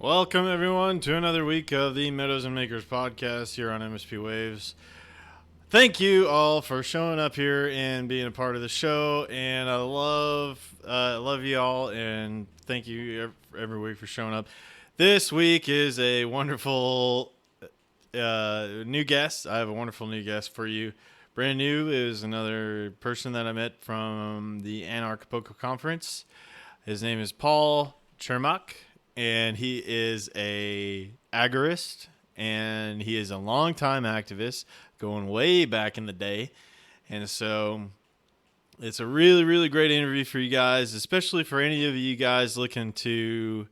Welcome, everyone, to another week of the Meadows and Makers podcast here on MSP Waves. Thank you all for showing up here and being a part of the show. And I love you all, and thank you every week for showing up. This week is a wonderful new guest. I have a wonderful new guest for you. Brand new is another person that I met from the Anarchapulco conference. His name is Paul Chermak, and he is a agorist, and he is a longtime activist, going way back in the day. And so it's a really, really great interview for you guys, especially for any of you guys looking to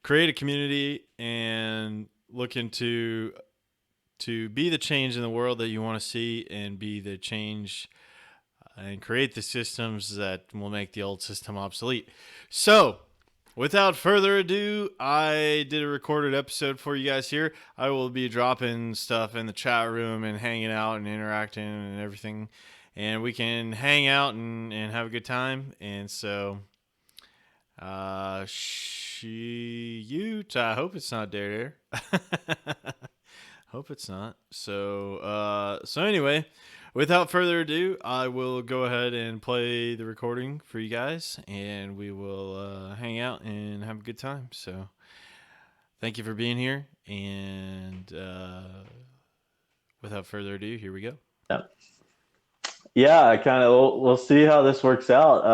create a community and looking to be the change in the world that you want to see, and be the change and create the systems that will make the old system obsolete. So, without further ado, I did a recorded episode for you guys here. I will be dropping stuff in the chat room and hanging out and interacting and everything. And we can hang out and have a good time. And so, I hope it's not Dare. Hope it's not. So anyway, without further ado, I will go ahead and play the recording for you guys, and we will hang out and have a good time. So thank you for being here, and without further ado, here we go. Yeah, we'll see how this works out.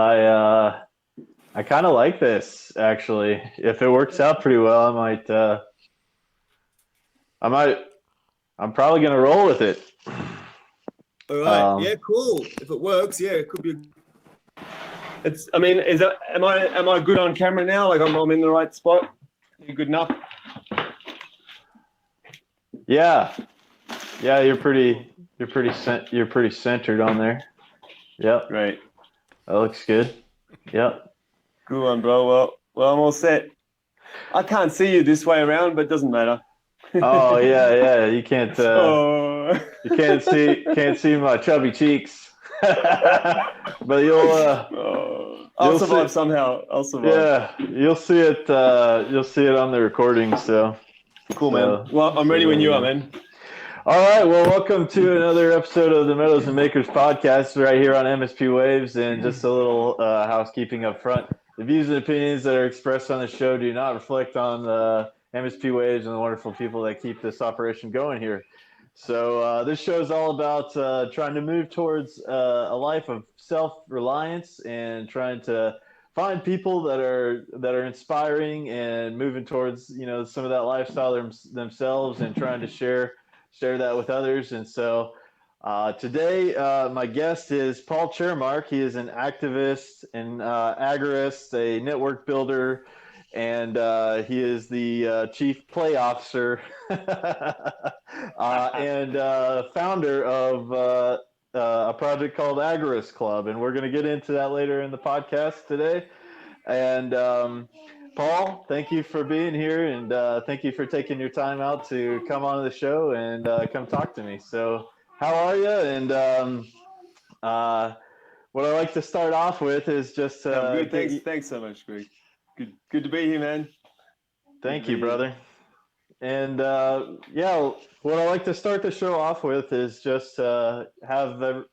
I kind of like this, actually. If it works out pretty well, I'm probably gonna roll with it. All right. Yeah, cool. If it works, yeah, it could be. Am I good on camera now? Like I'm in the right spot? You good enough? Yeah, you're pretty centered on there. Yep. Great. That looks good. Yep. Good one, bro. Well, I'm all set. I can't see you this way around, but it doesn't matter. Oh yeah. You can't. You can't see my chubby cheeks. But I'll survive somehow. I'll survive. Yeah, you'll see it. You'll see it on the recording. So cool, man. Well, I'm ready when you are, man. All right. Well, welcome to another episode of the Meadows and Makers podcast right here on MSP Waves. And just a little housekeeping up front. The views and opinions that are expressed on the show do not reflect on the MSP Waves and the wonderful people that keep this operation going here. So this show is all about trying to move towards a life of self-reliance and trying to find people that are inspiring and moving towards some of that lifestyle themselves, and trying to share that with others. And so today my guest is Paul Chermak. He is an activist and agorist, a network builder, and he is the chief play officer and founder of a project called AgoristClub. And we're going to get into that later in the podcast today. And Paul, thank you for being here, and thank you for taking your time out to come on the show and come talk to me. So how are you? And what I like to start off with is just good. Thanks so much, Greg. Good to be here, man. Thank you, brother. And what I like to start the show off with is just have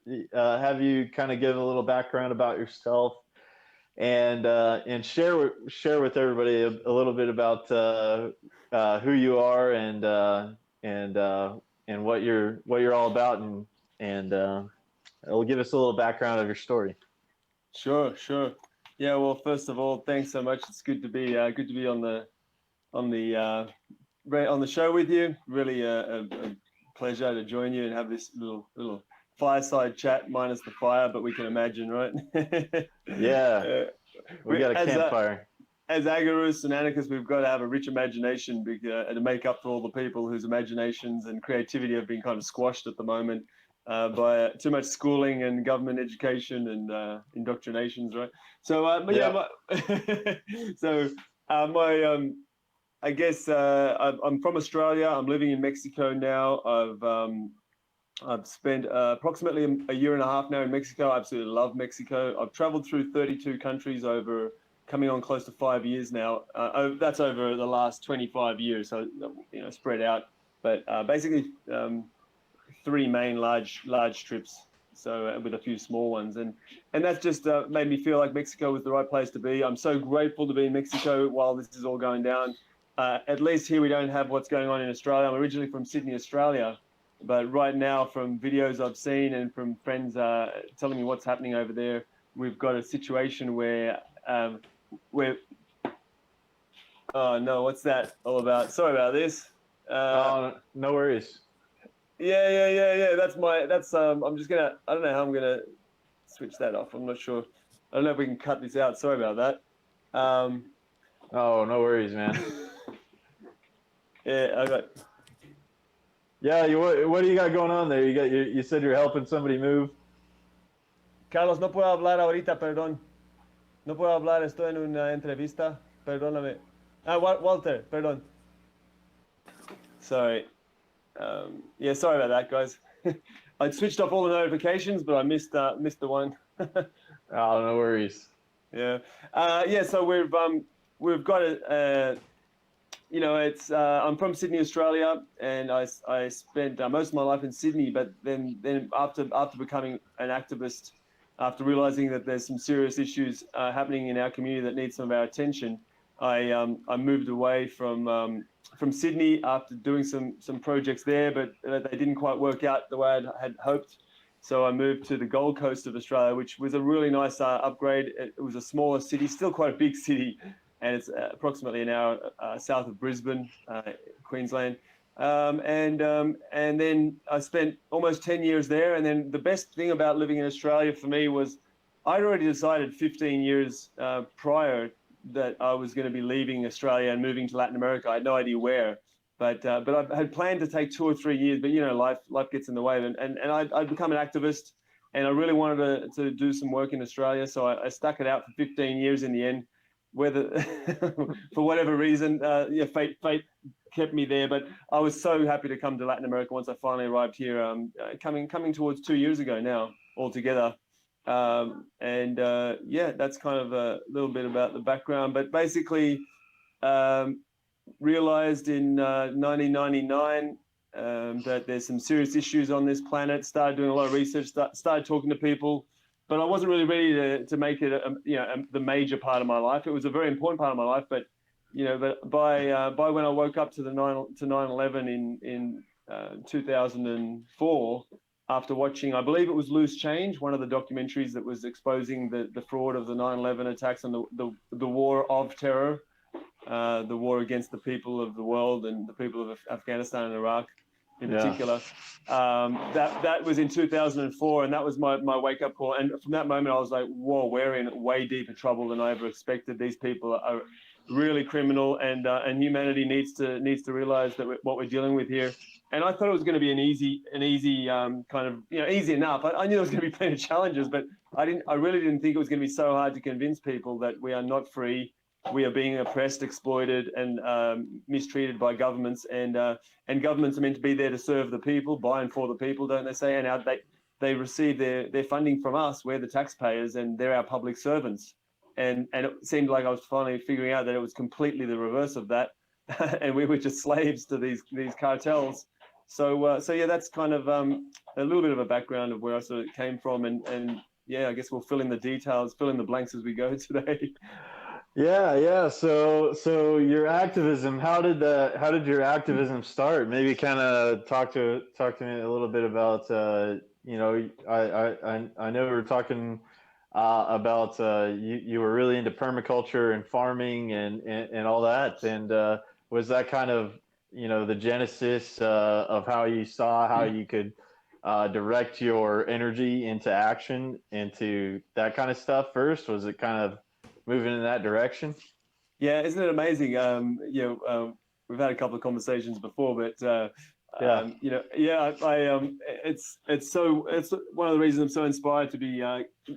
you kind of give a little background about yourself, and share with everybody a little bit about who you are and what you're all about, and it'll give us a little background of your story. Sure. Yeah. Well, first of all, thanks so much. It's good to be on the show with you. Really a pleasure to join you and have this little fireside chat, minus the fire, but we can imagine, right? Yeah. We got a campfire. As agorists and anarchists, we've got to have a rich imagination to make up for all the people whose imaginations and creativity have been kind of squashed at the moment by too much schooling and government education and indoctrinations, right? So, I guess I'm from Australia. I'm living in Mexico now. I've spent approximately a year and a half now in Mexico. I absolutely love Mexico. I've traveled through 32 countries over coming on close to 5 years now. That's over the last 25 years, so spread out. But basically, 3 main large trips. So with a few small ones, and that's just made me feel like Mexico was the right place to be. I'm so grateful to be in Mexico while this is all going down. At least here we don't have what's going on in Australia. I'm originally from Sydney, Australia, but right now from videos I've seen and from friends telling me what's happening over there, we've got a situation where oh no, what's that all about? Sorry about this. No worries. Yeah. I'm just gonna. I don't know how I'm gonna switch that off. I'm not sure. I don't know if we can cut this out. Sorry about that. Oh, no worries, man. Yeah, I got. Yeah, what do you got going on there? You said you're helping somebody move. Carlos, no puedo hablar ahorita, perdón. No puedo hablar. Estoy en una entrevista. Perdóname. Walter, perdón. Sorry. Yeah, sorry about that, guys. I switched off all the notifications, but I missed the one. Oh, no worries. Yeah. So we've got it's I'm from Sydney, Australia, and I spent most of my life in Sydney. But then after becoming an activist, after realizing that there's some serious issues happening in our community that need some of our attention, I moved away from Sydney after doing some projects there, but they didn't quite work out the way I had hoped. So I moved to the Gold Coast of Australia, which was a really nice upgrade. It was a smaller city, still quite a big city, and it's approximately an hour south of Brisbane, Queensland. And then I spent almost 10 years there. And then the best thing about living in Australia for me was I'd already decided 15 years prior that I was going to be leaving Australia and moving to Latin America. I had no idea where, but I had planned to take 2 or 3 years, but life gets in the way. And I'd become an activist, and I really wanted to do some work in Australia. So I stuck it out for 15 years in the end, whether for whatever reason, fate kept me there. But I was so happy to come to Latin America once I finally arrived here, coming towards 2 years ago now altogether. That's kind of a little bit about the background, but basically realized in 1999 that there's some serious issues on this planet, started doing a lot of research, started talking to people, but I wasn't really ready to make it the major part of my life. It was a very important part of my life, but by when I woke up to 9/11 in 2004, after watching, I believe it was Loose Change, one of the documentaries that was exposing the fraud of the 9/11 attacks and the war of terror, the war against the people of the world and the people of Afghanistan and Iraq in particular. That was in 2004, and that was my wake-up call. And from that moment, I was like, whoa, we're in way deeper trouble than I ever expected. These people are really criminal, and humanity needs to realize that what we're dealing with here. And I thought it was going to be an easy kind of easy enough. I knew there was going to be plenty of challenges, but I really didn't think it was going to be so hard to convince people that we are not free. We are being oppressed, exploited, and mistreated by governments. And governments are meant to be there to serve the people, by and for the people, don't they say? And they receive their funding from us. We're the taxpayers, and they're our public servants. And it seemed like I was finally figuring out that it was completely the reverse of that, and we were just slaves to these cartels. So that's kind of a little bit of a background of where I sort of came from, and I guess we'll fill in the details, fill in the blanks as we go today. Yeah. So your activism, how did your activism start? Maybe kind of talk to me a little bit about I know we were talking about you were really into permaculture and farming and all that, and was that kind of the genesis of how you saw how you could direct your energy into action, into that kind of stuff first? Was it kind of moving in that direction? Yeah, isn't it amazing? We've had a couple of conversations before, but it's one of the reasons I'm so inspired to be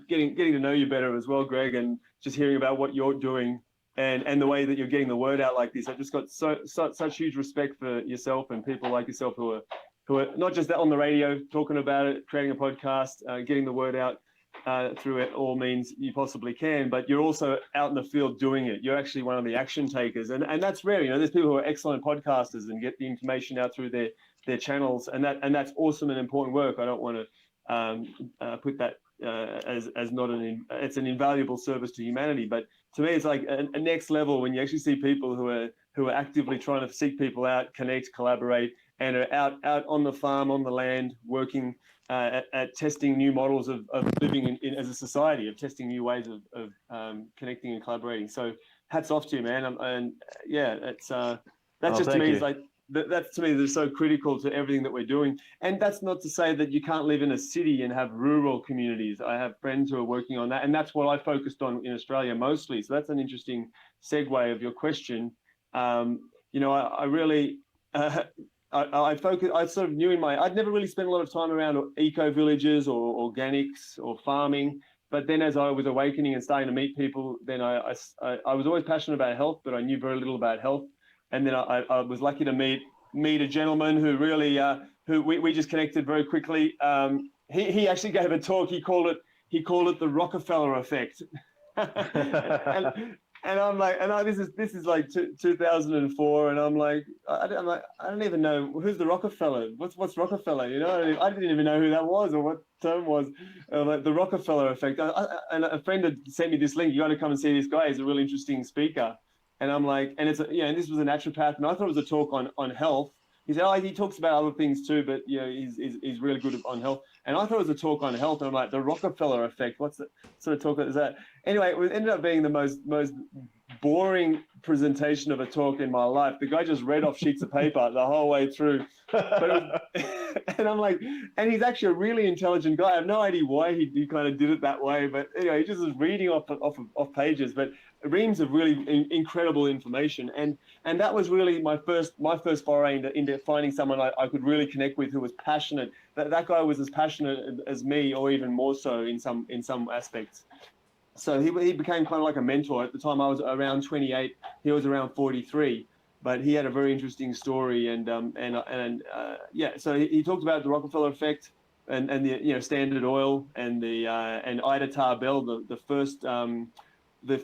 getting to know you better as well, Greg, and just hearing about what you're doing and the way that you're getting the word out like this. I've just got such huge respect for yourself and people like yourself who are not just on the radio talking about it, creating a podcast, getting the word out. through all means you possibly can, but you're also out in the field doing it. You're actually one of the action takers, and that's rare. There's people who are excellent podcasters and get the information out through their channels, and that's awesome and important work. I don't want to put that as not it's an invaluable service to humanity, but to me it's like a next level when you actually see people who are actively trying to seek people out, connect, collaborate, and are out on the farm, on the land, working at testing new models of living in as a society, of testing new ways of connecting and collaborating. So hats off to you, man. And yeah, it's that's just to me is like that's to me that's so critical to everything that we're doing. And that's not to say that you can't live in a city and have rural communities. I have friends who are working on that, and that's what I focused on in Australia mostly. So that's an interesting segue of your question. I really. I sort of knew I'd never really spent a lot of time around eco villages or organics or farming. But then as I was awakening and starting to meet people, then I was always passionate about health, but I knew very little about health. And then I was lucky to meet a gentleman who really, who we just connected very quickly. He actually gave a talk. He called it the Rockefeller effect. And I'm like, this is like 2004, and I'm like, I don't even know who's the Rockefeller. What's Rockefeller? I didn't even know who that was or what term was. Like the Rockefeller effect. And a friend had sent me this link. You got to come and see this guy. He's a really interesting speaker. And I'm like, and and this was a naturopath, and I thought it was a talk on health. He said, he talks about other things too, but he's really good on health. And I thought it was a talk on health, and I'm like, the Rockefeller effect. What's the sort of talk is that? Anyway, it ended up being the most boring presentation of a talk in my life. The guy just read off sheets of paper the whole way through. And I'm like, and he's actually a really intelligent guy. I have no idea why he kind of did it that way, but anyway, he just was reading off pages, but reams of really incredible information. And that was really my first foray into finding someone I could really connect with who was passionate. That guy was as passionate as me, or even more so in some aspects. So he became kind of like a mentor. At the time I was around 28, he was around 43, but he had a very interesting story. So he talked about the Rockefeller effect and the Standard Oil and and Ida Tarbell, the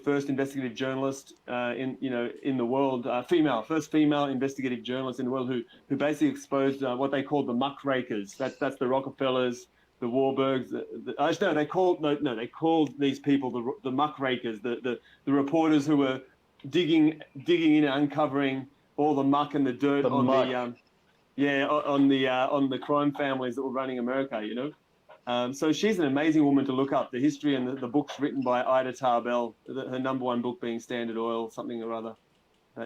first investigative journalist in the world, first female investigative journalist in the world who basically exposed what they called the muckrakers. That's the Rockefellers, the Warburgs. They called these people the muckrakers, the reporters who were digging in and uncovering all the muck and the dirt on the crime families that were running America. So she's an amazing woman to look up. The history and the books written by Ida Tarbell, her number one book being Standard Oil, something or other.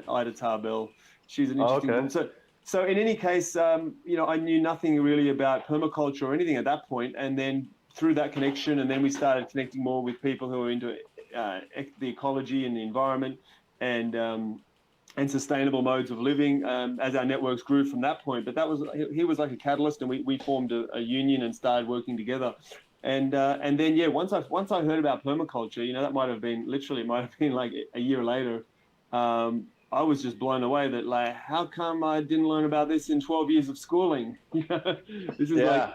Ida Tarbell. She's an interesting woman. So in any case, I knew nothing really about permaculture or anything at that point. And then through that connection, and then we started connecting more with people who are into the ecology and the environment and sustainable modes of living as our networks grew from that point. But he was like a catalyst, and we formed a union and started working together. And then once I heard about permaculture, that might have been like a year later. I was just blown away that like, how come I didn't learn about this in 12 years of schooling? This is like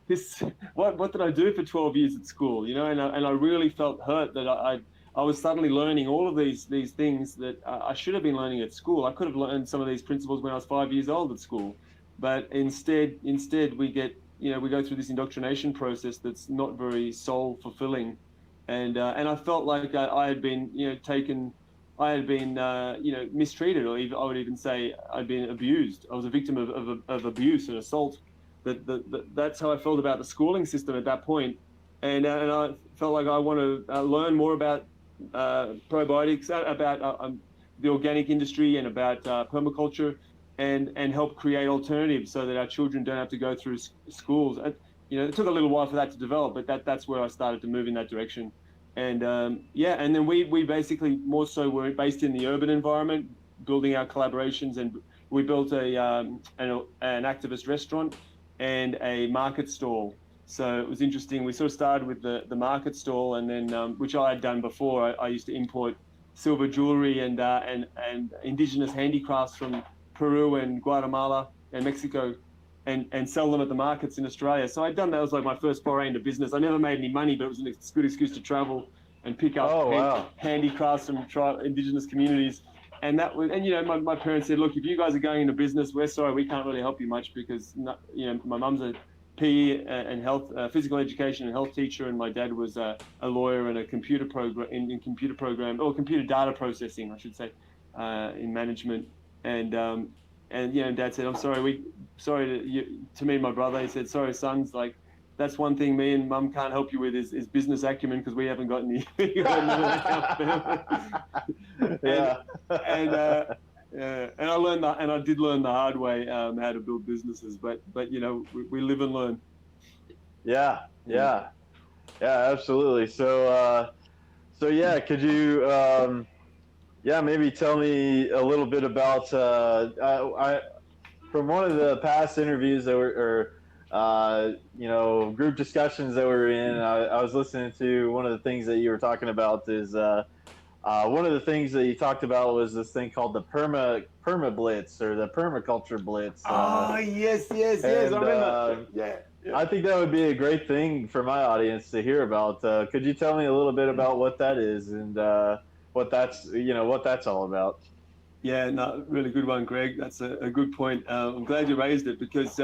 this. What did I do for 12 years at school? And I really felt hurt that I was suddenly learning all of these things that I should have been learning at school. I could have learned some of these principles when I was 5 years old at school, but instead we go through this indoctrination process that's not very soul fulfilling, and I felt like I had been mistreated, or even, I would even say I'd been abused. I was a victim of abuse and assault. That's how I felt about the schooling system at that point, and I felt like I want to learn more about probiotics, about the organic industry, and about permaculture, and help create alternatives so that our children don't have to go through schools. It took a little while for that to develop, but that's where I started to move in that direction. And and then we basically more so were based in the urban environment, building our collaborations, and we built an activist restaurant and a market stall. So it was interesting. We sort of started with the market stall, and then which I had done before. I used to import silver jewelry and indigenous handicrafts from Peru and Guatemala and Mexico, and sell them at the markets in Australia. So I'd done that. It was like my first foray into business. I never made any money, but it was a good excuse to travel and pick up handicrafts from indigenous communities. And that was, and my parents said, look, if you guys are going into business, we're sorry, we can't really help you much because my mum's a PE and health, physical education and health teacher, and my dad was a lawyer and a computer computer data processing, I should say, in management. And Dad said, I'm sorry, to me and my brother, he said, sorry, sons, like, that's one thing me and Mum can't help you with is business acumen because we haven't got any. And I learned that, and I did learn the hard way how to build businesses. But we live and learn. Yeah, absolutely. So yeah, could you maybe tell me a little bit about I from one of the past interviews that were group discussions that we were in, I was listening to one of the things that you were talking about is one of the things that you talked about was this thing called the perma blitz or the permaculture blitz. Yes, I remember. Yeah. I think that would be a great thing for my audience to hear about. Could you tell me a little bit about what that is and what that's all about? Yeah, no, really good one, Greg. That's a good point. I'm glad you raised it because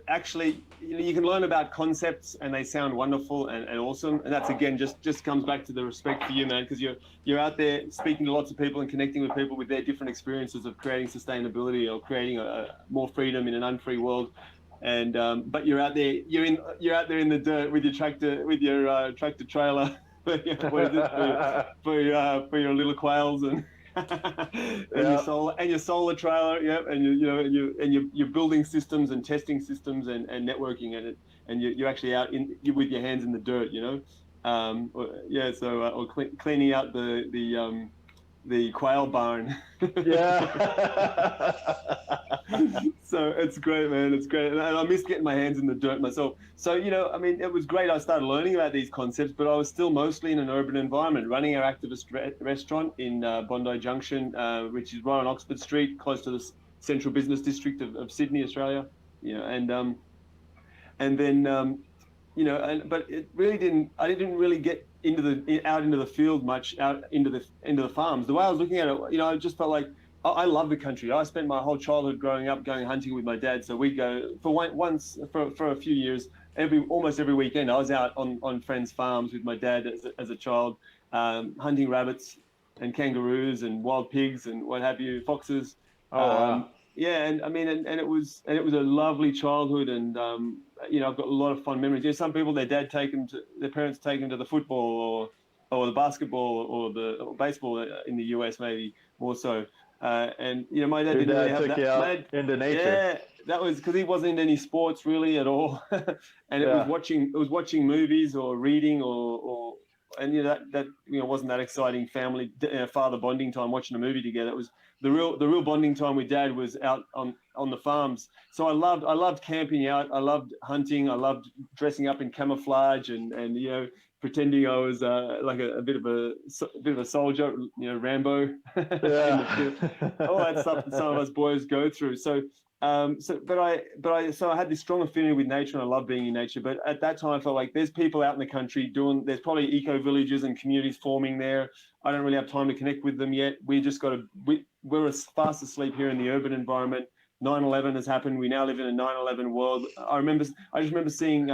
actually, you can learn about concepts and they sound wonderful and awesome. And that's, again, just comes back to the respect for you, man, because you're out there speaking to lots of people and connecting with people with their different experiences of creating sustainability or creating more freedom in an unfree world. And but you're out there in the dirt with your tractor trailer for your little quails and your solar trailer, and you're building systems and testing systems and networking and you're actually out with your hands in the dirt, or cleaning out the quail barn. Yeah. So it's great, man. It's great. And I miss getting my hands in the dirt myself. So, it was great. I started learning about these concepts, but I was still mostly in an urban environment, running our activist restaurant in Bondi Junction, which is right on Oxford Street, close to the central business district of Sydney, Australia. But it really I didn't really get out into the field much, out into the farms. The way I was looking at it, I just felt like I love the country. I spent my whole childhood growing up going hunting with my dad. So we'd go for a few years, almost every weekend. I was out on friends' farms with my dad as a child, hunting rabbits and kangaroos and wild pigs and what have you, foxes. Wow. Yeah, and I mean, and it was a lovely childhood, and I've got a lot of fond memories. Some people, their parents take them to the football or the basketball or baseball in the US, maybe more so. My dad didn't really have that. Took you out into nature. Yeah, that was because he wasn't into any sports really at all, and it was watching movies or reading that wasn't that exciting family father bonding time watching a movie together. It was the real bonding time with Dad was out on the farms. So I loved camping out. I loved hunting. I loved dressing up in camouflage and pretending I was like a bit of a soldier, Rambo. Yeah. All that stuff that some of us boys go through. So I had this strong affinity with nature, and I love being in nature. But at that time, I felt like there's people out in the country there's probably eco villages and communities forming there. I don't really have time to connect with them yet. We're fast asleep here in the urban environment. 9/11 has happened. We now live in a 9/11 world. I just remember seeing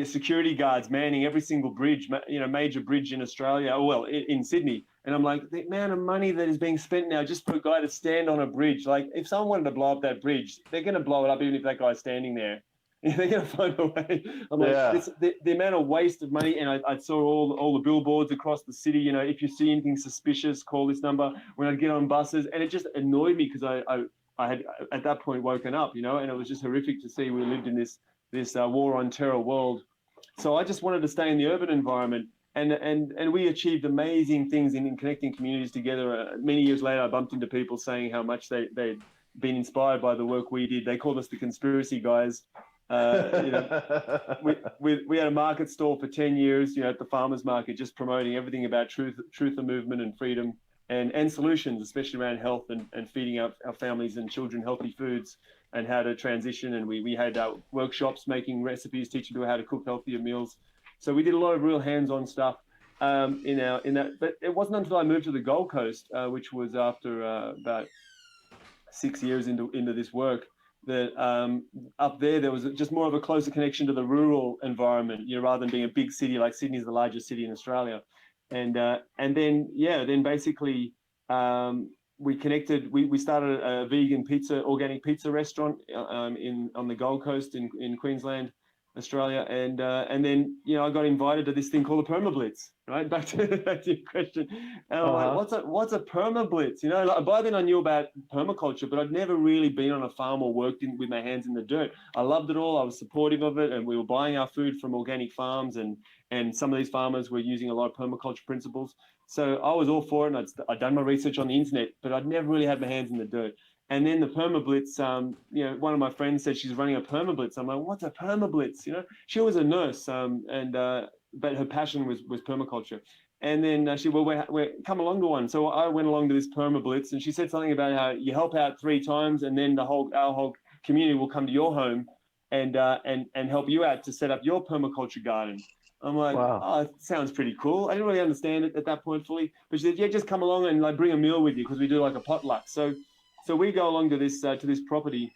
security guards manning every single bridge, major bridge in Australia, in Sydney. And I'm like, the amount of money that is being spent now just for a guy to stand on a bridge. Like, if someone wanted to blow up that bridge, they're going to blow it up even if that guy's standing there. They're going to find a way. I'm like, the amount of waste of money. And I saw all the billboards across the city. If you see anything suspicious, call this number. When I'd get on buses, and it just annoyed me because I had at that point woken up, and it was just horrific to see we lived in this war on terror world. So I just wanted to stay in the urban environment, and we achieved amazing things in connecting communities together. Many years later, I bumped into people saying how much they'd been inspired by the work we did. They called us the conspiracy guys. We had a market stall for 10 years, at the farmers market, just promoting everything about truth and movement and freedom. and solutions, especially around health and feeding our families and children healthy foods and how to transition. And we had workshops making recipes, teaching people how to cook healthier meals. So we did a lot of real hands-on stuff in that. But it wasn't until I moved to the Gold Coast, which was after about 6 years into this work, that up there was just more of a closer connection to the rural environment, rather than being a big city. Like Sydney is the largest city in Australia, and then basically we connected. We started a vegan organic pizza restaurant on the Gold Coast in Queensland, Australia, and then I got invited to this thing called the Permablitz. Right, back to your question. And I'm like, what's a Permablitz? Like, by then I knew about permaculture, but I'd never really been on a farm or worked with my hands in the dirt. I loved it all. I was supportive of it, and we were buying our food from organic farms, and some of these farmers were using a lot of permaculture principles. So I was all for it, and I'd done my research on the internet, but I'd never really had my hands in the dirt. And then the Permablitz, one of my friends said she's running a Permablitz. I'm like, what's a Permablitz? She was a nurse, but her passion was permaculture. And then she said, well, we're come along to one. So I went along to this Permablitz, and she said something about how you help out 3 times, and then our whole community will come to your home and help you out to set up your permaculture garden. I'm like, wow. Oh, it sounds pretty cool. I didn't really understand it at that point fully, but she said, yeah, just come along and like bring a meal with you, because we do like a potluck. So we go along to this property.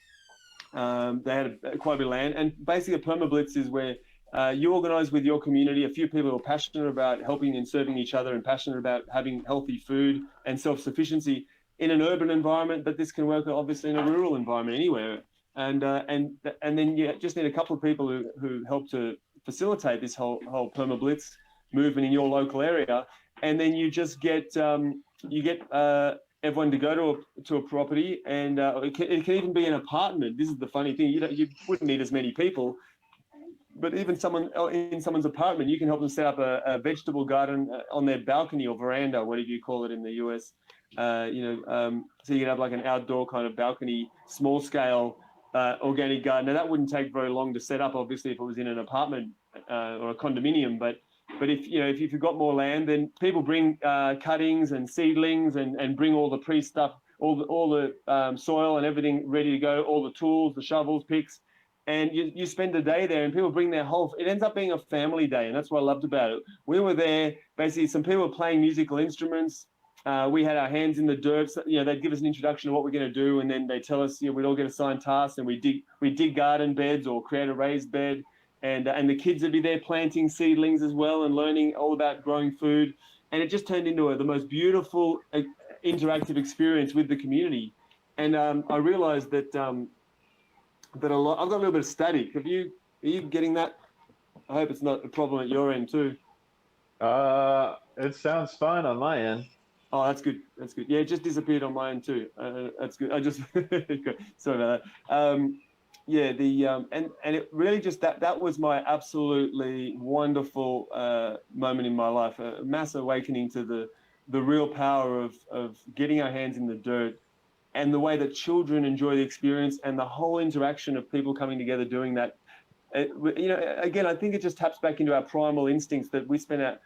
They had quite a bit of land, and basically a Permablitz is where you organize with your community, a few people who are passionate about helping and serving each other and passionate about having healthy food and self-sufficiency in an urban environment, but this can work obviously in a rural environment anywhere. And then you just need a couple of people who help to facilitate this whole Permablitz movement in your local area, and then you just get everyone to go to a property, and it can even be an apartment. This is the funny thing: you wouldn't need as many people, but even someone in someone's apartment, you can help them set up a vegetable garden on their balcony or veranda, whatever you call it in the US. So you can have like an outdoor kind of balcony, small scale organic garden. Now that wouldn't take very long to set up, obviously, if it was in an apartment or a condominium. But if you've got more land, then people bring cuttings and seedlings and bring all the pre-stuff, all the soil and everything ready to go, all the tools, the shovels, picks, and you spend a day there, and people bring their whole. It ends up being a family day, and that's what I loved about it. We were there, basically, some people were playing musical instruments. We had our hands in the dirt. So, they'd give us an introduction to what we're going to do, and then they tell us, we'd all get assigned tasks, and we dig garden beds or create a raised bed, and the kids would be there planting seedlings as well and learning all about growing food, and it just turned into the most beautiful interactive experience with the community. And I realized that a lot. I've got a little bit of static. Are you getting that? I hope it's not a problem at your end too. It sounds fine on my end. Oh, that's good. That's good. Yeah, it just disappeared on my end too. That's good. I just sorry about that. And it really just that was my absolutely wonderful moment in my life. A mass awakening to the real power of getting our hands in the dirt, and the way that children enjoy the experience, and the whole interaction of people coming together doing that. Again, I think it just taps back into our primal instincts that we spent out.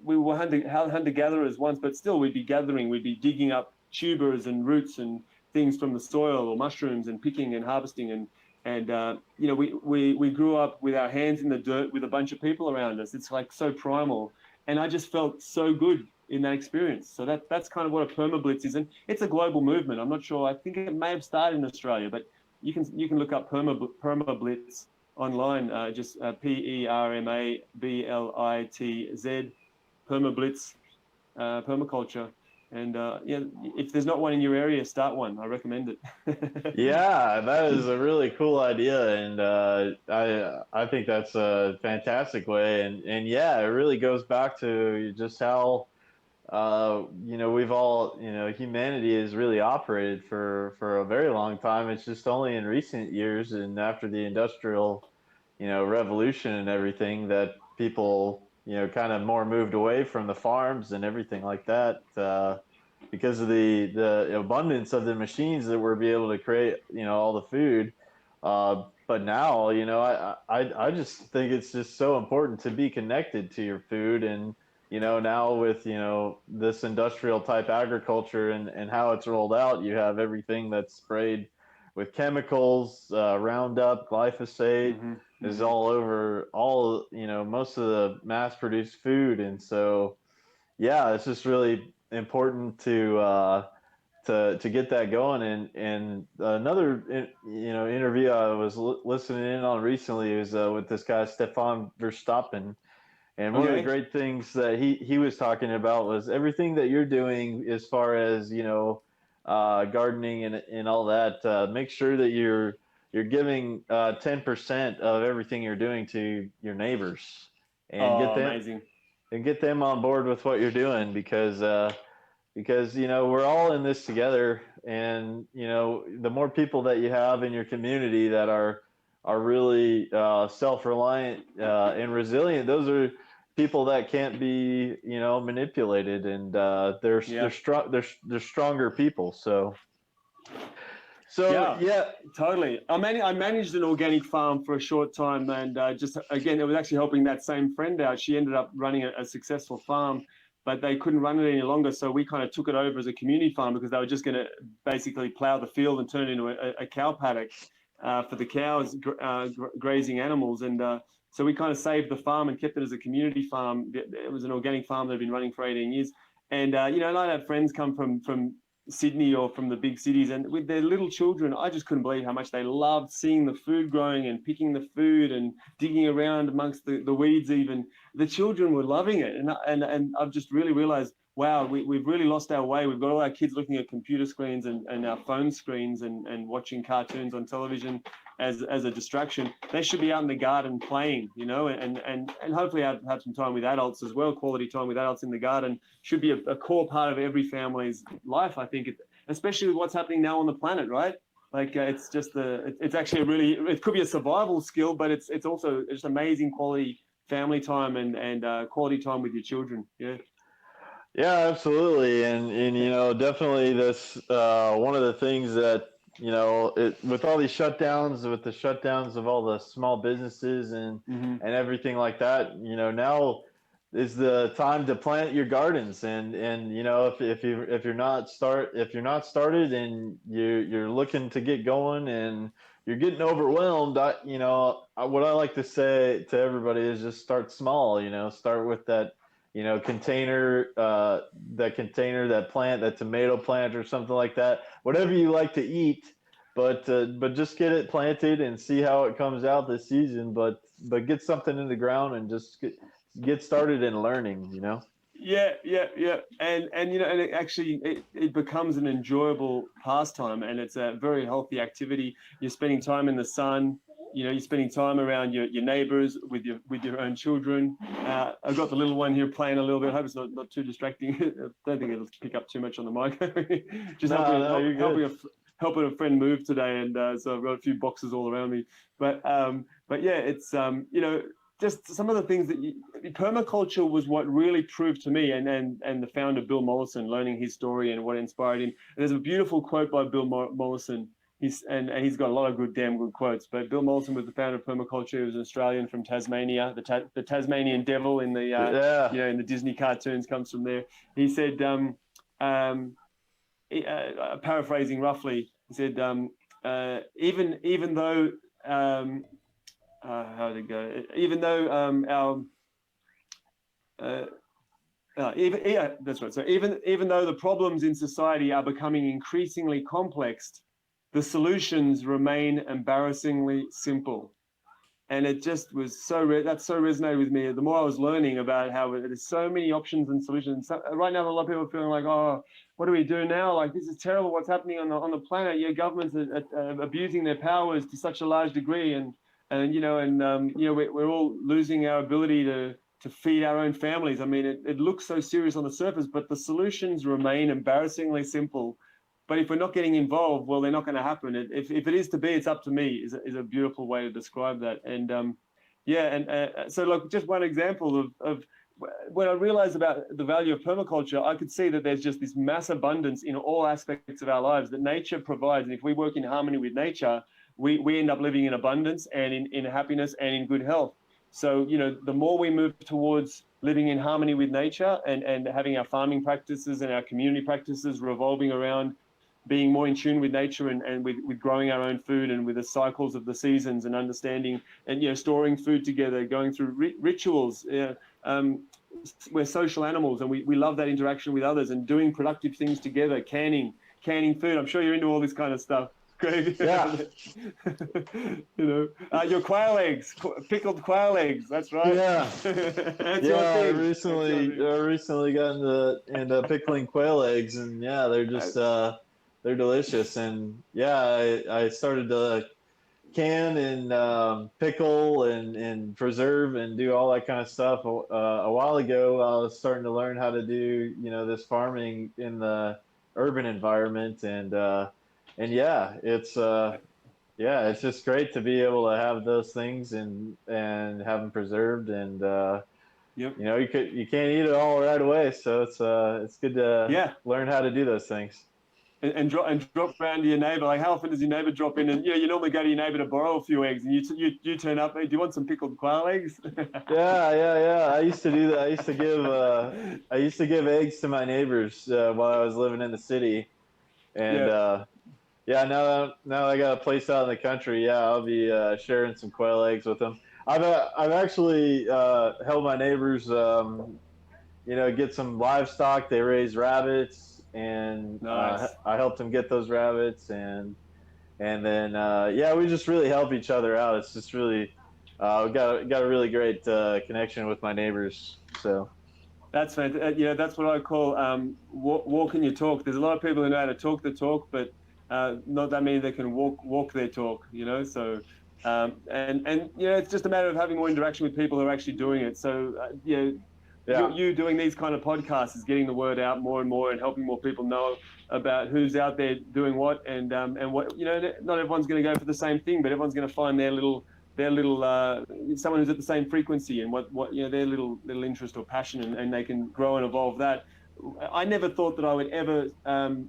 We were hunter-gatherers once, but still we'd be gathering, we'd be digging up tubers and roots and things from the soil, or mushrooms, and picking and harvesting, and we grew up with our hands in the dirt with a bunch of people around us. It's like so primal, and I just felt so good in that experience. So that's kind of what a Permablitz is, and it's a global movement. I'm not sure. I think it may have started in Australia, but you can look up Permablitz online, just Permablitz, Permablitz, permaculture. And if there's not one in your area, start one. I recommend it. Yeah, that is a really cool idea, and I think that's a fantastic way. And yeah, it really goes back to just how we've all, humanity has really operated for a very long time. It's just only in recent years, and after the industrial, revolution and everything, that people, kind of more moved away from the farms and everything like that, because of the abundance of the machines that we're be able to create, all the food. But now, I just think it's just so important to be connected to your food, and now with, this industrial type agriculture and how it's rolled out, you have everything that's sprayed with chemicals, Roundup, glyphosate is all over most of the mass produced food. And so, yeah, it's just really important to get that going. And another interview I was listening in on recently was with this guy Stefan Verstappen, and one of the great things that he was talking about was everything that you're doing as far as gardening and all that. Make sure that you're giving 10% of everything you're doing to your neighbors, and get them on board with what you're doing, because we're all in this together. And the more people that you have in your community that are really self-reliant and resilient, those are people that can't be manipulated, and they're stronger people. So yeah. Totally. I managed an organic farm for a short time, and just again, it was actually helping that same friend out. She ended up running a successful farm, but they couldn't run it any longer. So we kind of took it over as a community farm, because they were just going to basically plow the field and turn it into a cow paddock for the cows, grazing animals. And so we kind of saved the farm and kept it as a community farm. It was an organic farm that had been running for 18 years. And, and I had friends come from Sydney or from the big cities, and with their little children, I just couldn't believe how much they loved seeing the food growing and picking the food and digging around amongst the weeds. Even the children were loving it, and I've just really realized, wow, we've really lost our way. We've got all our kids looking at computer screens and our phone screens and watching cartoons on television as a distraction. They should be out in the garden playing, and hopefully have some time with adults as well. Quality time with adults in the garden should be a core part of every family's life, I think, especially with what's happening now on the planet, right? Like it's just it's actually it could be a survival skill, but it's also just amazing quality family time and quality time with your children. Yeah. Yeah, absolutely. And definitely this one of the things that with all these shutdowns, with the shutdowns of all the small businesses and everything like that, now is the time to plant your gardens. And if you're not started and you're looking to get going and you're getting overwhelmed, what I like to say to everybody is just start small. Start with that container, that plant, that tomato plant or something like that, whatever you like to eat, but just get it planted and see how it comes out this season, but get something in the ground and just get started in learning. Yeah. And and it actually it becomes an enjoyable pastime, and it's a very healthy activity. You're spending time in the sun. You're spending time around your neighbors with your own children. I've got the little one here playing a little bit. I hope it's not too distracting. I don't think it'll pick up too much on the mic. Just helping a friend move today, and so I've got a few boxes all around me. But yeah, it's just some of the things that permaculture was what really proved to me, and the founder Bill Mollison, learning his story and what inspired him. And there's a beautiful quote by Bill Mollison. He's got a lot of damn good quotes. But Bill Mollison was the founder of permaculture. He was an Australian from Tasmania. The Tasmanian devil in the in the Disney cartoons comes from there. He said, paraphrasing roughly, he said, even though how did it go? Even though that's right. So even though the problems in society are becoming increasingly complex, the solutions remain embarrassingly simple. And it just was that so resonated with me. The more I was learning about how there's so many options and solutions. Right now, a lot of people are feeling like, oh, what do we do now? Like, this is terrible. What's happening on the planet? Yeah, governments are abusing their powers to such a large degree, and we're all losing our ability to feed our own families. I mean, it looks so serious on the surface, but the solutions remain embarrassingly simple. But if we're not getting involved, well, they're not going to happen. If it is to be, it's up to me, is a beautiful way to describe that. And so look, just one example of when I realized about the value of permaculture, I could see that there's just this mass abundance in all aspects of our lives that nature provides. And if we work in harmony with nature, we end up living in abundance and in happiness and in good health. So, the more we move towards living in harmony with nature, and having our farming practices and our community practices revolving around being more in tune with nature, and with growing our own food, and with the cycles of the seasons, and understanding, and storing food together, going through rituals. We're social animals, and we love that interaction with others, and doing productive things together, canning food. I'm sure you're into all this kind of stuff, Greg. Yeah. Your quail eggs, pickled quail eggs. That's right. Yeah. That's Yeah, your I thing. recently got into pickling quail eggs, and yeah, they're just they're delicious. And yeah, I started to can and pickle and preserve and do all that kind of stuff a while ago. I was starting to learn how to do this farming in the urban environment, and it's just great to be able to have those things and have them preserved. And Yep. you can't eat it all right away, so it's good to learn how to do those things. And drop around to your neighbor. Like, how often does your neighbor drop in? And you normally go to your neighbor to borrow a few eggs, and you turn up. Hey, do you want some pickled quail eggs? Yeah. I used to do that. I used to give eggs to my neighbors while I was living in the city, and now that I got a place out in the country, I'll be sharing some quail eggs with them. I've actually helped my neighbors, get some livestock. They raise rabbits. And nice. I helped him get those rabbits, and then we just really help each other out. It's just really we got a really great connection with my neighbors. So that's fantastic. That's what I call walking your talk. There's a lot of people who know how to talk the talk, but not that many that can walk their talk. So it's just a matter of having more interaction with people who are actually doing it. So you doing these kind of podcasts is getting the word out more and more, and helping more people know about who's out there doing what, and what. Not everyone's going to go for the same thing, but everyone's going to find their little someone who's at the same frequency, and what their little interest or passion, and they can grow and evolve that. I never thought that I would ever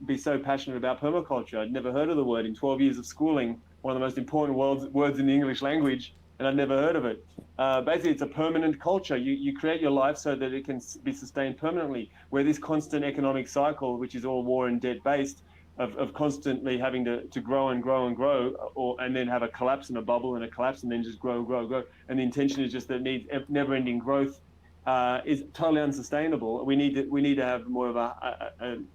be so passionate about permaculture. I'd never heard of the word in 12 years of schooling, one of the most important words in the English language, and I'd never heard of it. Basically, it's a permanent culture. You create your life so that it can be sustained permanently, where this constant economic cycle, which is all war and debt based, of constantly having to grow and grow and grow, and then have a collapse and a bubble and a collapse, and then just grow. And the intention is just that never-ending growth is totally unsustainable. We need to have more of an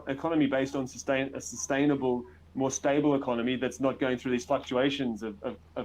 economy based on a sustainable, more stable economy that's not going through these fluctuations of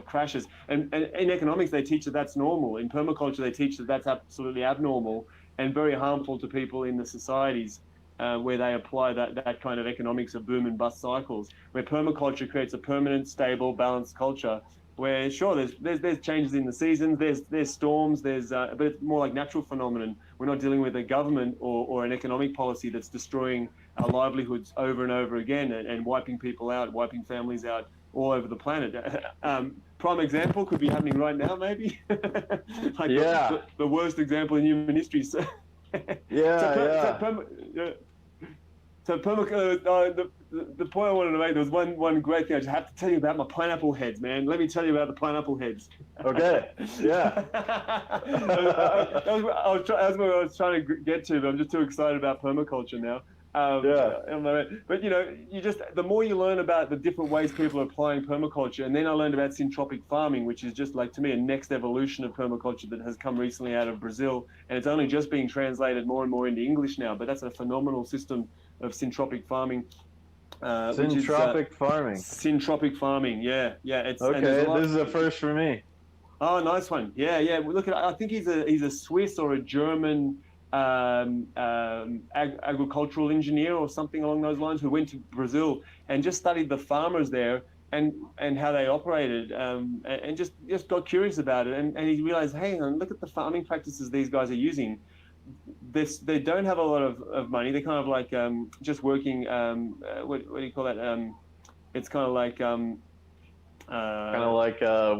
crashes. And in economics, they teach that that's normal. In permaculture, they teach that that's absolutely abnormal and very harmful to people in the societies where they apply that kind of economics of boom and bust cycles. Where permaculture creates a permanent, stable, balanced culture where, sure, there's changes in the seasons, there's storms, but it's more like natural phenomenon. We're not dealing with a government or an economic policy that's destroying our livelihoods over and over again, and wiping people out, wiping families out all over the planet. Prime example could be happening right now, maybe. The worst example in human history. So, So the point I wanted to make, there was one great thing. I just have to tell you about my pineapple heads, man. Let me tell you about the pineapple heads. Okay. Yeah. That's what I was trying to get to, but I'm just too excited about permaculture now. But the more you learn about the different ways people are applying permaculture, and then I learned about syntropic farming, which is just, like, to me, a next evolution of permaculture that has come recently out of Brazil, and it's only just being translated more and more into English now. But that's a phenomenal system of syntropic farming. Syntropic farming. Syntropic farming, yeah. It's okay. This is a first for me. Oh, nice one. Yeah. Look I think he's a Swiss or a German agricultural engineer or something along those lines, who went to Brazil and just studied the farmers there and how they operated, and just got curious about it, and he realized, hey, look at the farming practices these guys are using. They don't have a lot of money. They're kind of like just working. What do you call that? It's kind of like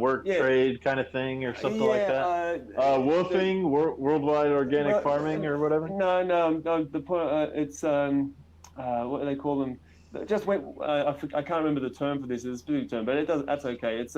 work trade kind of thing or something like that. Woofing, worldwide organic farming or whatever. No. The point, it's what do they call them? just went. I can't remember the term for this. It's a specific term, but it does. That's okay. It's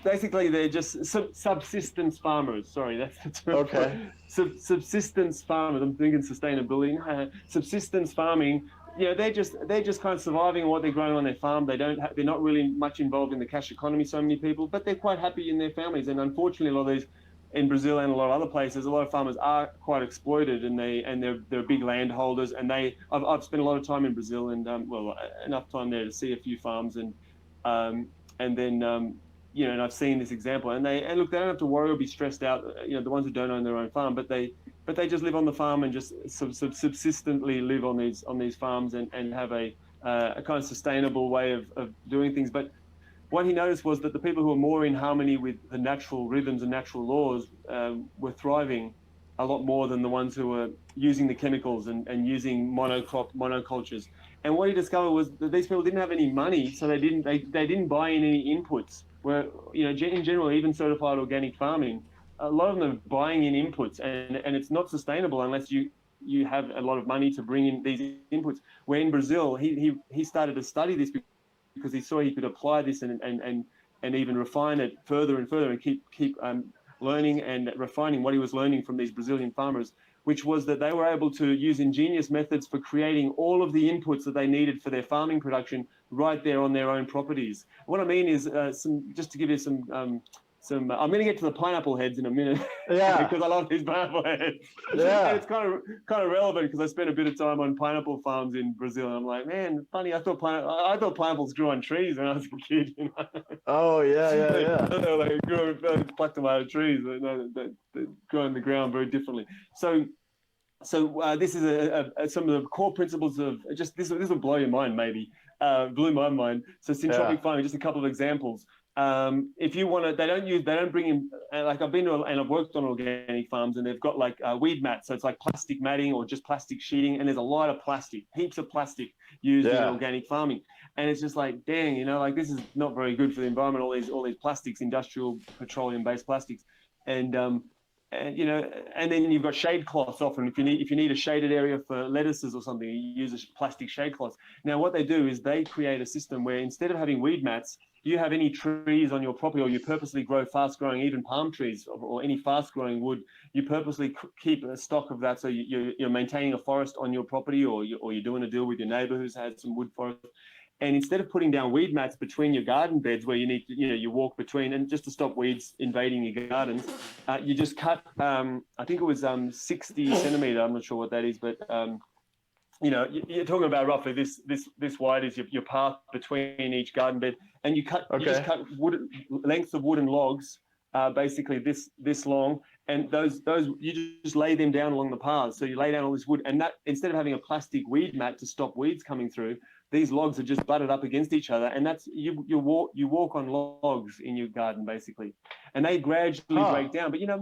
basically they're just subsistence farmers. Sorry, that's the term. Okay. Subsistence farmers. I'm thinking sustainability. Subsistence farming. Yeah, they're just kind of surviving on what they're growing on their farm. They're not really much involved in the cash economy. So many people, but they're quite happy in their families. And unfortunately, a lot of these in Brazil and a lot of other places, a lot of farmers are quite exploited, and they're big landholders. And I've spent a lot of time in Brazil, and enough time there to see a few farms, and then and I've seen this example. And look, they don't have to worry or be stressed out. The ones who don't own their own farm, but they just live on the farm and just subsistently live on these farms and have a kind of sustainable way of doing things. But what he noticed was that the people who were more in harmony with the natural rhythms and natural laws were thriving a lot more than the ones who were using the chemicals and using monocultures. And what he discovered was that these people didn't have any money, so they didn't buy in any inputs. Where in general, even certified organic farming, a lot of them are buying in inputs, and it's not sustainable unless you have a lot of money to bring in these inputs. Where in Brazil, he started to study this because he saw he could apply this and even refine it further and further, and keep learning and refining what he was learning from these Brazilian farmers, which was that they were able to use ingenious methods for creating all of the inputs that they needed for their farming production right there on their own properties. What I mean is, just to give you some I'm going to get to the pineapple heads in a minute. Yeah. Because I love these pineapple heads. Yeah. And it's kind of relevant because I spent a bit of time on pineapple farms in Brazil, and I'm like, man, funny. I thought pineapples grew on trees when I was a kid. Oh yeah. They like plucked them out of trees. They grow on the ground very differently. So this is some of the core principles of just this will blow your mind, maybe. Blew my mind. So syntropic farming, just a couple of examples. If you want to, they don't bring in, like I've been to and I've worked on organic farms, and they've got like weed mats. So it's like plastic matting or just plastic sheeting. And there's a lot of plastic, heaps of plastic used in organic farming. And it's just like, dang, like this is not very good for the environment. All these plastics, industrial petroleum based plastics. And then you've got shade cloths often. If you need a shaded area for lettuces or something, you use a plastic shade cloth. Now, what they do is they create a system where instead of having weed mats, you have any trees on your property, or you purposely grow fast-growing, even palm trees or any fast-growing wood. You purposely keep a stock of that, so you're maintaining a forest on your property, or you're doing a deal with your neighbor who's had some wood forest. And instead of putting down weed mats between your garden beds where you need to, you walk between, and just to stop weeds invading your gardens, you just cut, I think it was 60 centimeter. I'm not sure what that is, but you're talking about roughly this wide is your path between each garden bed, and you just cut lengths of wooden logs, basically this long, and those you just lay them down along the paths. So you lay down all this wood, and that instead of having a plastic weed mat to stop weeds coming through, these logs are just butted up against each other, and that's you walk on logs in your garden basically, and they gradually break down. But it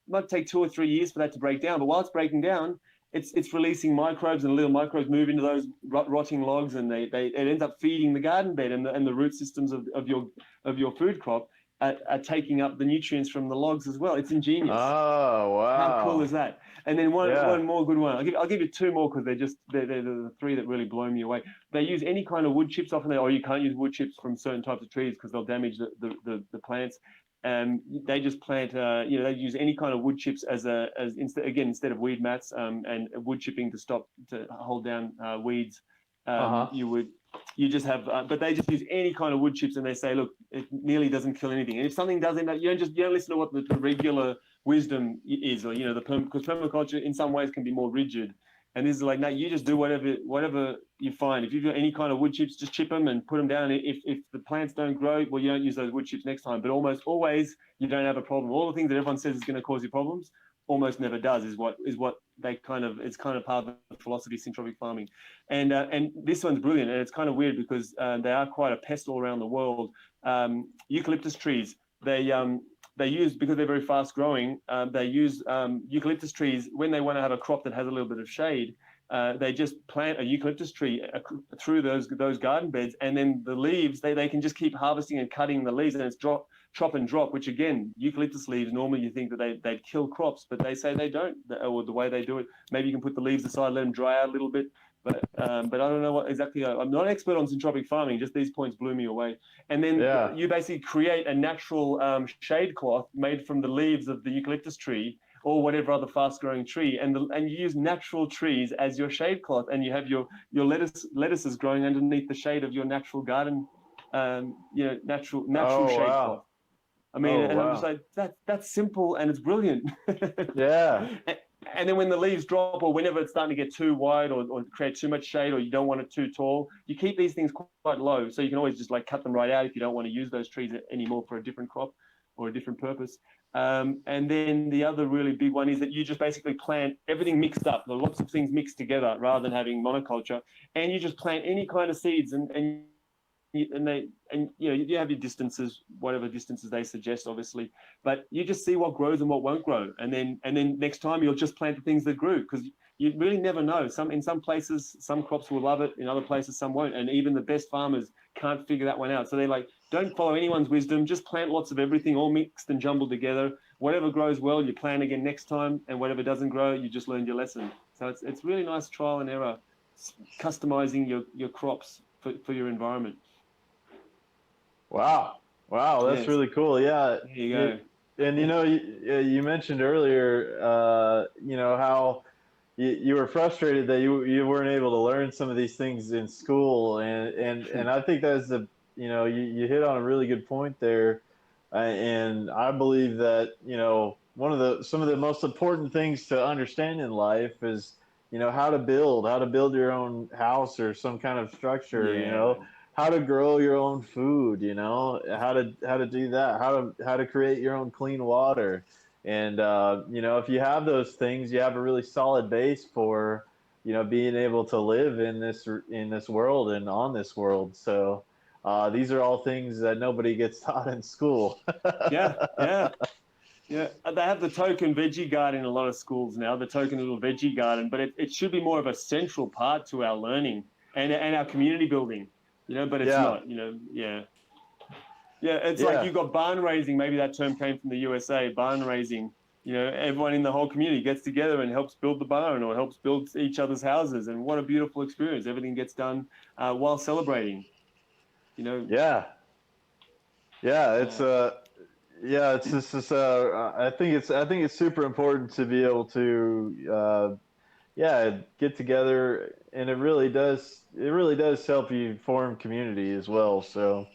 might take 2 or 3 years for that to break down. But while it's breaking down, it's releasing microbes, and little microbes move into those rotting logs, and it ends up feeding the garden bed, and the root systems of your food crop are taking up the nutrients from the logs as well. It's ingenious. Oh wow! How cool is that? And then one more good one. I'll give you 2 more because they're the 3 that really blow me away. They use any kind of wood chips. Often you can't use wood chips from certain types of trees because they'll damage the plants. And they just plant. They use any kind of wood chips instead of weed mats and wood chipping to hold down weeds. You just have, but they just use any kind of wood chips, and they say, look, it nearly doesn't kill anything. And if something does end up, you don't listen to what the regular wisdom is, or because permaculture in some ways can be more rigid. And this is like, no, you just do whatever you find. If you've got any kind of wood chips, just chip them and put them down. If the plants don't grow, well, you don't use those wood chips next time. But almost always, you don't have a problem. All the things that everyone says is going to cause you problems, almost never does. Is what they it's kind of part of the philosophy of syntropic farming. And this one's brilliant, and it's kind of weird because they are quite a pest all around the world. Eucalyptus trees, they use, because they're very fast growing, they use eucalyptus trees when they want to have a crop that has a little bit of shade. They just plant a eucalyptus tree through those garden beds, and then the leaves, they can just keep harvesting and cutting the leaves, and it's chop and drop, which again, eucalyptus leaves, normally you think that they'd kill crops, but they say they don't, or the way they do it. Maybe you can put the leaves aside, let them dry out a little bit, but I don't know what exactly. I'm not an expert on syntropic farming. Just these points blew me away. And then you basically create a natural shade cloth made from the leaves of the eucalyptus tree or whatever other fast-growing tree, and you use natural trees as your shade cloth, and you have your lettuces growing underneath the shade of your natural garden, natural shade cloth. I mean, I'm just like, that's simple and it's brilliant. Yeah. And then when the leaves drop, or whenever it's starting to get too wide or create too much shade, or you don't want it too tall, you keep these things quite low. So you can always just like cut them right out if you don't want to use those trees anymore for a different crop or a different purpose. And then the other really big one is that you just basically plant everything mixed up. There are lots of things mixed together rather than having monoculture. And you just plant any kind of seeds, and you have your distances, whatever distances they suggest, obviously, but you just see what grows and what won't grow, and then next time you'll just plant the things that grew, because you really never know. In some places some crops will love it, in other places some won't, and even the best farmers can't figure that one out. So they're like, don't follow anyone's wisdom, just plant lots of everything, all mixed and jumbled together. Whatever grows well, you plant again next time, and whatever doesn't grow, you just learned your lesson. So it's really nice trial and error, customizing your crops for your environment. Wow, that's really cool. Yeah, there you go. And you mentioned earlier, how you were frustrated that you weren't able to learn some of these things in school, and I think that's you hit on a really good point there, and I believe that some of the most important things to understand in life is how to build your own house or some kind of structure. Yeah. How to grow your own food, how to do that, how to create your own clean water. And, if you have those things, you have a really solid base for, being able to live in this world and on this world. So these are all things that nobody gets taught in school. Yeah. They have the token veggie garden in a lot of schools now, the token little veggie garden, but it should be more of a central part to our learning and our community building. But it's not, it's like you've got barn raising. Maybe that term came from the USA, barn raising. Everyone in the whole community gets together and helps build the barn or helps build each other's houses. And what a beautiful experience. Everything gets done while celebrating, Yeah. It's I think it's super important to be able to, get together, and it really does help you form community as well. So,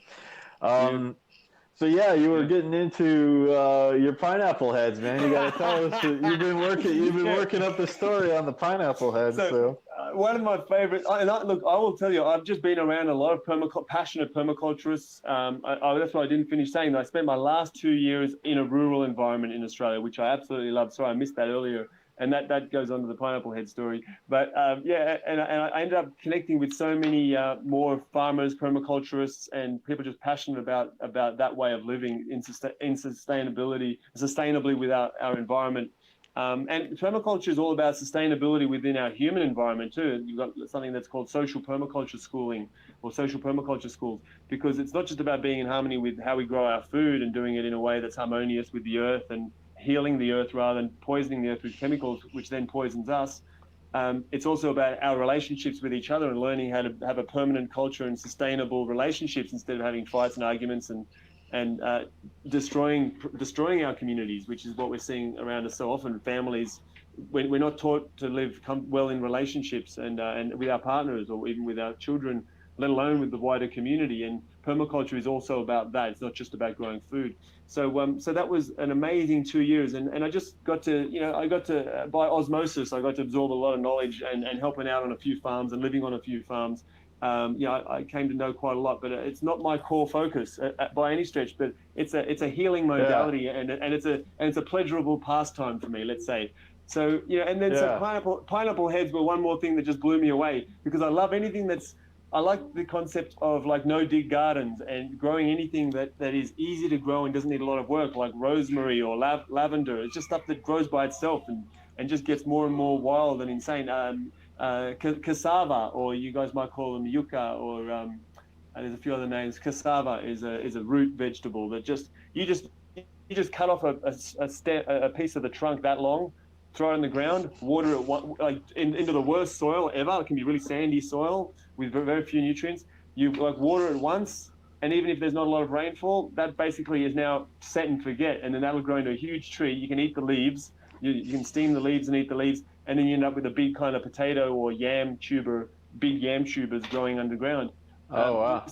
you were getting into your pineapple heads, man. You got to tell us that you've been working up the story on the pineapple heads. So one of my favorite, I will tell you, I've just been around a lot of passionate permaculturists. That's what I didn't finish saying. I spent my last 2 years in a rural environment in Australia, which I absolutely love. Sorry, I missed that earlier. And that goes on to the pineapple head story. But and I ended up connecting with so many more farmers, permaculturists, and people just passionate about that way of living in sustainably with our environment. And permaculture is all about sustainability within our human environment too. You've got something that's called social permaculture schooling or social permaculture schools, because it's not just about being in harmony with how we grow our food and doing it in a way that's harmonious with the earth and healing the earth rather than poisoning the earth with chemicals, which then poisons us. It's also about our relationships with each other and learning how to have a permanent culture and sustainable relationships instead of having fights and arguments and destroying our communities, which is what we're seeing around us so often. Families, when we're not taught to live well in relationships and with our partners or even with our children, let alone with the wider community. And permaculture is also about that. It's not just about growing food. So that was an amazing 2 years. And I just got to, by osmosis, I got to absorb a lot of knowledge and helping out on a few farms and living on a few farms. I came to know quite a lot, but it's not my core focus by any stretch, but it's a healing modality and it's a pleasurable pastime for me, let's say. So, so pineapple heads were one more thing that just blew me away, because I love anything I like the concept of like no dig gardens and growing anything that is easy to grow and doesn't need a lot of work, like rosemary or lavender. It's just stuff that grows by itself and just gets more and more wild and insane. Cassava, or you guys might call them yucca, or there's a few other names. Cassava is a root vegetable that you just cut off a piece of the trunk that long, throw it in the ground, water it into the worst soil ever. It can be really sandy soil with very few nutrients. You like water it once, and even if there's not a lot of rainfall, that basically is now set and forget, and then that'll grow into a huge tree. You can eat the leaves. You can steam the leaves and eat the leaves, and then you end up with a big kind of potato or yam tuber, big yam tubers growing underground. Oh, wow.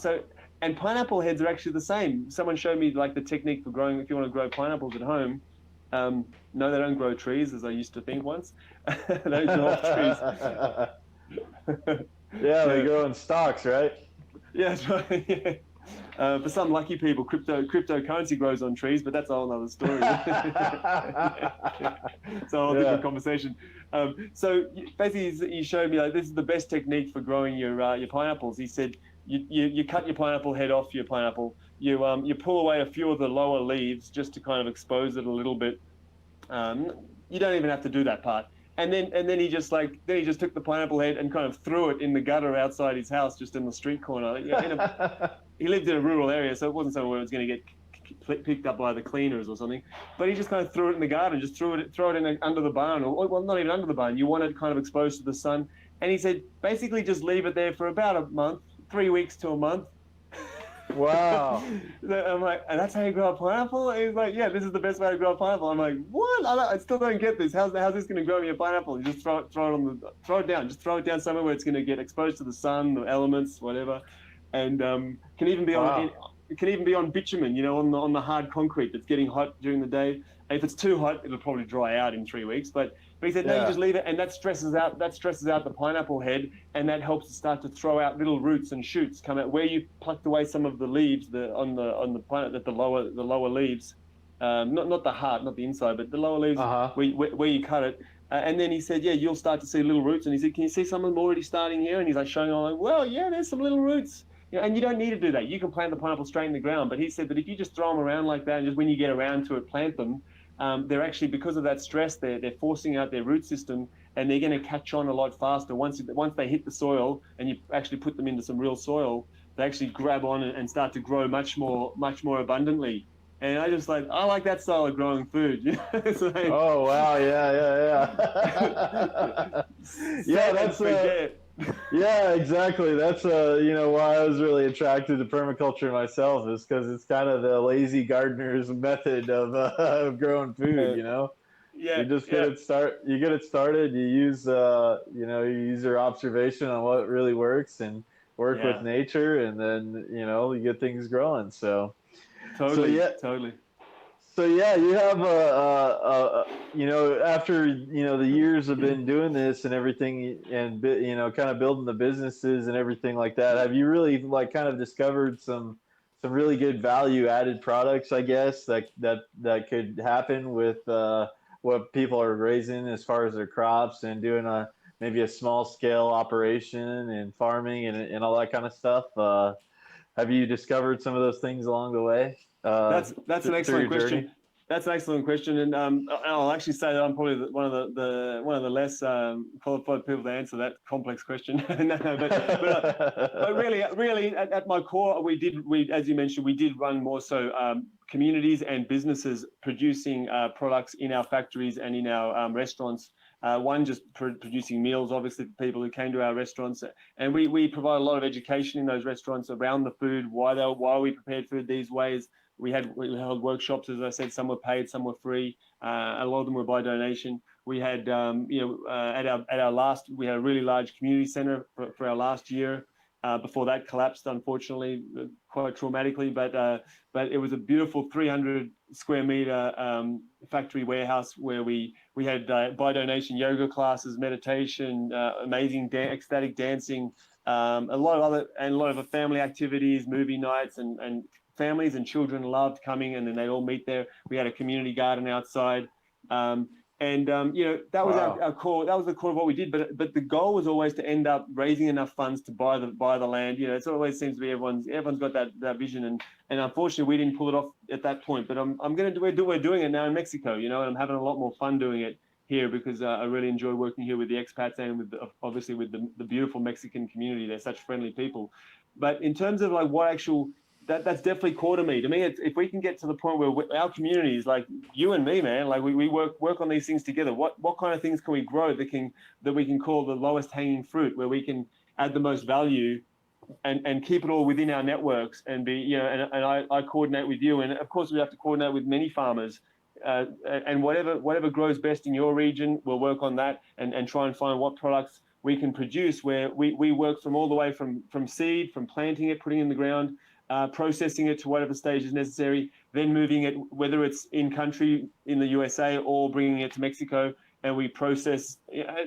And pineapple heads are actually the same. Someone showed me like the technique for growing, if you want to grow pineapples at home. No, they don't grow trees, as I used to think once. They don't grow off trees. Yeah, they grow in stalks, right? Yeah, that's right. Yeah. For some lucky people, cryptocurrency grows on trees, but that's a whole other story. It's a whole different conversation. So basically, he showed me like this is the best technique for growing your pineapples. He said you cut your pineapple head off your pineapple. You pull away a few of the lower leaves just to kind of expose it a little bit. You don't even have to do that part. And then he just took the pineapple head and kind of threw it in the gutter outside his house, just in the street corner. He lived in a rural area, so it wasn't somewhere where it was going to get picked up by the cleaners or something. But he just kind of threw it in the garden, just throw it in under the barn, or well, not even under the barn. You want it kind of exposed to the sun. And he said, basically just leave it there for about a month, 3 weeks to a month. Wow. I'm like, and that's how you grow a pineapple? And he's like, yeah, this is the best way to grow a pineapple. I'm like, what? I still don't get this. How's this going to grow me a pineapple? You just throw it down. Just throw it down somewhere where it's going to get exposed to the sun, the elements, whatever. And can even be on bitumen, on the hard concrete that's getting hot during the day. And if it's too hot, it'll probably dry out in 3 weeks. But he said, no, you just leave it, and that stresses out the pineapple head, and that helps it start to throw out little roots and shoots come out where you plucked away some of the leaves on the pineapple, the lower leaves, not the heart, not the inside, but the lower leaves where you cut it. And then he said, yeah, you'll start to see little roots. And he said, can you see some of them already starting here? And he's like showing, I'm like, well, yeah, there's some little roots. And you don't need to do that. You can plant the pineapple straight in the ground. But he said that if you just throw them around like that, and just when you get around to it, plant them, they're actually, because of that stress, they're forcing out their root system, and they're going to catch on a lot faster. Once they hit the soil and you actually put them into some real soil, they actually grab on and start to grow much more abundantly. And I like that style of growing food. Oh, wow. Yeah. Yeah, that's yeah, exactly. That's why I was really attracted to permaculture myself, is because it's kind of the lazy gardener's method of growing food. Yeah, you just get it started. You use your observation on what really works and work with nature, and then you get things growing. So totally. So yeah, you have after the years have been doing this and everything, and kind of building the businesses and everything like that. Have you really kind of discovered some really good value added products, I guess, that could happen with what people are raising as far as their crops and doing maybe a small scale operation and farming and all that kind of stuff? Have you discovered some of those things along the way? That's an excellent question. That's an excellent question, and I'll actually say that I'm probably one of the less qualified people to answer that complex question. but really, at my core, we as you mentioned, we did run more so communities and businesses producing products in our factories and in our restaurants. One, just producing meals, obviously, for people who came to our restaurants, and we provide a lot of education in those restaurants around the food, why we prepared food these ways. We held workshops, as I said. Some were paid, some were free. A lot of them were by donation. We had, at our last, we had a really large community center for our last year. Before that collapsed, unfortunately, quite traumatically. But it was a beautiful 300 square meter factory warehouse where we had by donation yoga classes, meditation, amazing ecstatic dancing, a lot of family activities, movie nights, and families and children loved coming, and then they'd all meet there. We had a community garden outside. That was our core. That was the core of what we did. But the goal was always to end up raising enough funds to buy the land. It always seems to be everyone's got that vision, and unfortunately we didn't pull it off at that point. But we're doing it now in Mexico. And I'm having a lot more fun doing it here because I really enjoy working here with the expats and obviously with the beautiful Mexican community. They're such friendly people. But in terms of what actual that's definitely core to me. To me, if we can get to the point where our communities, like you and me, man, like we work on these things together. What kind of things can we grow that we can call the lowest hanging fruit, where we can add the most value, and keep it all within our networks, and be, you know, and I coordinate with you, and of course we have to coordinate with many farmers, and whatever grows best in your region, we'll work on that, and try and find what products we can produce, where we work from all the way from seed, from planting it, putting it in the ground, processing it to whatever stage is necessary, then moving it, whether it's in country in the USA or bringing it to Mexico, and we process.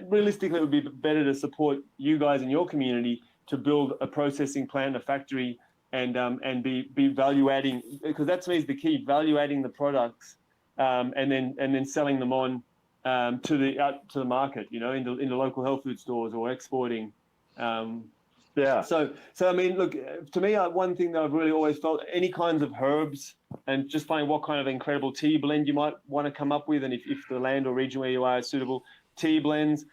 Realistically, it would be better to support you guys in your community to build a processing plant, a factory, and be value adding, because that to me is the key: value adding the products, and then selling them on to the market, you know, into local health food stores, or exporting. Yeah. So I mean, look, to me, one thing that I've really always felt, any kinds of herbs, and just find what kind of incredible tea blend you might want to come up with, and if the land or region where you are is suitable, tea blends,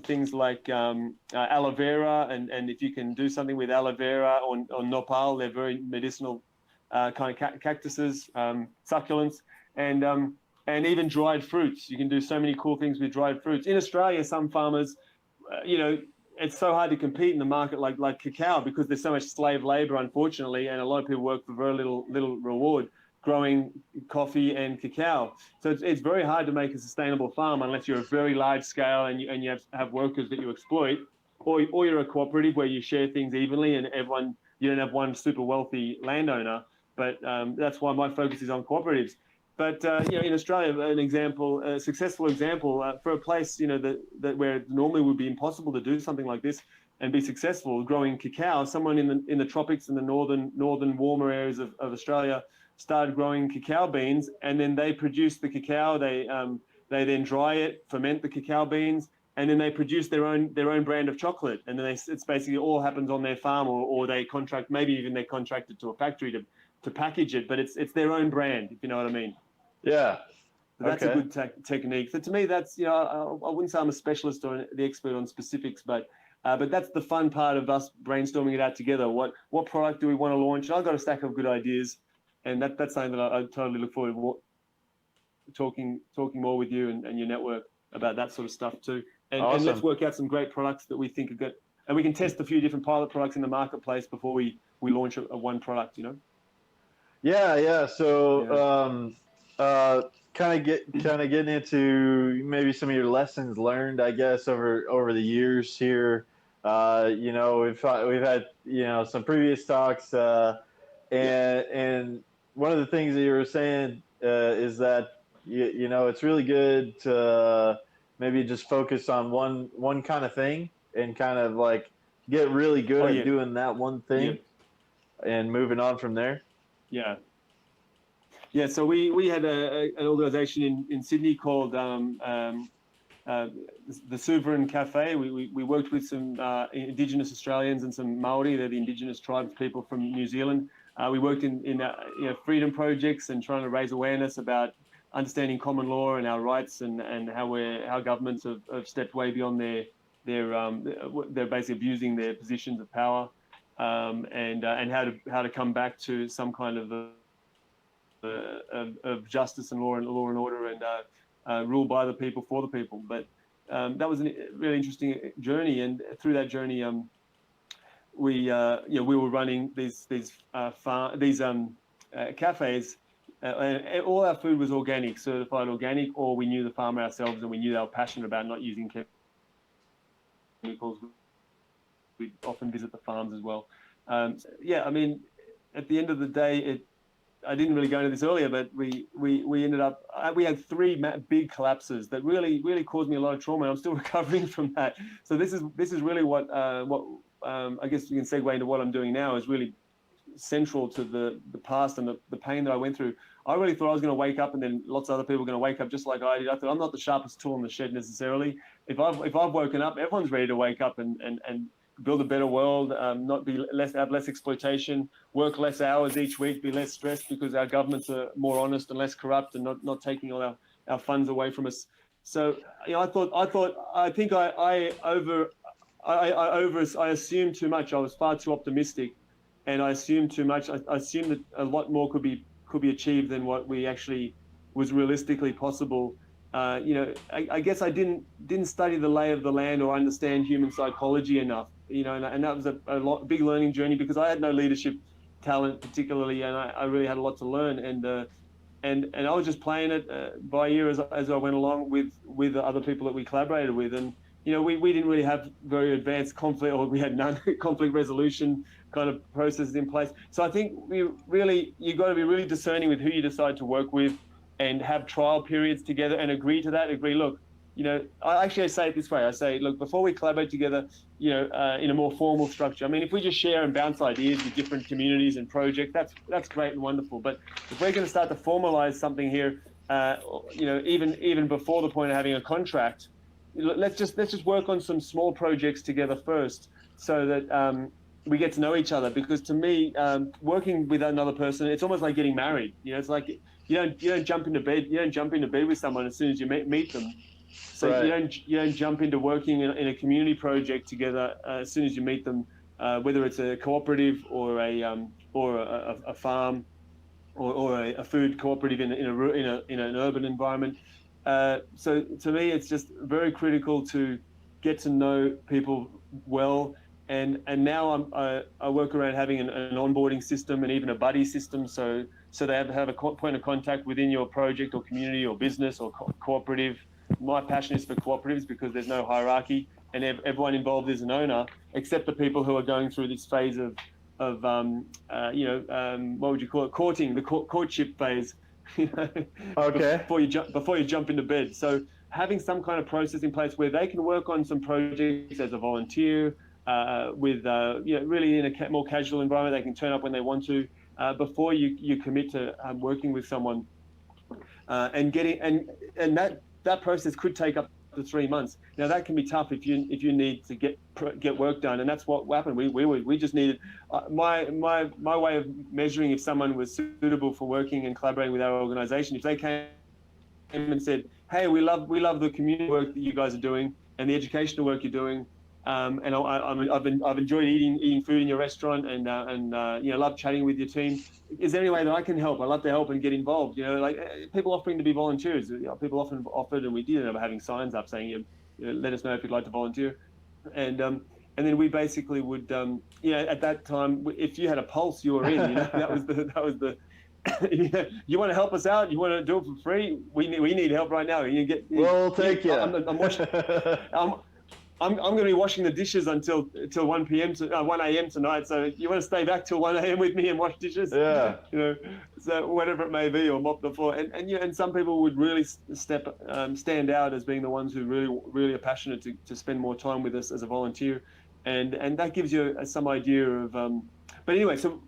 things like aloe vera, and if you can do something with aloe vera or nopal, they're very medicinal kind of cactuses, succulents, and even dried fruits. You can do so many cool things with dried fruits. In Australia, some farmers, you know, it's so hard to compete in the market like cacao, because there's so much slave labor, unfortunately, and a lot of people work for very little reward growing coffee and cacao. So it's very hard to make a sustainable farm unless you're a very large scale and you have workers that you exploit, or you're a cooperative where you share things evenly, and you don't have one super wealthy landowner. But that's why my focus is on cooperatives. But you know, in Australia, a successful example for a place, you know, that where it normally would be impossible to do something like this and be successful, growing cacao. Someone in the tropics, in the northern warmer areas of Australia, started growing cacao beans, and then they produce the cacao. They then dry it, ferment the cacao beans, and then they produce their own brand of chocolate. And then it's basically all happens on their farm, or they contract, maybe even they're contracted to a factory to package it, but it's their own brand, if you know what I mean. Yeah. So that's a good technique. So to me, that's, you know, I wouldn't say I'm a specialist or the expert on specifics, but that's the fun part of us brainstorming it out together. What product do we want to launch? And I've got a stack of good ideas, and that's something that I totally look forward to talking more with you and your network about that sort of stuff too. And, awesome. And let's work out some great products that we think are good, and we can test a few different pilot products in the marketplace before we launch a one product, you know. Yeah. So, kind of getting into maybe some of your lessons learned, I guess, over the years here. You know, we've had, you know, some previous talks, and one of the things that you were saying is that you know, it's really good to maybe just focus on one kind of thing, and kind of like get really good at doing that one thing, and moving on from there. Yeah, so we had an organisation in Sydney called the Sovereign Cafe. We worked with some Indigenous Australians and some Maori. They're the Indigenous tribes people from New Zealand. We worked in you know, freedom projects and trying to raise awareness about understanding common law and our rights, and how governments have stepped way beyond they're basically abusing their positions of power, and how to come back to some kind of justice and law and order, and rule by the people for the people. But that was a really interesting journey, and through that journey, we were running these cafes, and all our food was organic, certified organic, or we knew the farmer ourselves, and we knew they were passionate about not using chemicals. We often visit the farms as well. I mean, at the end of the day, I didn't really go into this earlier, but we ended up, we had three big collapses that really caused me a lot of trauma, and I'm still recovering from that. So this is really what I guess you can segue into what I'm doing now, is really central to the past and the pain that I went through. I really thought I was going to wake up, and then lots of other people were going to wake up just like I did. I thought, I'm not the sharpest tool in the shed necessarily. If I've woken up, everyone's ready to wake up and build a better world, have less exploitation, work less hours each week, be less stressed because our governments are more honest and less corrupt, and not taking all our funds away from us. So, you know, I think I assumed too much. I was far too optimistic, and I assumed too much. I assumed that a lot more could be achieved than what we actually was realistically possible. I guess I didn't study the lay of the land or understand human psychology enough. And that was a big learning journey because I had no leadership talent particularly, and I really had a lot to learn. And I was just playing it by ear as I went along with the other people that we collaborated with. And we didn't really have very advanced conflict, or we had none conflict resolution kind of processes in place. So I think you got to be really discerning with who you decide to work with, and have trial periods together and agree to that. Look, I say it this way. I say, look, before we collaborate together, in a more formal structure. I mean, if we just share and bounce ideas with different communities and projects, that's great and wonderful. But if we're going to start to formalize something here, even before the point of having a contract, let's just work on some small projects together first, so that we get to know each other. Because to me, working with another person, it's almost like getting married. It's like you don't jump into bed with someone as soon as you meet them. So right. you don't jump into working in a community project together as soon as you meet them, whether it's a cooperative or a farm or a food cooperative in an urban environment. So to me, it's just very critical to get to know people well. And now I work around having an onboarding system and even a buddy system, so they have a point of contact within your project or community or business or cooperative. My passion is for cooperatives because there's no hierarchy and everyone involved is an owner, except the people who are going through this phase of what would you call it, courting, the courtship phase. Okay. Before you jump into bed. So having some kind of process in place where they can work on some projects as a volunteer, really in a more casual environment, they can turn up when they want to, before you commit to working with someone, and that process could take up to 3 months. Now that can be tough if you need to get work done, and that's what happened. We just needed my way of measuring if someone was suitable for working and collaborating with our organization. If they came and said, "Hey, we love the community work that you guys are doing and the educational work you're doing, and I've enjoyed eating food in your restaurant and love chatting with your team. Is there any way that I can help? I'd love to help and get involved." People offering to be volunteers. People often offered, and we did end up having signs up saying, "Let us know if you'd like to volunteer." And then we basically would, at that time, if you had a pulse, you were in. That was the. You want to help us out? You want to do it for free? We need help right now. We'll take you. I'm going to be washing the dishes until 1 p.m. 1 a.m. tonight. So you want to stay back till 1 a.m. with me and wash dishes? Yeah. So whatever it may be, or mop the floor. And some people would really stand out as being the ones who really are passionate to spend more time with us as a volunteer, and that gives you some idea of. But anyway, so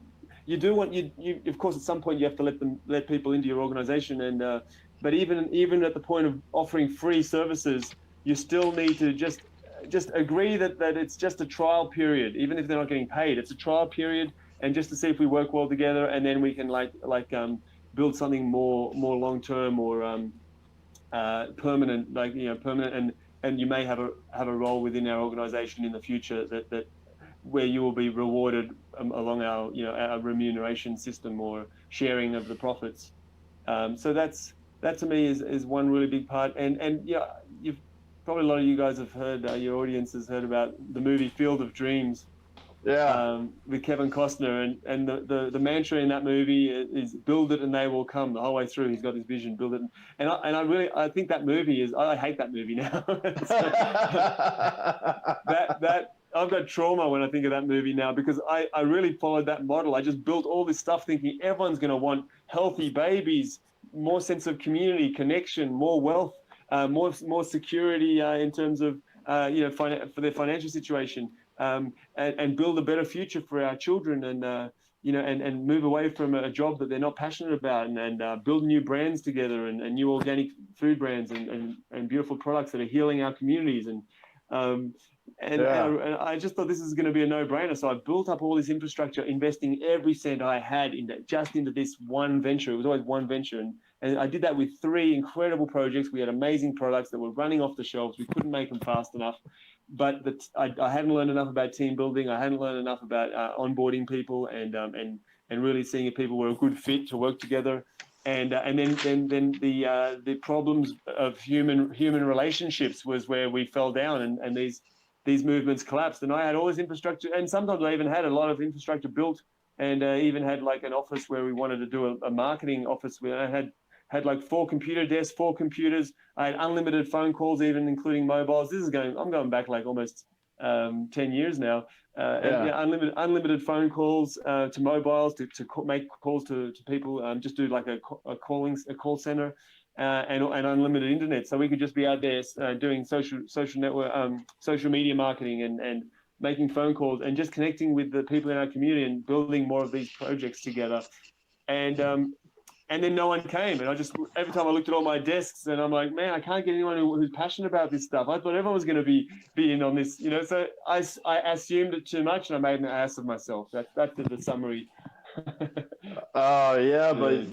you do want you of course at some point you have to let people into your organization, and but even at the point of offering free services, you still need to just agree that it's just a trial period, even if they're not getting paid. It's a trial period, and just to see if we work well together, and then we can build something more long term or permanent, permanent, and you may have a role within our organization in the future that where you will be rewarded along our remuneration system or sharing of the profits. So that to me is one really big part, and you've probably a lot of you guys have heard, your audience has heard about the movie Field of Dreams. Yeah. With Kevin Costner, and the mantra in that movie is "Build it and they will come." The whole way through, he's got his vision, build it, and I think that movie is. I hate that movie now. that I've got trauma when I think of that movie now, because I really followed that model. I just built all this stuff thinking everyone's going to want healthy babies, more sense of community connection, more wealth. More security in terms of for their financial situation, and build a better future for our children, and move away from a job that they're not passionate about, and build new brands together, and new organic food brands, and beautiful products that are healing our communities, and I just thought this is going to be a no-brainer. So I built up all this infrastructure, investing every cent I had into this one venture. It was always one venture, and I did that with 3 incredible projects. We had amazing products that were running off the shelves. We couldn't make them fast enough. I hadn't learned enough about team building. I hadn't learned enough about onboarding people and really seeing if people were a good fit to work together. And then the problems of human relationships was where we fell down, and these movements collapsed. And I had all this infrastructure, and sometimes I even had a lot of infrastructure built, and even had like an office where we wanted to do a marketing office where I had like 4 computer desks, 4 computers. I had unlimited phone calls, even including mobiles. I'm going back like almost 10 years now. And unlimited phone calls to mobiles to make calls to people. Just do like a call center, and unlimited internet, so we could just be out there doing social network, social media marketing, and making phone calls and just connecting with the people in our community and building more of these projects together. And then no one came, and every time I looked at all my desks, and I'm like, man, I can't get anyone who's passionate about this stuff. I thought everyone was going to be in on this, So I assumed it too much, and I made an ass of myself. That's the summary. Oh yeah, but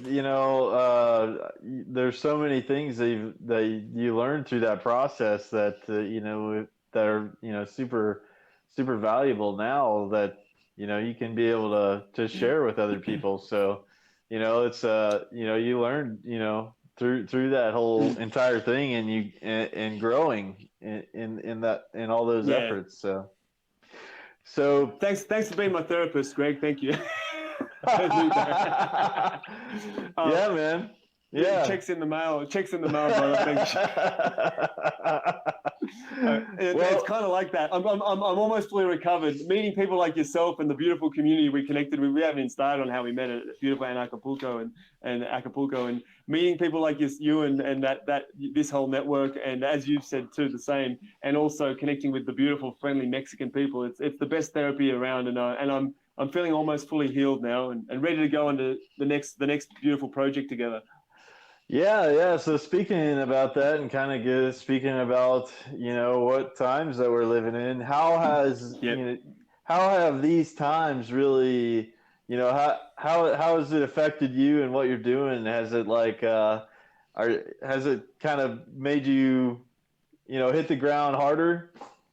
there's so many things that you learn through that process that that are super super valuable now that you can be able to share with other people. So it's you learn through that whole entire thing, and growing in all those efforts. So thanks for being my therapist, Greg. Thank you. Yeah, man. Yeah. Checks in the mail, brother. Thank you. It's kind of like that. I'm almost fully recovered. Meeting people like yourself and the beautiful community we connected with. We haven't even started on how we met at beautiful Anarchapulco and Acapulco, and meeting people like you and that this whole network, and as you've said too, the same, and also connecting with the beautiful, friendly Mexican people. It's the best therapy around, and I'm feeling almost fully healed now and ready to go into the next beautiful project together. Yeah. So speaking about that, and kind of speaking about what times that we're living in, how have these times really, how has it affected you and what you're doing? Has it has it kind of made you hit the ground harder,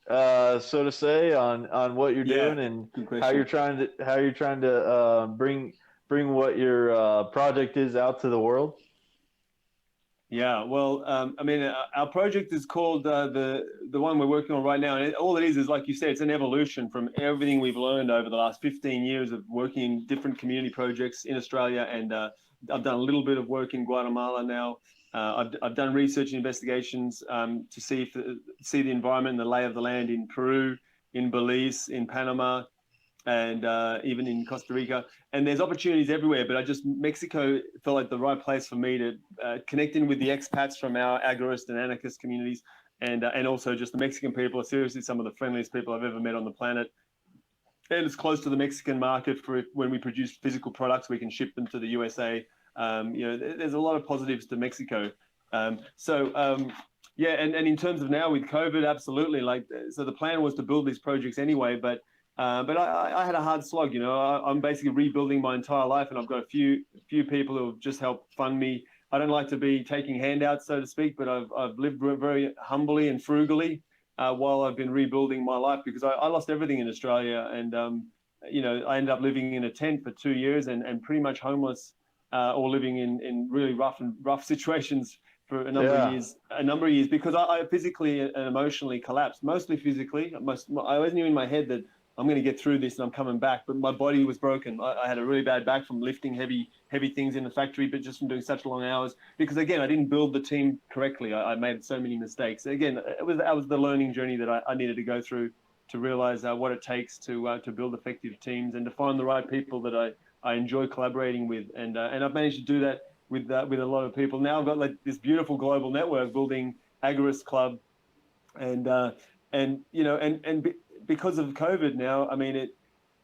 so to say, on what you're doing, and how you're trying to bring what your project is out to the world? Yeah, well, our project is called the one we're working on right now, and all it is like you said, it's an evolution from everything we've learned over the last 15 years of working in different community projects in Australia, and I've done a little bit of work in Guatemala now. I've done research and investigations to see the environment and the lay of the land in Peru, in Belize, in Panama, and even in Costa Rica. And there's opportunities everywhere, but Mexico felt like the right place for me to connect in with the expats from our agorist and anarchist communities, and also just the Mexican people are seriously some of the friendliest people I've ever met on the planet. And it's close to the Mexican market for when we produce physical products, we can ship them to the USA. There's a lot of positives to Mexico. And in terms of now with COVID, absolutely. So the plan was to build these projects anyway, but I had a hard slog. I'm basically rebuilding my entire life, and I've got a few people who have just helped fund me. I don't like to be taking handouts, so to speak, but I've lived very humbly and frugally while I've been rebuilding my life, because I lost everything in Australia, and I ended up living in a tent for 2 years and pretty much homeless, or living in really rough situations for a number of years, because I physically and emotionally collapsed, mostly physically. I always knew in my head that I'm going to get through this and I'm coming back, but my body was broken. I had a really bad back from lifting heavy things in the factory, but just from doing such long hours, because again, I didn't build the team correctly. I made so many mistakes. Again, that was the learning journey that I needed to go through to realize what it takes to build effective teams and to find the right people that I enjoy collaborating with. And I've managed to do that with a lot of people. Now I've got like this beautiful global network building AgoristClub, because of COVID now, I mean,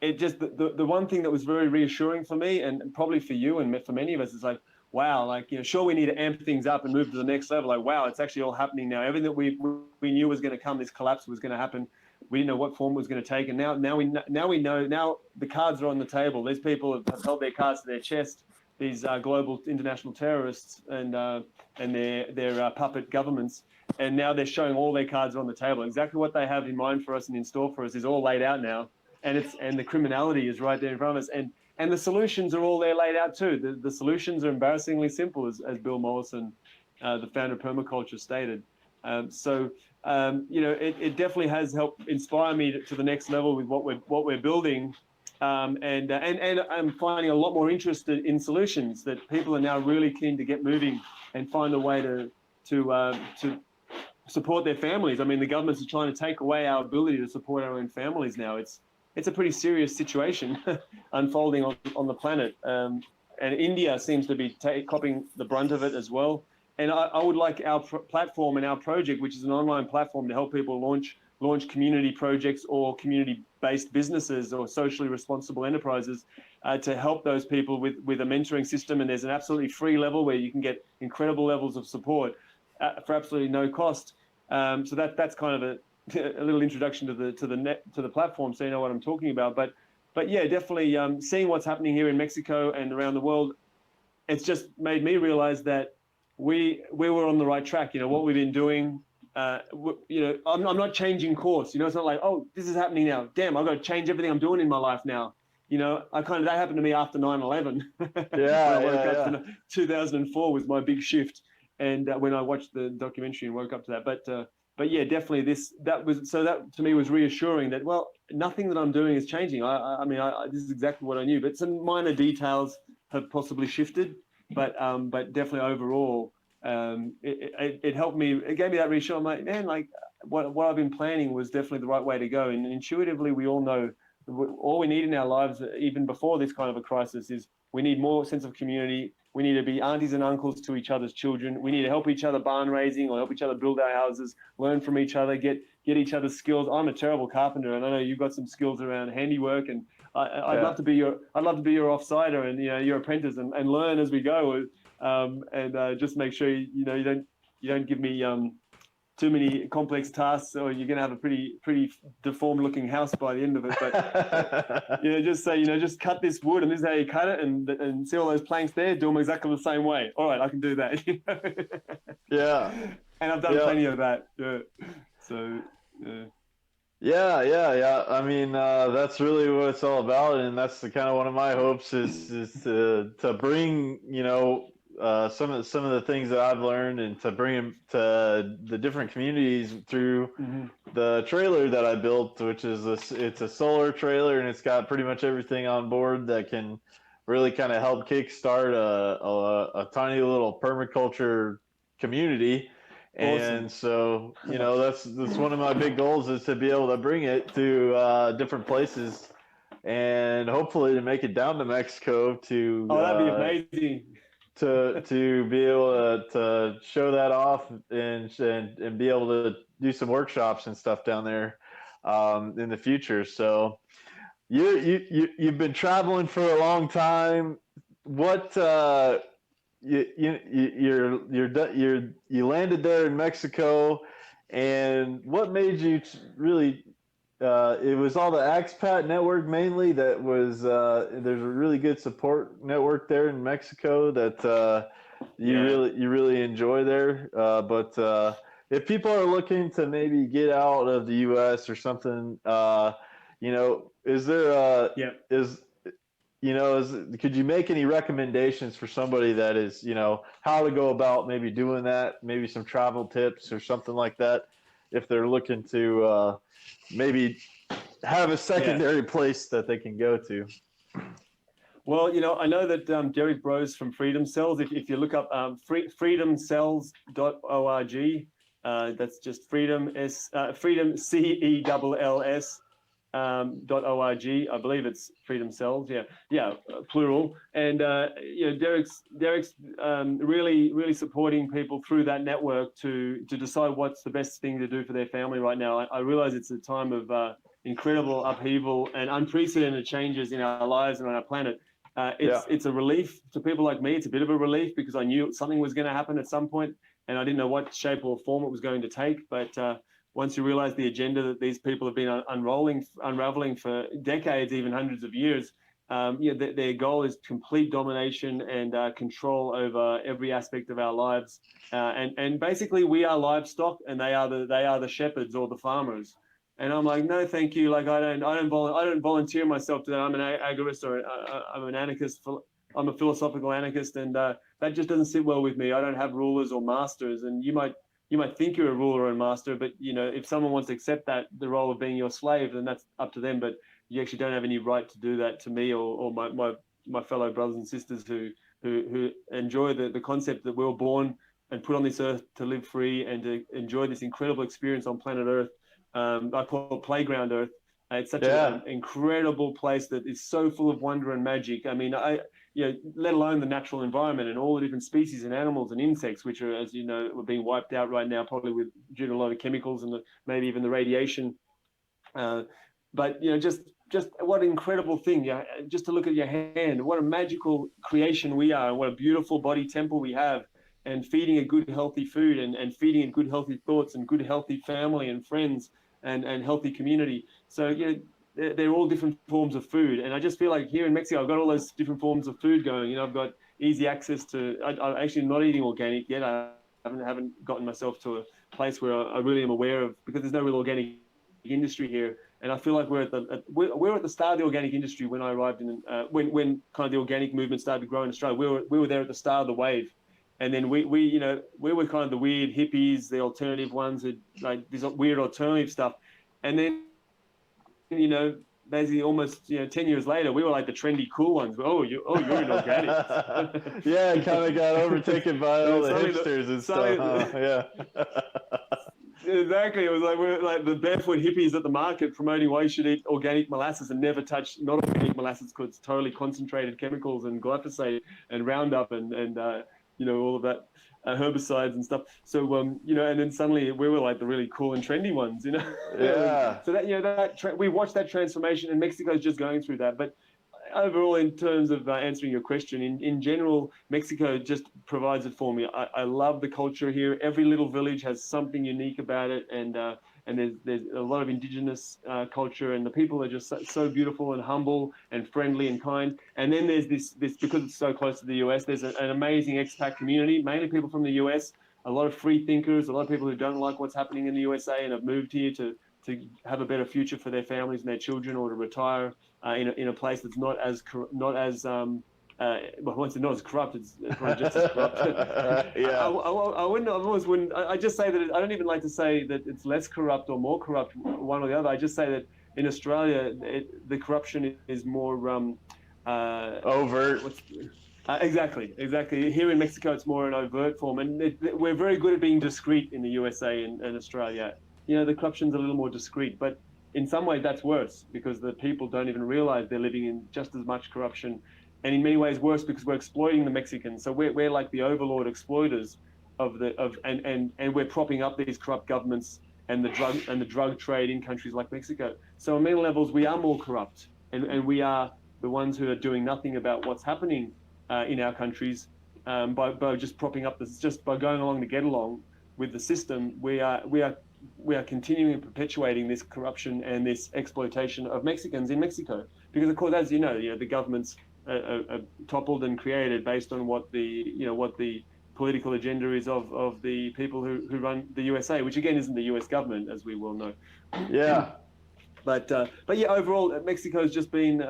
it just, the one thing that was very reassuring for me, and probably for you and for many of us, is like, wow, sure, we need to amp things up and move to the next level. Like, wow, it's actually all happening now. Everything that we knew was going to come, this collapse was going to happen. We didn't know what form it was going to take. And now we know, now the cards are on the table. These people have held their cards to their chest. global international terrorists and their puppet governments. And now they're showing all their cards on the table. Exactly what they have in mind for us and in store for us is all laid out now, and the criminality is right there in front of us. And the solutions are all there laid out too. The solutions are embarrassingly simple, as Bill Mollison, the founder of permaculture, stated. It definitely has helped inspire me to the next level with what we're building. And I'm finding a lot more interest in solutions, that people are now really keen to get moving and find a way to support their families. I mean, the governments are trying to take away our ability to support our own families now. It's a pretty serious situation unfolding on the planet. And India seems to be copping the brunt of it as well. And I would like our platform and our project, which is an online platform to help people launch community projects or community-based businesses or socially responsible enterprises, to help those people with a mentoring system. And there's an absolutely free level where you can get incredible levels of support for absolutely no cost. So that's kind of a little introduction to the platform, so you know what I'm talking about. But yeah, definitely seeing what's happening here in Mexico and around the world, it's just made me realize that we were on the right track. You know what we've been doing. I'm not changing course. It's not like, oh, this is happening now. Damn, I've got to change everything I'm doing in my life now. That happened to me after 9/11. Yeah, when I woke up to 2004 was my big shift, and when I watched the documentary and woke up to that. But yeah, definitely that to me was reassuring that, well, nothing that I'm doing is changing. I mean, this is exactly what I knew, but some minor details have possibly shifted, but definitely overall, it helped me. It gave me that reassurance. I'm like, man, like what I've been planning was definitely the right way to go. And intuitively, we all know all we need in our lives, even before this kind of a crisis, is we need more sense of community. We need to be aunties and uncles to each other's children. We need to help each other barn raising or help each other build our houses, learn from each other, get each other's skills. I'm a terrible carpenter, and I know you've got some skills around handiwork, and I'd love to be your offsider and your apprentice and learn as we go, and just make sure you don't give me too many complex tasks, or you're going to have a pretty deformed looking house by the end of it. But just say, just cut this wood and this is how you cut it, and see all those planks there, do them exactly the same way. All right, I can do that. Yeah. And I've done plenty of that. Yeah. So, Yeah. I mean, that's really what it's all about, and that's the kind of one of my hopes is to bring some of the things that I've learned, and to bring them to the different communities through the trailer that I built, which is it's a solar trailer, and it's got pretty much everything on board that can really kind of help kickstart a tiny little permaculture community. Awesome. And so, that's one of my big goals, is to be able to bring it to different places, and hopefully to make it down to Mexico to. Oh, that'd be amazing. To be able to show that off and be able to do some workshops and stuff down there in the future. So you've been traveling for a long time. What you landed there in Mexico, and what made you really? It was all the expat network mainly that was. There's a really good support network there in Mexico that you really enjoy there. But if people are looking to maybe get out of the U.S. or something, is there could you make any recommendations for somebody that is how to go about maybe doing that? Maybe some travel tips or something like that, if they're looking to maybe have a secondary place that they can go to. Well, I know that Derek Bros from Freedom Cells, if you look up freedomcells.org, that's just freedom CELLS .org. I believe it's Freedom Cells. Yeah, plural. And Derek's really supporting people through that network to decide what's the best thing to do for their family right now. I realize it's a time of incredible upheaval and unprecedented changes in our lives and on our planet. It's a relief to people like me. It's a bit of a relief because I knew something was going to happen at some point, and I didn't know what shape or form it was going to take. But once you realize the agenda that these people have been unraveling for decades, even hundreds of years, their goal is complete domination and control over every aspect of our lives. And basically, we are livestock, and they are the shepherds or the farmers. And I'm like, no, thank you. Like, I don't volunteer myself to that. I'm an agorist, or I'm an anarchist. I'm a philosophical anarchist, and that just doesn't sit well with me. I don't have rulers or masters, and you might think you're a ruler and master, but if someone wants to accept the role of being your slave, then that's up to them. But you actually don't have any right to do that to me or my fellow brothers and sisters who enjoy the concept that we were born and put on this earth to live free and to enjoy this incredible experience on planet Earth. I call it Playground Earth. It's such an incredible place that is so full of wonder and magic. I mean, let alone the natural environment and all the different species and animals and insects, which are, as you know, were being wiped out right now, probably due to a lot of chemicals and maybe even the radiation. But just what an incredible thing! Just to look at your hand, what a magical creation we are, and what a beautiful body temple we have, and feeding it good, healthy food, and feeding it good, healthy thoughts, and good, healthy family and friends, and healthy community. So they're all different forms of food, and I just feel like here in Mexico, I've got all those different forms of food going. I've got easy access to. I'm actually not eating organic yet. I haven't gotten myself to a place where I really am aware of, because there's no real organic industry here, and I feel like we're at the start of the organic industry. When I arrived in, when kind of the organic movement started to grow in Australia, we were there at the start of the wave, and then we were kind of the weird hippies, the alternative ones, that like this weird alternative stuff, and then basically almost 10 years later, we were like the trendy cool ones. You're in organic. Yeah, it kind of got overtaken by all the hipsters and stuff. Yeah. Exactly. It was like we're like the barefoot hippies at the market promoting why you should eat organic molasses and never touch not organic molasses, because it's totally concentrated chemicals and glyphosate and Roundup and all of that herbicides and stuff. So and then suddenly we were like the really cool and trendy ones. Yeah. So that we watched that transformation, and Mexico's just going through that. But overall, in terms of answering your question, in general, Mexico just provides it for me. I love the culture here. Every little village has something unique about it, and there's a lot of indigenous culture, and the people are just so beautiful and humble and friendly and kind. And then there's this because it's so close to the US, there's an amazing expat community, mainly people from the US, a lot of free thinkers, a lot of people who don't like what's happening in the USA and have moved here to have a better future for their families and their children, or to retire in a place that's not as not as corrupt. It's probably just as corrupt. Yeah. I just say that I don't even like to say that it's less corrupt or more corrupt, one or the other. I just say that in Australia, the corruption is more overt. Exactly. Here in Mexico, it's more an overt form, and we're very good at being discreet in the USA and Australia. The corruption's a little more discreet, but in some ways that's worse, because the people don't even realize they're living in just as much corruption, and in many ways worse, because we're exploiting the Mexicans. So we're like the overlord exploiters and we're propping up these corrupt governments and the drug trade in countries like Mexico. So on many levels, we are more corrupt, and we are the ones who are doing nothing about what's happening in our countries by just propping up this, just by going along to get along with the system. We are continuing and perpetuating this corruption and this exploitation of Mexicans in Mexico, because of course, as the government's toppled and created based on what the political agenda is of the people who run the USA, which again isn't the US government, as we well know. Yeah. But yeah, overall, Mexico's just been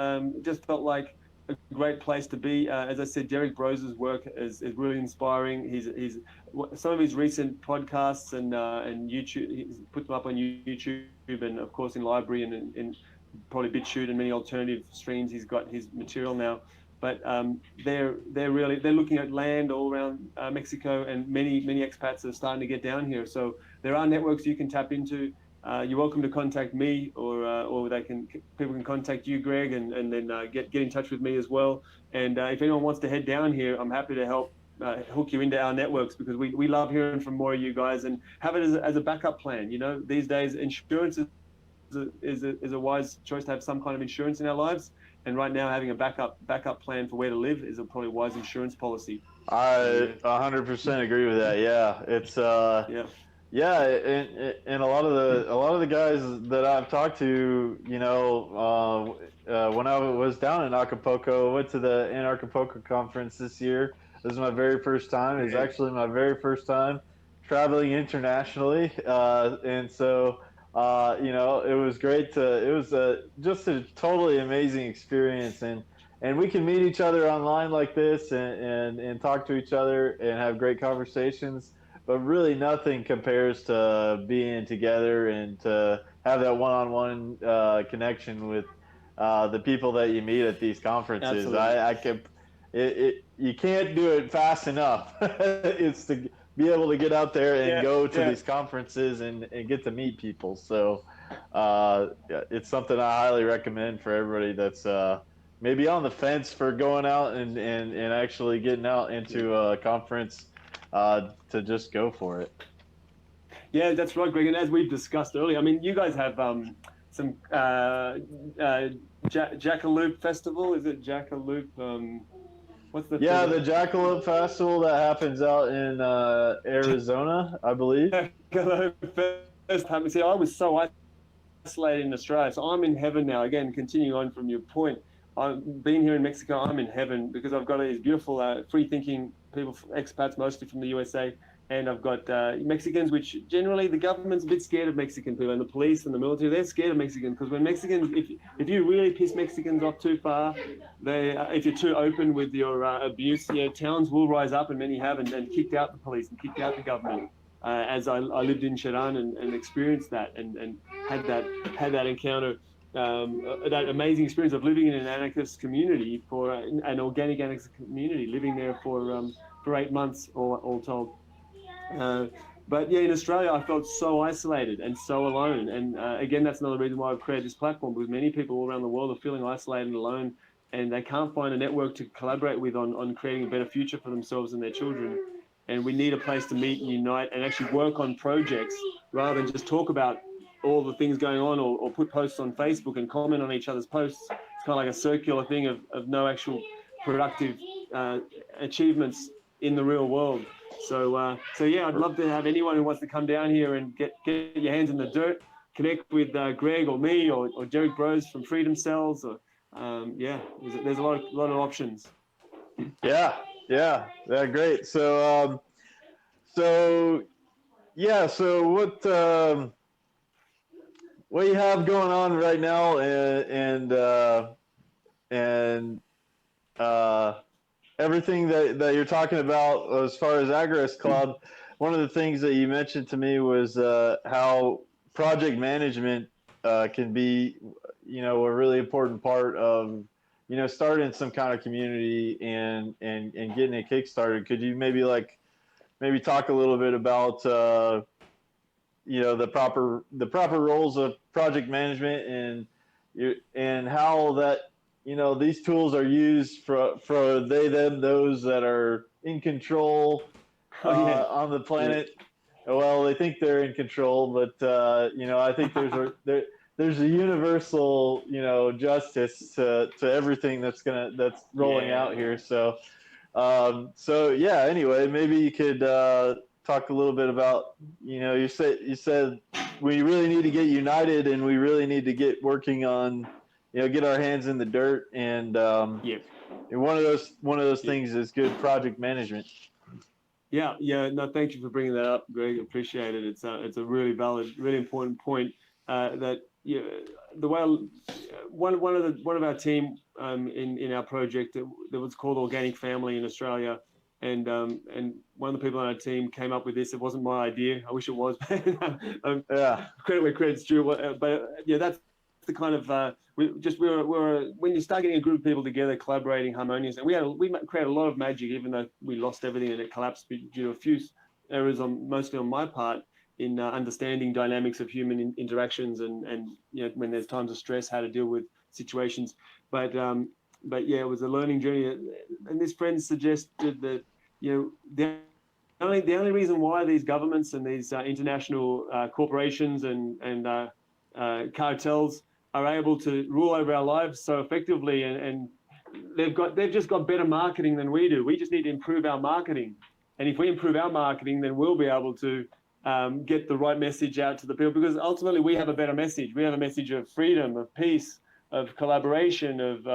just felt like a great place to be. As I said, Derek Brose's work is really inspiring. He's some of his recent podcasts and YouTube, he's put them up on YouTube, and of course in Library and in probably BitChute and many alternative streams. He's got his material now. But they're looking at land all around Mexico, and many expats are starting to get down here. So there are networks you can tap into. You're welcome to contact me, or people can contact you, Greg, and then get in touch with me as well. And if anyone wants to head down here, I'm happy to help hook you into our networks, because we love hearing from more of you guys, and have it as a backup plan. These days insurance is a wise choice to have some kind of insurance in our lives. And right now, having a backup plan for where to live is a probably wise insurance policy. I 100% agree with that. Yeah, it's Yeah, and a lot of the guys that I've talked to, when I was down in Acapulco, I went to the Anarchapulco conference this year. This is my very first time. It's actually my very first time traveling internationally, and so it was great to. It was just a totally amazing experience, and we can meet each other online like this and talk to each other and have great conversations, but really nothing compares to being together and to have that one-on-one connection with the people that you meet at these conferences. Absolutely. You can't do it fast enough. It's to be able to get out there and go to these conferences and get to meet people. So it's something I highly recommend for everybody that's maybe on the fence for going out and actually getting out into a conference, to just go for it. Yeah, that's right, Greg. And as we've discussed earlier, I mean, you guys have some Jackalope Festival. Is it Jackalope? What's the the Jackalope Festival that happens out in Arizona, I believe. Jackalope Festival. See, I was so isolated in Australia, so I'm in heaven now. Again, continuing on from your point, I've been here in Mexico. I'm in heaven because I've got these beautiful, free-thinking people, expats, mostly from the USA. And I've got Mexicans, which generally the government's a bit scared of Mexican people, and the police and the military, they're scared of Mexicans because when Mexicans, if you really piss Mexicans off too far, if you're too open with your abuse, towns will rise up, and many have, and kicked out the police and kicked out the government. As I lived in Cheran and experienced that and had that encounter, that amazing experience of living in an anarchist community, for an organic anarchist community, living there for 8 months all told. But yeah, in Australia, I felt so isolated and so alone. And again, that's another reason why I've created this platform, because many people all around the world are feeling isolated and alone, and they can't find a network to collaborate with on creating a better future for themselves and their children. And we need a place to meet and unite and actually work on projects rather than just talk about all the things going on or put posts on Facebook and comment on each other's posts. It's kind of like a circular thing of no actual productive achievements in the real world. So yeah, I'd love to have anyone who wants to come down here and get your hands in the dirt, connect with Greg or me or Derek Bros from Freedom Cells. Or there's a lot of options. Yeah, great. So what you have going on right now, and everything that you're talking about as far as AgoristClub, one of the things that you mentioned to me was how project management can be, a really important part of, starting some kind of community and getting it kickstarted. Could you maybe talk a little bit about the proper roles of project management and how that, these tools are used for they, them, those that are in control on the planet. Well, they think they're in control, but I think there's a universal, justice to everything that's rolling out here. So anyway, maybe you could talk a little bit about, you said we really need to get united and we really need to get working on, get our hands in the dirt, and one of those things is good project management. Yeah. No, thank you for bringing that up, Greg. Appreciate it. It's a really valid, really important point. That the way one of our team in our project that was called Organic Family in Australia, and one of the people on our team came up with this. It wasn't my idea. I wish it was. Credit where credit's due. But that's the kind of we were when you start getting a group of people together, collaborating harmoniously. We created a lot of magic, even though we lost everything and it collapsed due to a few errors mostly on my part in understanding dynamics of human interactions and when there's times of stress, how to deal with situations. But yeah, it was a learning journey. And this friend suggested that the only reason why these governments and these international corporations and cartels are able to rule over our lives so effectively, and they've just got better marketing than we do. We just need to improve our marketing, and if we improve our marketing, then we'll be able to get the right message out to the people, because ultimately we have a better message. We have a message of freedom, of peace, of collaboration, of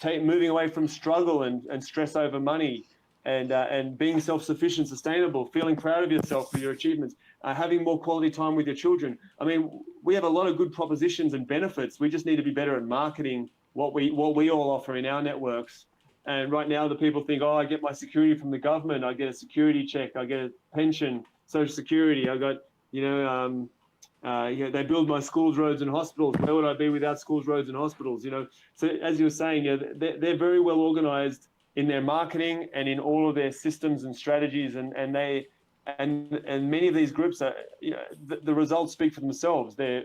moving away from struggle and stress over money, and being self-sufficient, sustainable, feeling proud of yourself for your achievements, having more quality time with your children. I mean, we have a lot of good propositions and benefits. We just need to be better at marketing what we all offer in our networks. And right now, the people think, oh, I get my security from the government. I get a security check. I get a pension, Social Security. I got, they build my schools, roads, and hospitals. Where would I be without schools, roads, and hospitals? So as you were saying, they're very well organized in their marketing and in all of their systems and strategies, and many of these groups are, the results speak for themselves. They're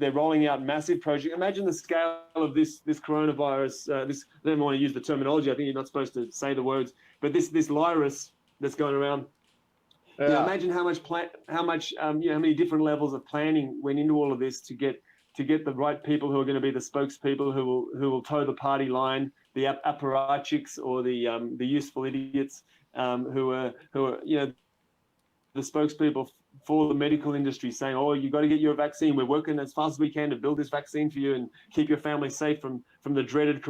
rolling out massive projects. Imagine the scale of this coronavirus. I don't want to use the terminology. I think you're not supposed to say the words, but this virus that's going around. Yeah. Imagine how many different levels of planning went into all of this to get the right people who are going to be the spokespeople who will toe the party line, the apparatchiks or the useful idiots who are the spokespeople for the medical industry, saying, "Oh, you got to get your vaccine. We're working as fast as we can to build this vaccine for you and keep your family safe from the dreaded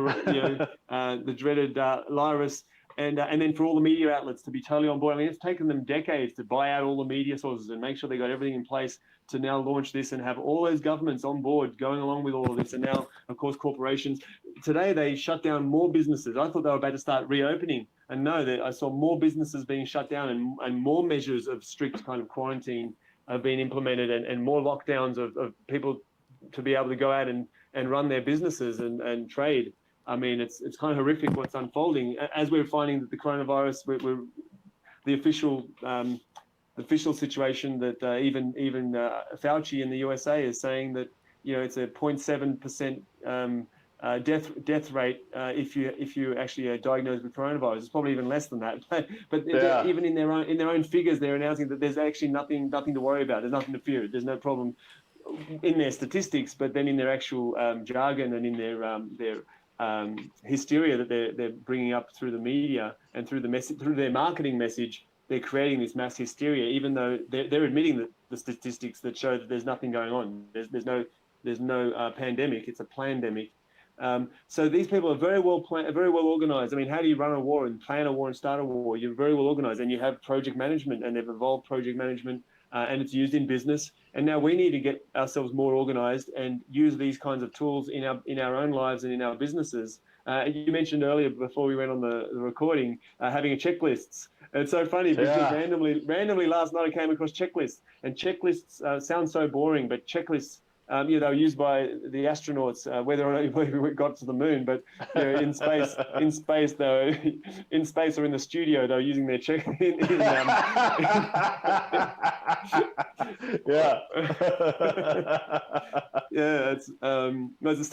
virus." And then for all the media outlets to be totally on board. I mean, it's taken them decades to buy out all the media sources and make sure they got everything in place to now launch this and have all those governments on board going along with all of this. And now, of course, corporations. Today, they shut down more businesses. I thought they were about to start reopening. And no, I saw more businesses being shut down and more measures of strict kind of quarantine have been implemented, and more lockdowns of people to be able to go out and run their businesses and trade. I mean, it's kind of horrific what's unfolding. As we're finding that the coronavirus, the official situation that even Fauci in the USA is saying that it's a 0.7% death rate if you actually are diagnosed with coronavirus. It's probably even less than that. But Yeah. even in their own figures, they're announcing that there's actually nothing to worry about. There's nothing to fear. There's no problem in their statistics, but then in their actual jargon and in their hysteria that they're bringing up through the media and through their marketing message, they're creating this mass hysteria, even though they're admitting that the statistics that show that there's nothing going on. There's no pandemic. It's a plandemic. So these people are very well organized. I mean, how do you run a war and plan a war and start a war? You're very well organized, and you have project management, and they've evolved project management, and it's used in business. And now we need to get ourselves more organized and use these kinds of tools in our own lives and in our businesses. You mentioned earlier, before we went on the recording, having a checklists. It's so funny because randomly last night I came across checklists, and checklists sound so boring, but checklists, they were used by the astronauts, whether or not we got to the moon, but in space though, in space or in the studio, they were using their check. Yeah. Yeah, it's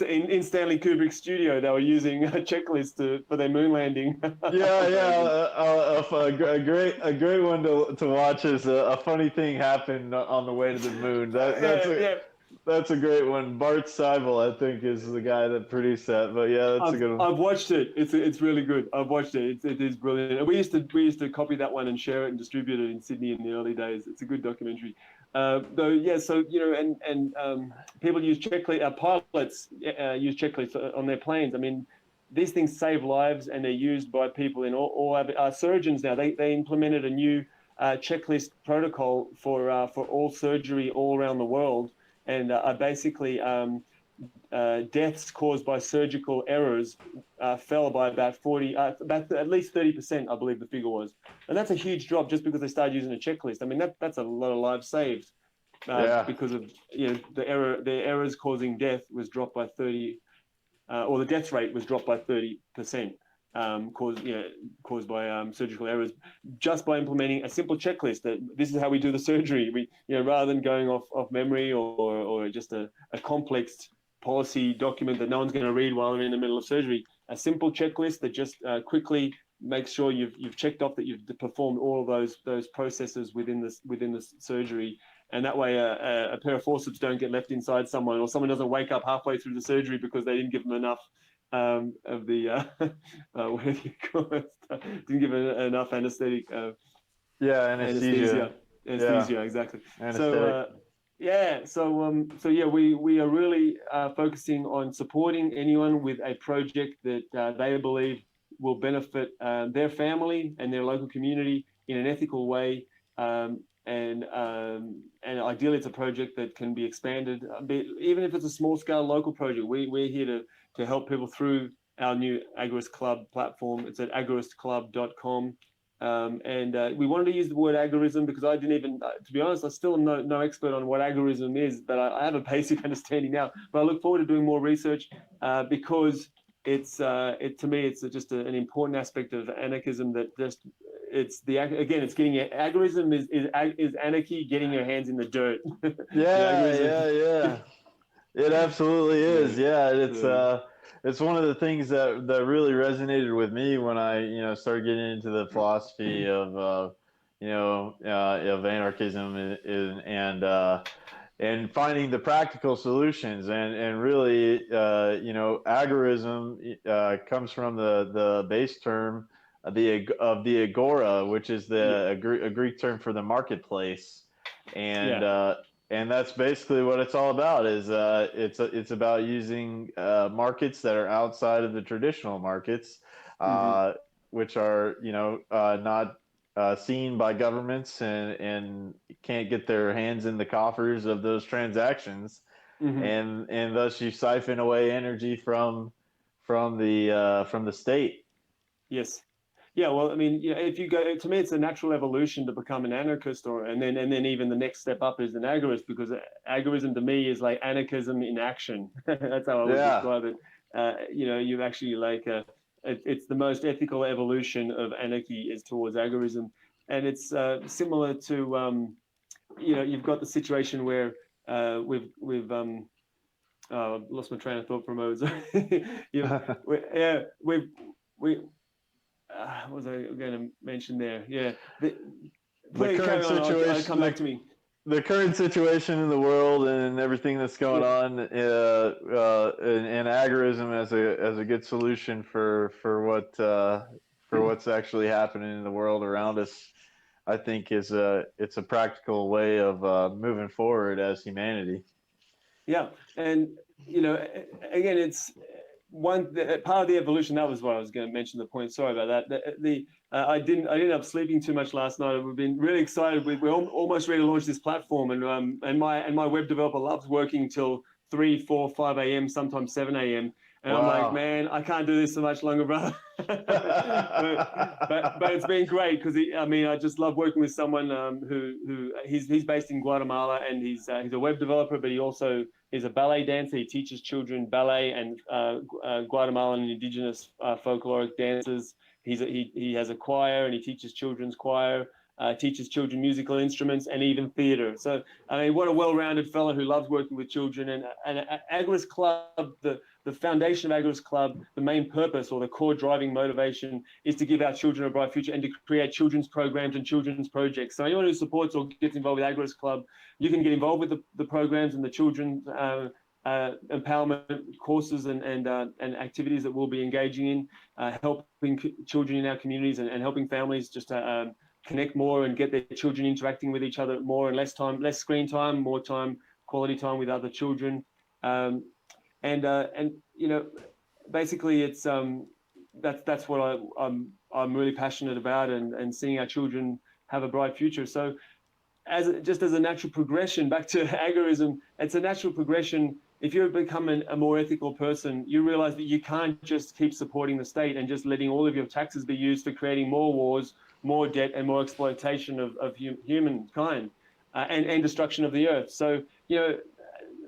in Stanley Kubrick's studio, they were using a checklist for their moon landing. A great one to watch is a funny thing happened on the way to the moon. That's a great one. Bart Seibel, I think, is the guy that produced that. But yeah, that's a good one. I've watched it. It's really good. I've watched it. It is brilliant. We used to copy that one and share it and distribute it in Sydney in the early days. It's a good documentary. Though, yeah. So people use checklists. Pilots use checklists on their planes. I mean, these things save lives, and they're used by people in all surgeons now. They implemented a new checklist protocol for all surgery all around the world. And basically, deaths caused by surgical errors fell by about at least 30%, I believe the figure was. And that's a huge drop just because they started using a checklist. I mean, that's a lot of lives saved because of the errors causing death was dropped by 30, or the death rate was dropped by 30%. Caused by surgical errors, just by implementing a simple checklist that this is how we do the surgery. We, rather than going off memory or just a complex policy document that no one's going to read while they're in the middle of surgery. A simple checklist that just quickly makes sure you've checked off that you've performed all of those processes within the surgery. And that way, a pair of forceps don't get left inside someone, or someone doesn't wake up halfway through the surgery because they didn't give them enough of the what do you call it? Didn't give enough anesthetic. Anesthesia. Anesthesia, exactly. Anesthetic. So yeah, we are really focusing on supporting anyone with a project that they believe will benefit their family and their local community in an ethical way, and ideally it's a project that can be expanded, even if it's a small scale local project. We're here to help people through our new Agorist Club platform. It's at AgoristClub.com. And we wanted to use the word agorism because I didn't even, to be honest, I still am no expert on what agorism is, but I have a basic understanding now. But I look forward to doing more research because to me, it's just an important aspect of anarchism that just, it's getting agorism is anarchy, getting your hands in the dirt. Yeah. It absolutely is. Yeah, it's one of the things that really resonated with me when I started getting into the philosophy of of anarchism and finding the practical solutions and really agorism comes from the base term of the agora, which is a Greek term for the marketplace, and that's basically what it's all about. Is it's about using markets that are outside of the traditional markets, which are not seen by governments and can't get their hands in the coffers of those transactions, and thus you siphon away energy from the state. Yes. Yeah, well, I mean, if you go, to me, it's a natural evolution to become an anarchist, and then even the next step up is an agorist, because agorism to me is like anarchism in action. That's how I would describe it. You've actually it's the most ethical evolution of anarchy is towards agorism, and it's similar to you've got the situation where we've lost my train of thought for a moment. What was I going to mention there? Yeah. The current situation. It'll come back to me. The current situation in the world and everything that's going on, and agorism as a good solution for what's actually happening in the world around us, I think it's a practical way of moving forward as humanity. Yeah, and again, it's part of the evolution. That was what I was going to mention. The point. Sorry about that. I didn't end up sleeping too much last night. We've been really excited. We're almost ready to launch this platform, and my web developer loves working till 3, 4, 5 a.m. sometimes 7 a.m. And wow. I'm like, man, I can't do this so much longer, brother. but it's been great because I just love working with someone who he's based in Guatemala, and he's a web developer, but he also is a ballet dancer. He teaches children ballet and Guatemalan and indigenous folkloric dances. He has a choir, and he teaches children's choir. Teaches children musical instruments and even theater. So, what a well-rounded fellow who loves working with children. And Agorist Club, the foundation of Agorist Club, the main purpose or the core driving motivation is to give our children a bright future and to create children's programs and children's projects. So anyone who supports or gets involved with Agorist Club, you can get involved with the programs and the children's empowerment courses and activities that we'll be engaging in, helping children in our communities and helping families just to connect more and get their children interacting with each other more and less screen time, more time, quality time with other children. Basically it's that's what I'm really passionate about, and seeing our children have a bright future. So as a natural progression back to agorism, it's a natural progression. If you become a more ethical person, you realize that you can't just keep supporting the state and just letting all of your taxes be used for creating more wars, more debt, and more exploitation of humankind and destruction of the earth. So,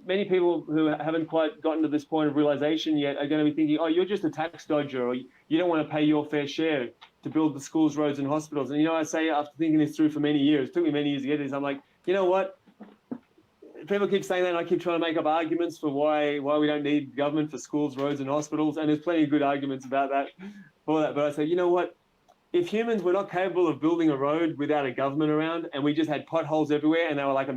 many people who haven't quite gotten to this point of realization yet are going to be thinking, oh, you're just a tax dodger, or you don't want to pay your fair share to build the schools, roads, and hospitals. And, I say, after thinking this through for many years, it took me many years to get this, I'm like, you know what? People keep saying that, and I keep trying to make up arguments for why we don't need government for schools, roads, and hospitals. And there's plenty of good arguments about that, for that. But I say, you know what? If humans were not capable of building a road without a government around, and we just had potholes everywhere, and they were like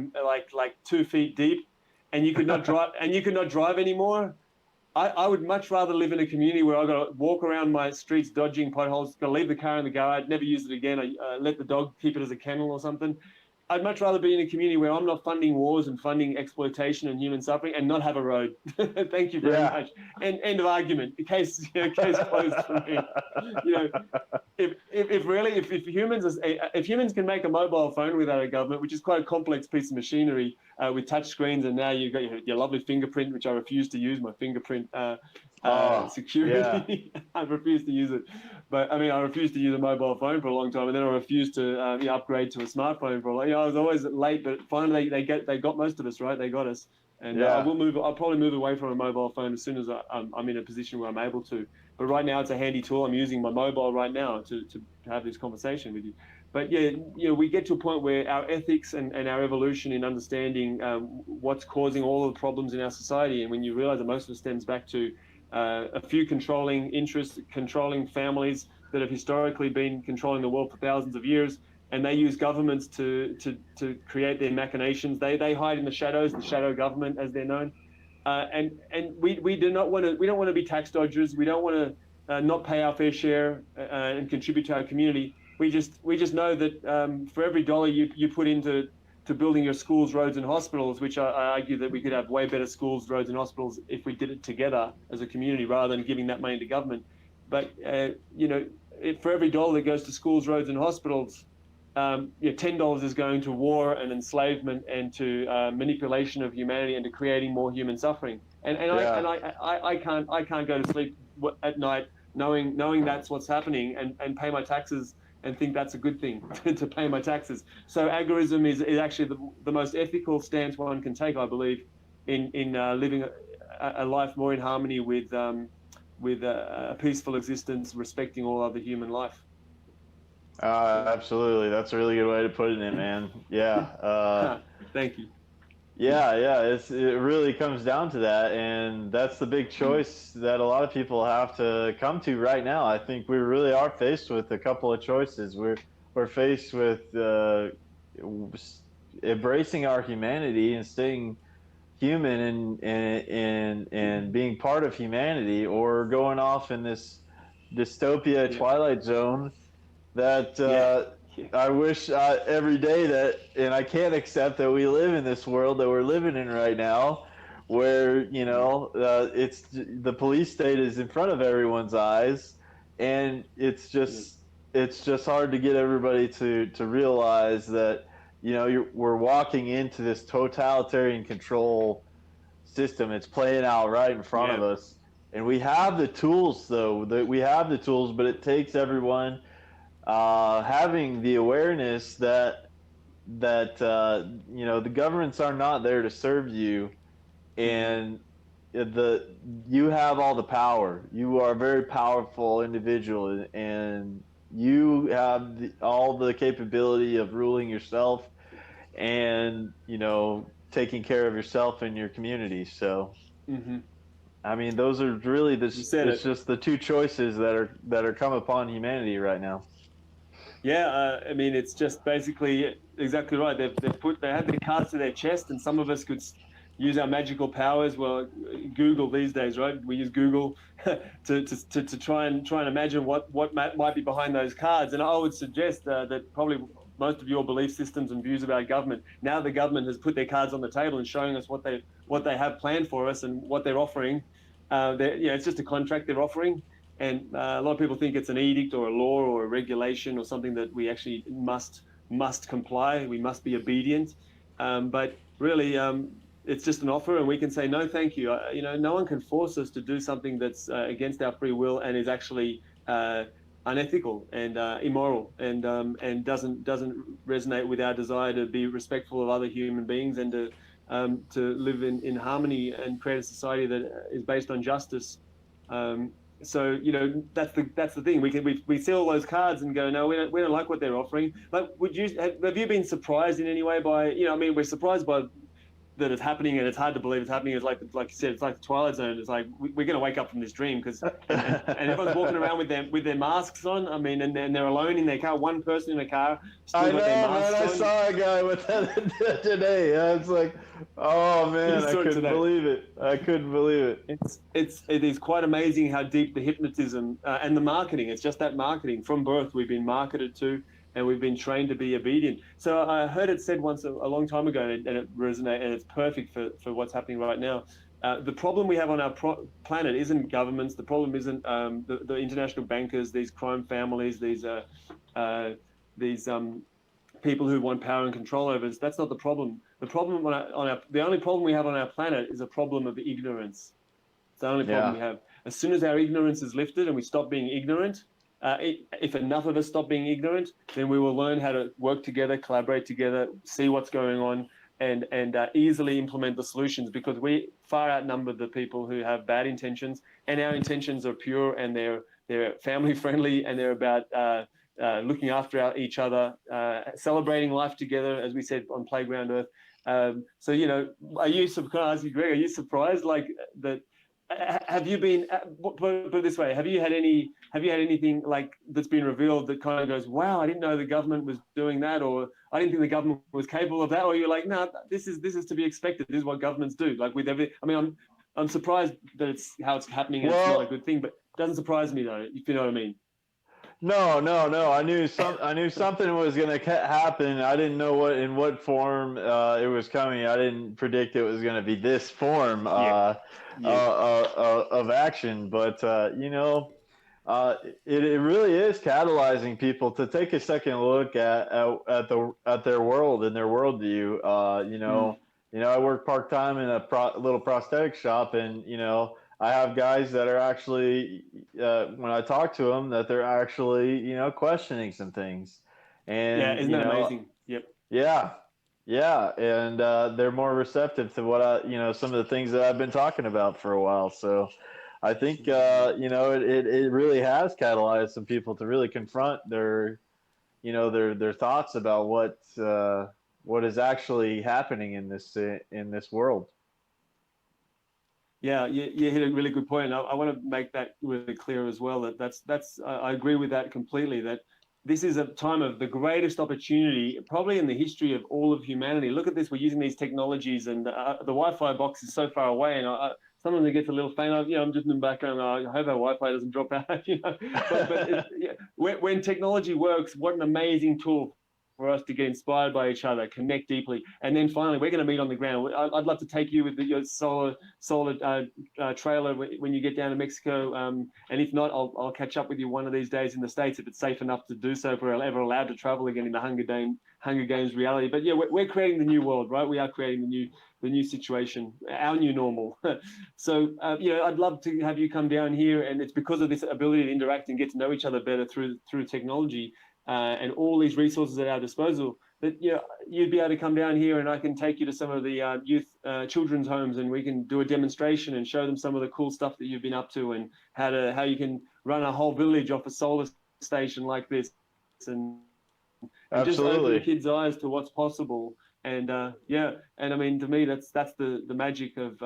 2 feet deep, and you could not drive anymore, I would much rather live in a community where I got to walk around my streets dodging potholes, got to leave the car in the garage, never use it again. I let the dog keep it as a kennel or something. I'd much rather be in a community where I'm not funding wars and funding exploitation and human suffering and not have a road. Thank you very much. End of argument. Case closed for me. If humans can make a mobile phone without a government, which is quite a complex piece of machinery with touch screens, and now you've got your lovely fingerprint, which I refuse to use, my fingerprint security. Yeah. I refuse to use it. But I mean, I refused to use a mobile phone for a long time, and then I refused to upgrade to a smartphone for a long. I was always late, but finally they got most of us, right? They got us, and I'll probably move away from a mobile phone as soon as I'm in a position where I'm able to. But right now, it's a handy tool. I'm using my mobile right now to have this conversation with you. But we get to a point where our ethics and our evolution in understanding what's causing all of the problems in our society, and when you realize that most of it stems back to a few controlling interests, controlling families that have historically been controlling the world for thousands of years, and they use governments to create their machinations. They hide in the shadows, the shadow government, as they're known. And we don't want to be tax dodgers. We don't want to not pay our fair share and contribute to our community. We just know that for every dollar you put into building your schools, roads, and hospitals, which I argue that we could have way better schools, roads, and hospitals if we did it together as a community rather than giving that money to government. But for every dollar that goes to schools, roads, and hospitals, $10 is going to war and enslavement and to manipulation of humanity and to creating more human suffering. I can't go to sleep at night knowing that's what's happening and pay my taxes and think that's a good thing to pay my taxes. So agorism is actually the most ethical stance one can take, I believe, in living a life more in harmony with a peaceful existence, respecting all other human life. Absolutely. That's a really good way to put it, man. Yeah. Thank you. Yeah. It really comes down to that, and that's the big choice that a lot of people have to come to right now. I think we really are faced with a couple of choices. We're faced with embracing our humanity and staying human and being part of humanity, or going off in this dystopia twilight zone that I wish every day that, and I can't accept that we live in this world that we're living in right now, where it's the police state is in front of everyone's eyes, and it's just hard to get everybody to realize that we're walking into this totalitarian control system. It's playing out right in front of us, and we have the tools but it takes everyone having the awareness that the governments are not there to serve you, and you have all the power. You are a very powerful individual, and you have all the capability of ruling yourself and taking care of yourself and your community. So I mean, those are really just the two choices that are come upon humanity right now. Yeah, I mean, it's just basically exactly right. They had their cards to their chest, and some of us could use our magical powers. Well, Google these days, right? We use Google to try and imagine what might be behind those cards. And I would suggest that probably most of your belief systems and views about government, now the government has put their cards on the table and showing us what they have planned for us and what they're offering. It's just a contract they're offering. And a lot of people think it's an edict or a law or a regulation or something that we actually must comply. We must be obedient. But really, it's just an offer, and we can say no, thank you. No one can force us to do something that's against our free will and is actually unethical and immoral and doesn't resonate with our desire to be respectful of other human beings and to live in harmony and create a society that is based on justice. So that's the thing. We see all those cards and go, no, we don't like what they're offering. But have you been surprised in any way by we're surprised by that it's happening, and it's hard to believe it's happening. It's like you said, it's like the Twilight Zone. It's like we're going to wake up from this dream because and everyone's walking around with their masks on. I mean, and they're alone in their car. One person in a car. I know, man. I saw a guy with that today. I was like, oh man, I couldn't believe it. It is quite amazing how deep the hypnotism and the marketing. It's just that marketing from birth. We've been marketed to and we've been trained to be obedient. So I heard it said once a long time ago, and it resonated, and it's perfect for what's happening right now. The problem we have on our planet isn't governments. The problem isn't the international bankers, these crime families, these people who want power and control over us. That's not the problem. The problem the only problem we have on our planet is a problem of ignorance. It's the only problem we have. As soon as our ignorance is lifted and we stop being ignorant, if enough of us stop being ignorant, then we will learn how to work together, collaborate together, see what's going on, and easily implement the solutions, because we far outnumber the people who have bad intentions, and our intentions are pure, and they're family friendly, and they're about looking after each other, celebrating life together, as we said on Playground Earth. So, you know, are you surprised, Greg? Are you surprised like that? Have you been? Put it this way: have you had anything like that's been revealed that kind of goes, "Wow, I didn't know the government was doing that," or "I didn't think the government was capable of that," or you're like, "No, this is to be expected. This is what governments do." Like with every, I mean, I'm surprised that it's how it's happening, and it's not a good thing, but it doesn't surprise me though, if you know what I mean. No. I knew something was going to happen. I didn't know in what form it was coming. I didn't predict it was going to be this form of action. But you know, it really is catalyzing people to take a second look at their world and their worldview. I work part time in a little prosthetic shop, and you know, I have guys that are actually, when I talk to them, that they're actually, you know, questioning some things. And, isn't that amazing? Yep. Yeah. And they're more receptive to some of the things that I've been talking about for a while. So I think, it really has catalyzed some people to really confront their thoughts about what is actually happening in this world. Yeah, you hit a really good point. I want to make that really clear as well. That's I agree with that completely. That this is a time of the greatest opportunity, probably in the history of all of humanity. Look at this: we're using these technologies, and the Wi-Fi box is so far away, and sometimes it gets a little faint. I'm just in the background. I hope our Wi-Fi doesn't drop out. When technology works, what an amazing tool for us to get inspired by each other, connect deeply, and then finally we're going to meet on the ground. I'd love to take you with your solar trailer when you get down to Mexico, and if not, I'll catch up with you one of these days in the States if it's safe enough to do so, if we're ever allowed to travel again in the Hunger Games reality. But yeah, we're creating the new world, right? We are creating the new situation, our new normal. So I'd love to have you come down here, and it's because of this ability to interact and get to know each other better through technology. And all these resources at our disposal, that you'd be able to come down here, and I can take you to some of the youth children's homes, and we can do a demonstration and show them some of the cool stuff that you've been up to, and how you can run a whole village off a solar station like this, and just open the kids' eyes to what's possible. And and I mean, to me, that's the magic of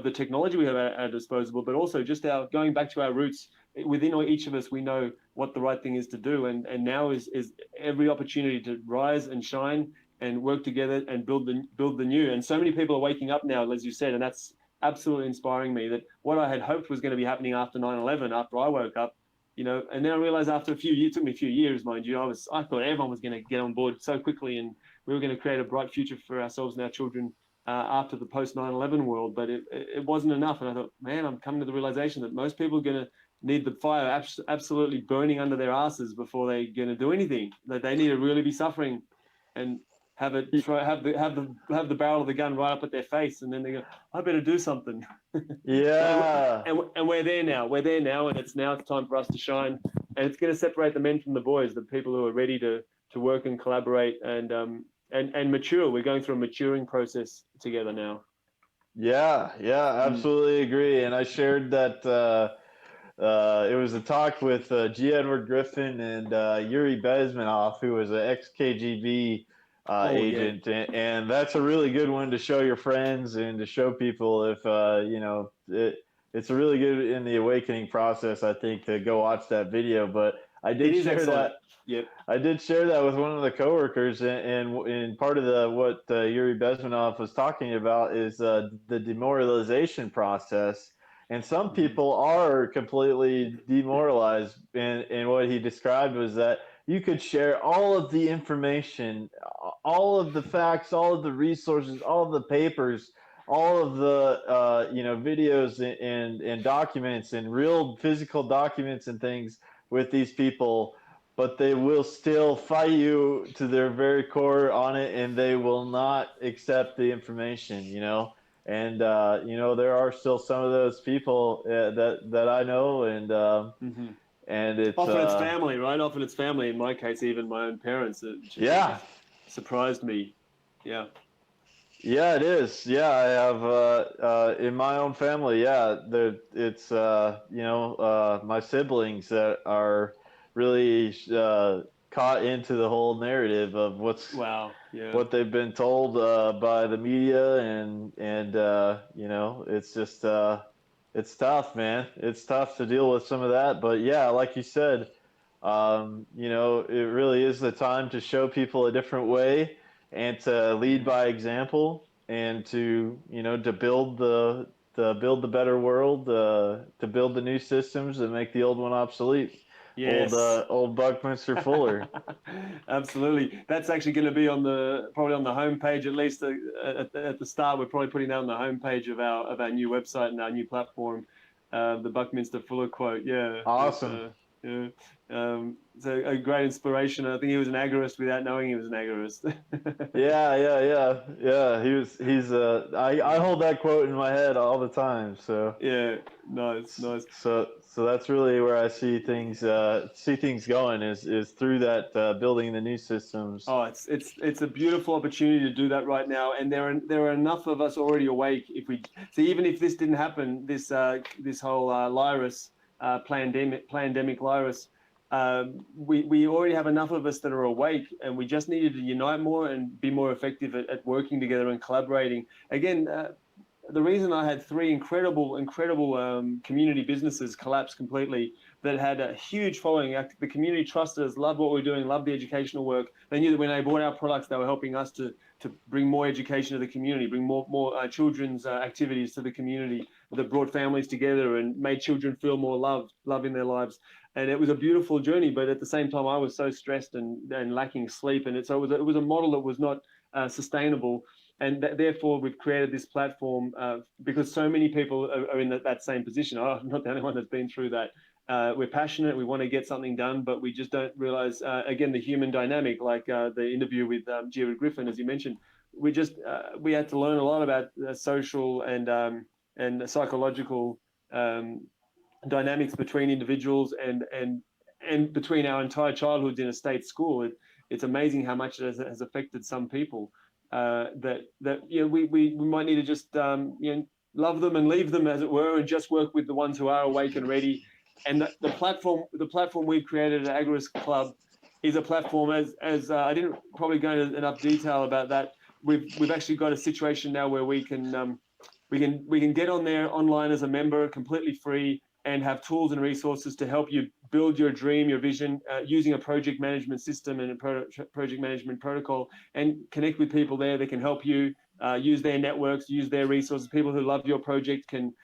the technology we have at our disposal, but also just going back to our roots. Within each of us, we know what the right thing is to do, and now is every opportunity to rise and shine and work together and build the new. And so many people are waking up now, as you said, and that's absolutely inspiring me. That what I had hoped was going to be happening after 9/11, after I woke up, and then I realized after a few years, it took me a few years, mind you, I thought everyone was going to get on board so quickly, and we were going to create a bright future for ourselves and our children after the post 9/11 world. But it wasn't enough, and I thought, man, I'm coming to the realization that most people are going to need the fire absolutely burning under their asses before they're going to do anything. That they need to really be suffering and have the barrel of the gun right up at their face, and then they go, I better do something. Yeah. And we're there now, and it's time for us to shine, and it's going to separate the men from the boys, the people who are ready to work and collaborate and mature. We're going through a maturing process together now. Yeah, absolutely agree. And I shared that it was a talk with G. Edward Griffin and Yuri Bezmenov, who was an ex-KGB agent, yeah. And that's a really good one to show your friends and to show people if it's really good in the awakening process, I think, to go watch that video. But I did share that. Yep. I did share that with one of the coworkers, and part of what Yuri Bezmenov was talking about is the demoralization process. And some people are completely demoralized. And what he described was that, you could share all of the information, all of the facts, all of the resources, all of the papers, all of the videos and documents and real physical documents and things with these people, but they will still fight you to their very core on it, and they will not accept the information, and there are still some of those people that I know, and it's Often it's family, right? Often it's family. In my case, even my own parents. It yeah. surprised me. Yeah. Yeah, it is. Yeah, I have in my own family. Yeah, it's my siblings that are really caught into the whole narrative of Wow. Yeah. what they've been told by the media, and it's just it's tough, man. It's tough to deal with some of that, but yeah, like you said, it really is the time to show people a different way and to lead by example, and to build the better world, to build the new systems that make the old one obsolete. Yes. Old Buckminster Fuller. Absolutely. That's actually going to be probably on the homepage, at least at the start. We're probably putting that on the homepage of our new website and our new platform, the Buckminster Fuller quote. Yeah. Awesome. Yeah. It's a great inspiration. I think he was an agorist without knowing he was an agorist. Yeah. I hold that quote in my head all the time. So Yeah, nice. so that's really where I see things going is through that building the new systems. Oh, it's a beautiful opportunity to do that right now, and there are enough of us already awake. If we see, even if this didn't happen, this whole virus, pandemic virus, we already have enough of us that are awake, and we just needed to unite more and be more effective at working together and collaborating. Again, the reason I had three incredible community businesses collapse completely that had a huge following. The community trusted us, loved what we were doing, loved the educational work. They knew that when they bought our products, they were helping us to bring more education to the community, bring more children's activities to the community that brought families together and made children feel more love in their lives. And it was a beautiful journey, but at the same time, I was so stressed and lacking sleep, and so it was a model that was not sustainable. And therefore, we've created this platform because so many people are in that same position. I'm not the only one that's been through that. We're passionate. We want to get something done, but we just don't realize, again, the human dynamic, like the interview with Jared Griffin, as you mentioned. We had to learn a lot about social and psychological dynamics between individuals and between our entire childhoods in a state school. It's amazing how much it has affected some people. We might need to just love them and leave them, as it were, and just work with the ones who are awake and ready. And the platform we've created at AgoristClub is a platform, as I didn't probably go into enough detail about that. We've actually got a situation now where we can get on there online as a member completely free and have tools and resources to help you build your dream, your vision, using a project management system and a project management protocol, and connect with people there that can help you use their networks, use their resources. People who love your project can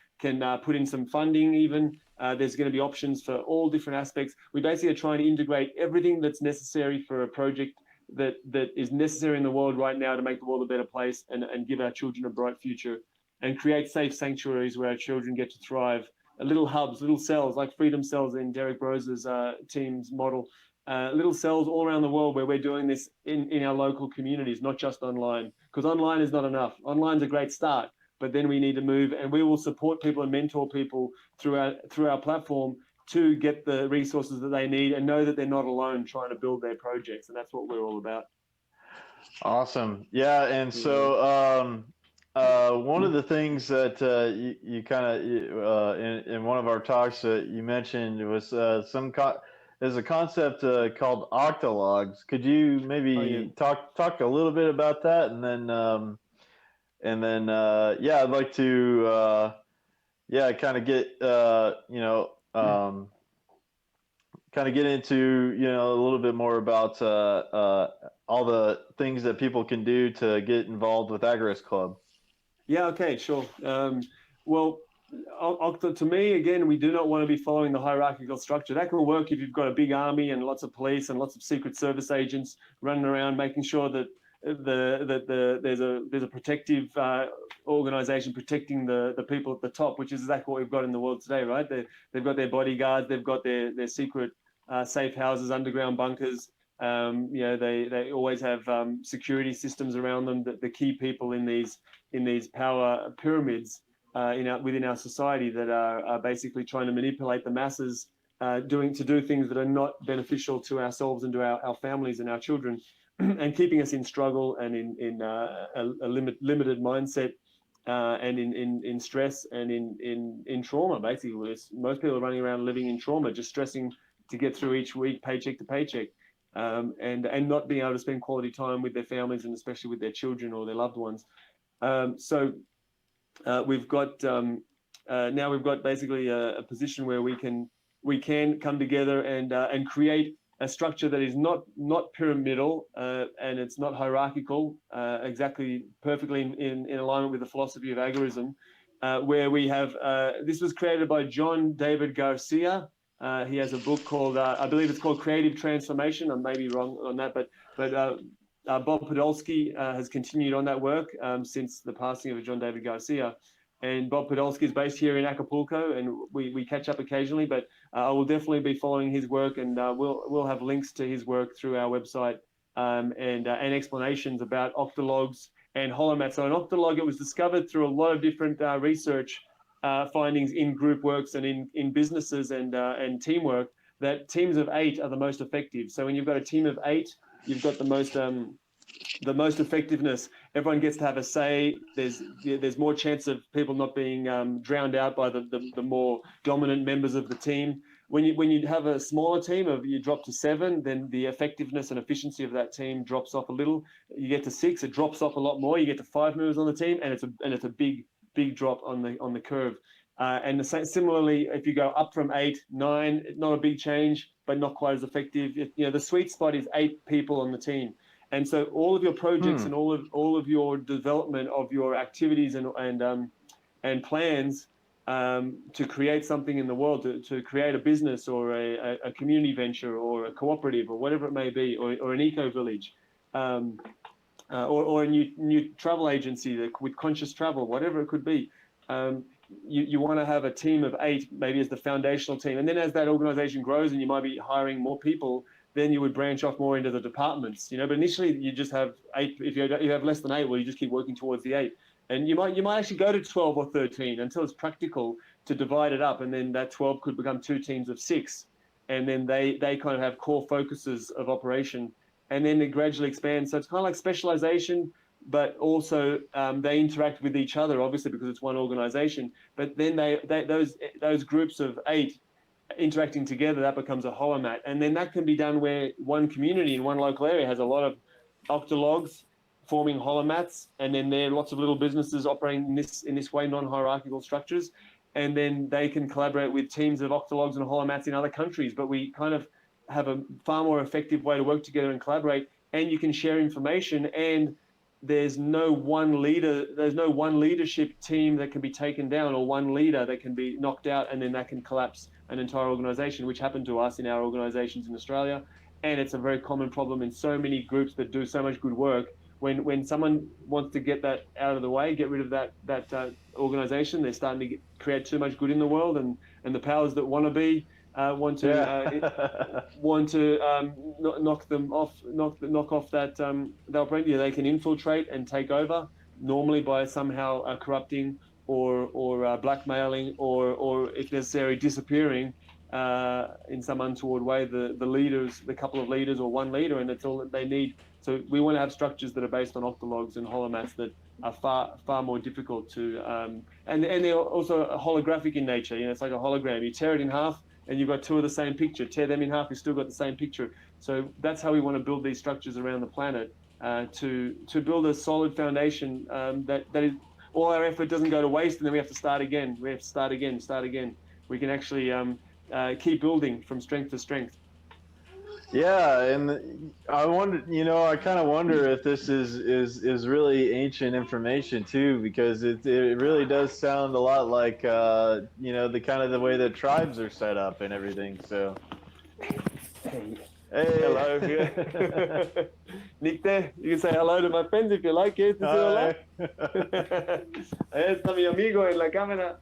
put in some funding even. There's going to be options for all different aspects. We basically are trying to integrate everything that's necessary for a project that is necessary in the world right now to make the world a better place and give our children a bright future, and create safe sanctuaries where our children get to thrive. Little hubs, little cells, like Freedom Cells in Derek Brose's team's model. Little cells all around the world where we're doing this in our local communities, not just online, because online is not enough. Online's a great start, but then we need to move, and we will support people and mentor people through our platform to get the resources that they need and know that they're not alone trying to build their projects. And that's what we're all about. Awesome. Yeah, and so one of the things that you kind of in one of our talks you mentioned was there's a concept called octalogs. Could you maybe talk a little bit about that, and then I'd like to kind of get kind of get into a little bit more about all the things that people can do to get involved with AgoristClub. Yeah, okay, sure. Well, To me, again, we do not want to be following the hierarchical structure. That can work if you've got a big army and lots of police and lots of secret service agents running around, making sure that there's a protective organization protecting the people at the top, which is exactly what we've got in the world today, right? They've got their bodyguards, they've got their secret safe houses, underground bunkers. They always have security systems around them. The key people in these power pyramids within our society that are basically trying to manipulate the masses, do things that are not beneficial to ourselves and to our families and our children, and keeping us in struggle and in a limited mindset, and in stress and in trauma. Basically, most people are running around living in trauma, just stressing to get through each week, paycheck to paycheck, and not being able to spend quality time with their families and especially with their children or their loved ones. So we've got now we've got basically a position where we can come together and create a structure that is not pyramidal, and it's not hierarchical, exactly perfectly in alignment with the philosophy of agorism, where we have this was created by John David Garcia. He has a book called I believe it's called Creative Transformation. I may be wrong on that, but Bob Podolsky has continued on that work since the passing of John David Garcia. And Bob Podolsky is based here in Acapulco, and we catch up occasionally. But I will definitely be following his work, and we'll have links to his work through our website, and explanations about octologs and holomats. So an octolog, it was discovered through a lot of different research findings in group works and in businesses and teamwork, that teams of 8 are the most effective. So when you've got a team of 8, you've got the most effectiveness. Everyone gets to have a say. There's more chance of people not being drowned out by the more dominant members of the team. When you have a smaller team you drop to 7, then the effectiveness and efficiency of that team drops off a little. You get to 6, it drops off a lot more. You get to 5 members on the team, and it's a big drop on the curve. And similarly, if you go up from 8, 9, not a big change, but not quite as effective. The sweet spot is 8 people on the team. And so all of your projects and all of your development of your activities and plans to create something in the world, to create a business or a community venture or a cooperative or whatever it may be, or an eco village, or a new travel agency with conscious travel, whatever it could be. You want to have a team of 8, maybe as the foundational team, and then as that organization grows and you might be hiring more people, then you would branch off more into the departments, But initially you just have 8. If you have less than 8, well, you just keep working towards the 8, and you might actually go to 12 or 13 until it's practical to divide it up, and then that 12 could become 2 teams of 6, and then they kind of have core focuses of operation, and then it gradually expands. So it's kind of like specialization, but also they interact with each other, obviously, because it's one organization. But then those groups of 8 interacting together, that becomes a holomat. And then that can be done where one community in one local area has a lot of octologs forming holomats, and then there are lots of little businesses operating in this way, non-hierarchical structures. And then they can collaborate with teams of octologs and holomats in other countries. But we kind of have a far more effective way to work together and collaborate, and you can share information, and there's no one leader, there's no one leadership team that can be taken down, or one leader that can be knocked out, and then that can collapse an entire organization, which happened to us in our organizations in Australia. And it's a very common problem in so many groups that do so much good work. When someone wants to get that out of the way, get rid of that organization, they're starting to create too much good in the world, and the powers that want to knock off that they'll bring you. They can infiltrate and take over, normally by somehow corrupting or blackmailing, or if necessary disappearing in some untoward way the leaders, the couple of leaders or one leader, and that's all that they need. So we want to have structures that are based on octologs and holomats that are far more difficult to and they're also holographic in nature. It's like a hologram. You tear it in half and you've got 2 of the same picture. Tear them in half, you've still got the same picture. So that's how we want to build these structures around the planet, to build a solid foundation, that is, all our effort doesn't go to waste, and then we have to start again. We have to start again. We can actually keep building from strength to strength. Yeah, and I wonder, I kind of wonder if this is really ancient information too, because it really does sound a lot like the kind of the way that tribes are set up and everything. So, Hey, hey, hello. Yeah. Nicte, you can say hello to my friends if you like. ¿Quieres decir hola? hi. Ahí está mi amigo en la cámara.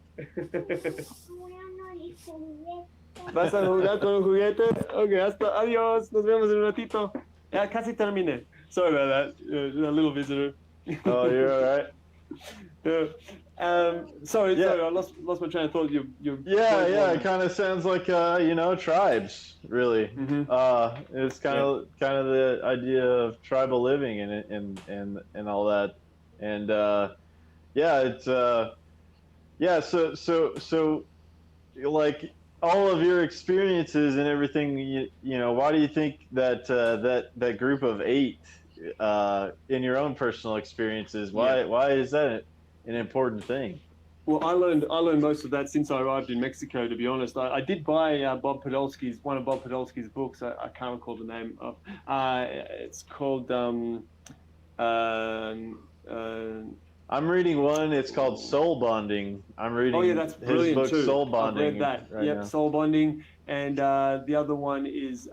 ¿Vas a jugar con un juguete? Ok, hasta adiós. Nos vemos en un ratito. Ya casi terminé. Sorry about that. A little visitor. Oh, you're all right. Yeah. Sorry, Yeah, I lost my train of thought. Your yeah, point yeah. It was. kind of sounds like tribes, really. Mm-hmm. It's Yeah. kind of the idea of tribal living and all that, and yeah, it's yeah. So like all of your experiences and everything, why do you think that that group of eight in your own personal experiences? Yeah. Why is that an important thing? Well, I learned most of that since I arrived in Mexico. To be honest, I did buy one of Bob Podolsky's books. I can't recall the name of. It's called uh, uh, I'm reading one. It's called Soul Bonding. I'm oh yeah, reading that's his brilliant book too. Soul I've read Bonding that. right Yep, now. soul bonding, and the other one is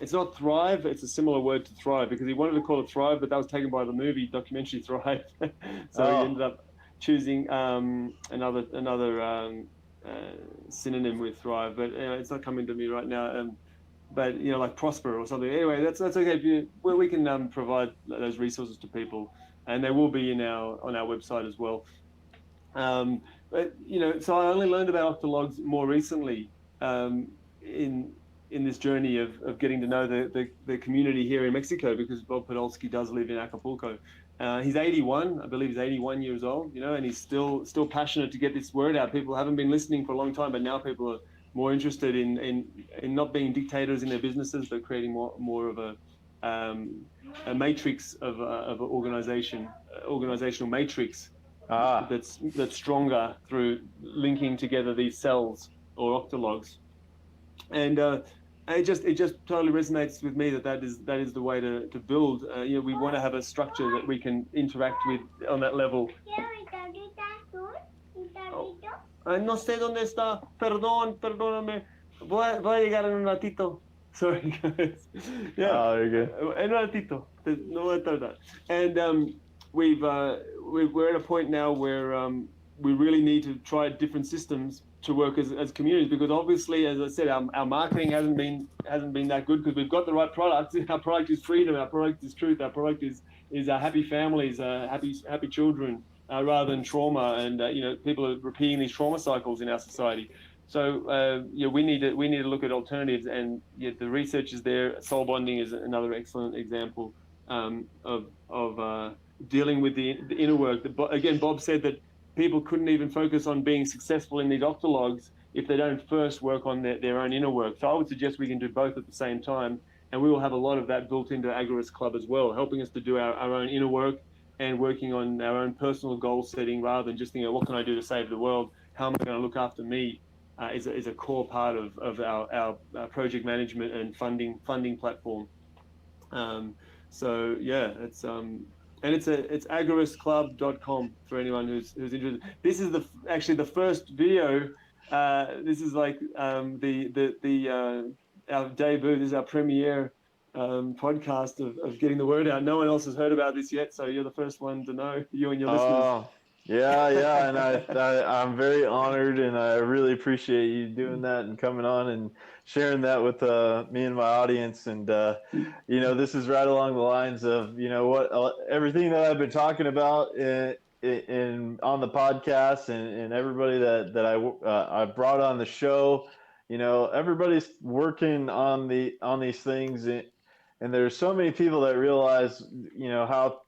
it's not thrive. It's a similar word to thrive because he wanted to call it thrive, but that was taken by the movie documentary Thrive. So he ended Oh, up choosing another synonym with thrive, but it's not coming to me right now. But like prosper or something. Anyway, that's okay. We can provide those resources to people, and they will be on our website as well. But so I only learned about octologs more recently in this journey of getting to know the community here in Mexico because Bob Podolsky does live in Acapulco. He's 81, I believe he's 81 years old, and he's still passionate to get this word out. People haven't been listening for a long time, but now people are more interested in not being dictators in their businesses, but creating more of a matrix of organization, organizational matrix ah, that's stronger through linking together these cells or octologs, and it just totally resonates with me that is the way to build. We want to have a structure that we can interact with on that level. Oh, no sé dónde está. Perdóname. Voy a llegar en un ratito. Sorry, guys. Yeah, oh, you're good. en un ratito. No voy a tardar. And we're at a point now where we really need to try different systems to work as communities because obviously, as I said, our marketing hasn't been that good because we've got the right product. Our product is freedom. Our product is truth. Our product is happy families, happy children, rather than trauma. And people are repeating these trauma cycles in our society. So we need to look at alternatives, and the research is there. Soul bonding is another excellent example of dealing with the inner work. Again, Bob said that people couldn't even focus on being successful in these octologs if they don't first work on their own inner work. So I would suggest we can do both at the same time, and we will have a lot of that built into AgoristClub as well, helping us to do our own inner work and working on our own personal goal setting rather than just thinking, what can I do to save the world? How am I going to look after me? Is a core part of our project management and funding platform. So yeah, it's it's agoristclub.com for anyone who's interested. This is actually the first video. This is like our debut. This is our premiere podcast of getting the word out. No one else has heard about this yet, so you're the first one to know. You and your listeners. Oh, yeah, yeah, and I'm very honored, and I really appreciate you doing that and coming on and sharing that with me and my audience. And this is right along the lines of what everything that I've been talking about in on the podcast and everybody that I brought on the show. Everybody's working on these things. And there's so many people that realize,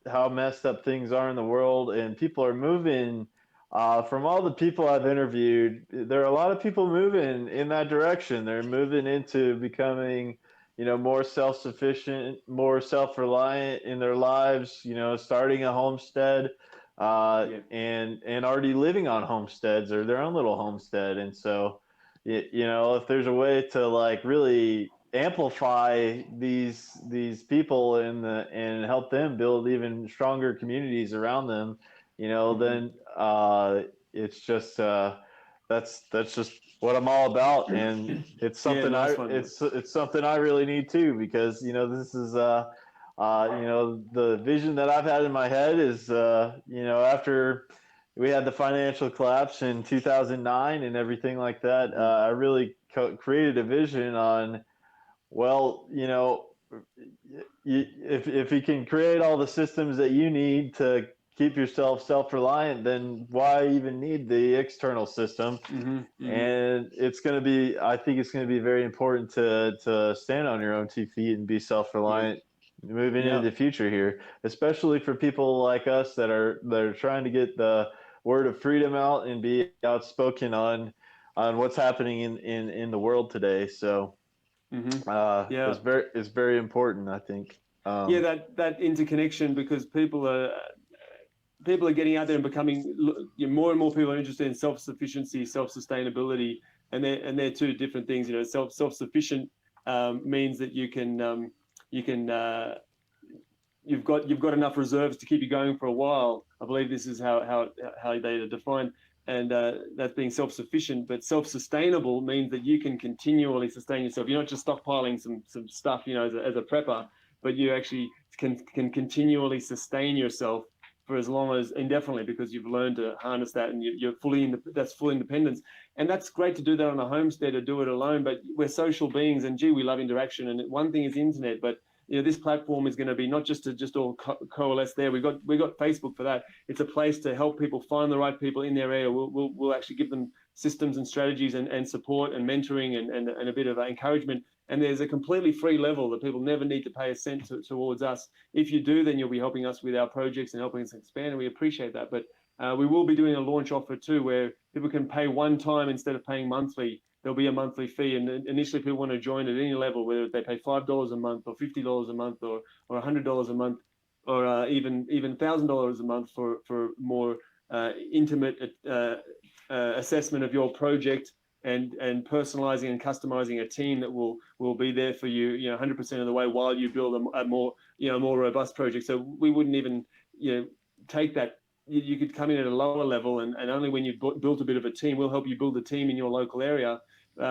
how messed up things are in the world, and people are moving. From all the people I've interviewed, there are a lot of people moving in that direction. They're moving into becoming, more self-sufficient, more self-reliant in their lives. Starting a homestead, Yeah. and already living on homesteads or their own little homestead. And so, if there's a way to like really amplify these people and help them build even stronger communities around them, then it's just that's just what I'm all about, and it's Yeah, something nice one. it's something I really need too, because this is the vision that I've had in my head is after we had the financial collapse in 2009 and everything like that, I really created a vision on, well, if you can create all the systems that you need to keep yourself self-reliant, then why even need the external system? And I think it's going to be very important to stand on your own 2 feet and be self-reliant moving into the future here, especially for people like us that are trying to get the word of freedom out and be outspoken on what's happening in the world today. So it's very important, I think. That interconnection, because people are getting out there and becoming, more and more people are interested in self-sufficiency, self-sustainability, and they're two different things. Self-sufficient means that you've got enough reserves to keep you going for a while. I believe this is how they are defined, and that's being self-sufficient. But self-sustainable means that you can continually sustain yourself. You're not just stockpiling some stuff, as a prepper, but you actually can continually sustain yourself for as long as indefinitely, because you've learned to harness that, and you're that's full independence. And that's great to do that on a homestead or do it alone, but we're social beings, and we love interaction. And one thing is the internet, but this platform is going to be not just to all coalesce there. We got Facebook for that. It's a place to help people find the right people in their area. We'll actually give them systems and strategies and support and mentoring and a bit of encouragement. And there's a completely free level that people never need to pay a cent towards us. If you do, then you'll be helping us with our projects and helping us expand, and we appreciate that. But we will be doing a launch offer too, where people can pay one time instead of paying monthly. There'll be a monthly fee, and initially people want to join at any level, whether they pay $5 a month or $50 a month or $100 a month, or even $1,000 a month for more intimate assessment of your project, and personalizing and customizing a team that will be there for you, 100% of the way while you build a more robust project. So we wouldn't even take that. You could come in at a lower level, and only when you've built a bit of a team, we'll help you build a team in your local area.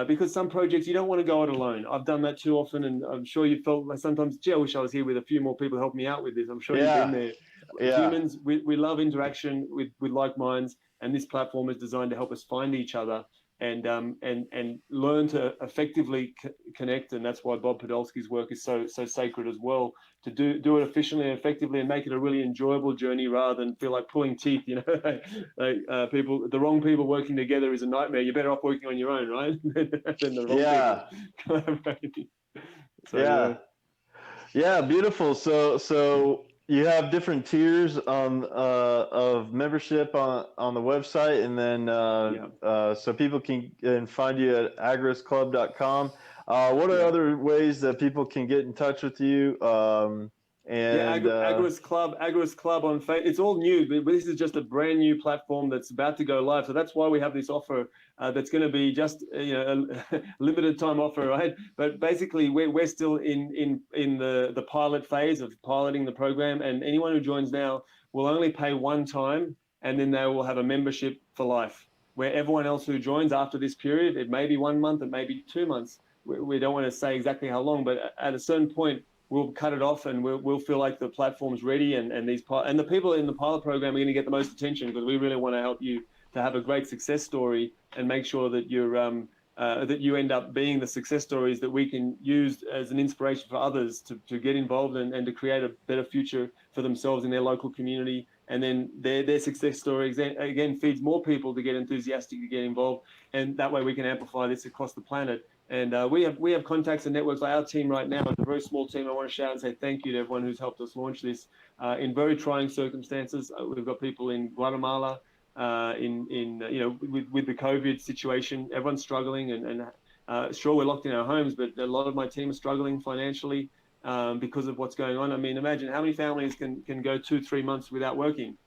Because some projects you don't want to go it alone. I've done that too often, and I'm sure you felt like sometimes, gee, I wish I was here with a few more people to help me out with this. I'm sure you've been there. Humans, we love interaction with like minds, and this platform is designed to help us find each other and learn to effectively connect. And that's why Bob Podolsky's work is so sacred as well, to do it efficiently and effectively and make it a really enjoyable journey rather than feel like pulling teeth. The wrong people working together is a nightmare. You're better off working on your own, right? than the wrong people collaborating. Beautiful. So you have different tiers of membership on the website, and then so people can find you at AgoristClub.com. What are other ways that people can get in touch with you? AgoristClub on Facebook. It's all new, but this is just a brand new platform that's about to go live. So that's why we have this offer that's going to be just a limited time offer, right? But basically, we're still in the pilot phase of piloting the program, and anyone who joins now will only pay one time, and then they will have a membership for life. Where everyone else who joins after this period, it may be 1 month, it may be 2 months. We don't want to say exactly how long, but at a certain point, we'll cut it off, and we'll feel like the platform's ready, and the people in the pilot program are going to get the most attention, because we really want to help you to have a great success story and make sure that that you end up being the success stories that we can use as an inspiration for others to get involved and to create a better future for themselves in their local community. And then their success story again feeds more people to get enthusiastic to get involved, and that way we can amplify this across the planet. And we have contacts and networks. Like our team right now, it's a very small team. I want to shout and say thank you to everyone who's helped us launch this in very trying circumstances. We've got people in Guatemala, with the COVID situation. Everyone's struggling, and sure, we're locked in our homes, but a lot of my team are struggling financially because of what's going on. I mean, imagine how many families can go 2-3 months without working.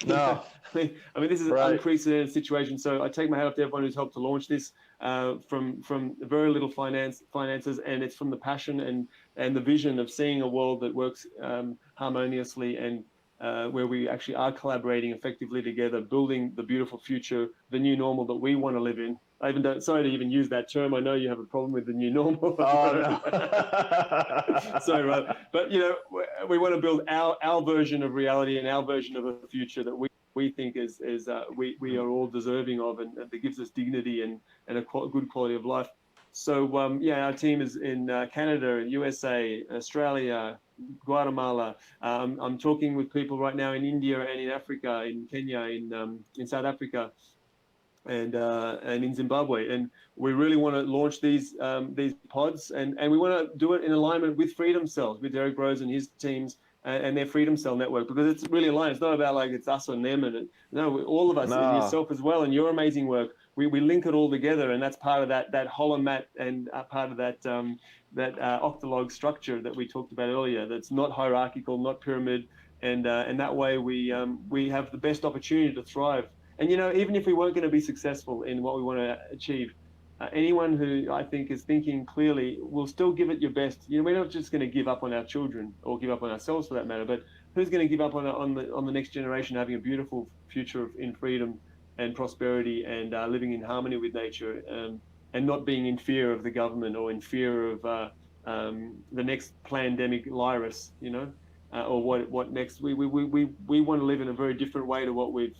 No. I mean, this is an unprecedented situation. So I take my hat off to everyone who's helped to launch this. from very little finances, and it's from the passion and the vision of seeing a world that works harmoniously and where we actually are collaborating effectively together, building the beautiful future, the new normal that we want to live in. I even don't, sorry to even use that term. I know you have a problem with the new normal. Oh, no. Sorry, Rob. But, we want to build our version of reality and our version of a future that we think we are all deserving of, and that gives us dignity and a good quality of life. So, our team is in Canada, USA, Australia, Guatemala. I'm talking with people right now in India and in Africa, in Kenya, in South Africa, and in Zimbabwe. And we really want to launch these pods, and we want to do it in alignment with Freedom Cells, with Derek Rose and his teams. And their Freedom Cell network, because it's really aligned. It's not about like it's us and them, and no, all of us, and yourself as well, and your amazing work. We link it all together, and that's part of that holomat and part of that octalog structure that we talked about earlier. That's not hierarchical, not pyramid, and that way we have the best opportunity to thrive. And even if we weren't going to be successful in what we want to achieve, anyone who I think is thinking clearly will still give it your best. We're not just going to give up on our children or give up on ourselves for that matter, but who's going to give up on the next generation having a beautiful future in freedom and prosperity and living in harmony with nature, and not being in fear of the government or in fear of the next pandemic virus, or what next. We want to live in a very different way to what we're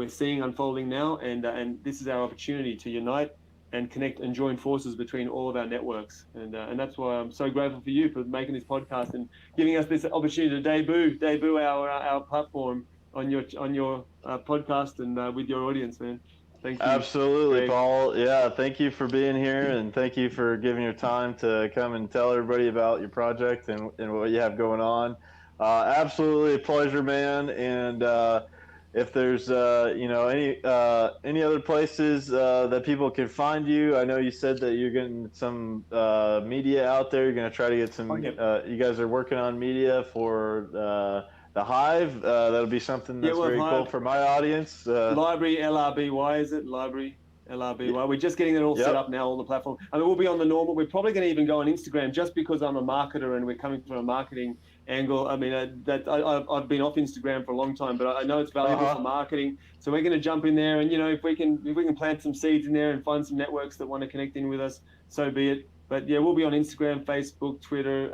seeing unfolding now, and this is our opportunity to unite and connect and join forces between all of our networks, and that's why I'm so grateful for you for making this podcast and giving us this opportunity to debut our platform on your podcast and with your audience, man. Thank you. Absolutely, Greg. Paul. Yeah, thank you for being here, and thank you for giving your time to come and tell everybody about your project and what you have going on. Absolutely a pleasure, man. And if there's any other places that people can find you, I know you said that you're getting some media out there. You're going to try to get some. Okay. You guys are working on media for the Hive. That'll be something that's very cool for my audience. Library LRBY, is it? Library LRBY. We're just getting it all set up now, all the platform. I mean, we'll be on the normal. We're probably going to even go on Instagram, just because I'm a marketer and we're coming from a marketing angle. I mean, I've been off Instagram for a long time, but I know it's valuable for marketing. So we're going to jump in there, and if we can plant some seeds in there and find some networks that want to connect in with us, so be it. But yeah, we'll be on Instagram, Facebook, Twitter,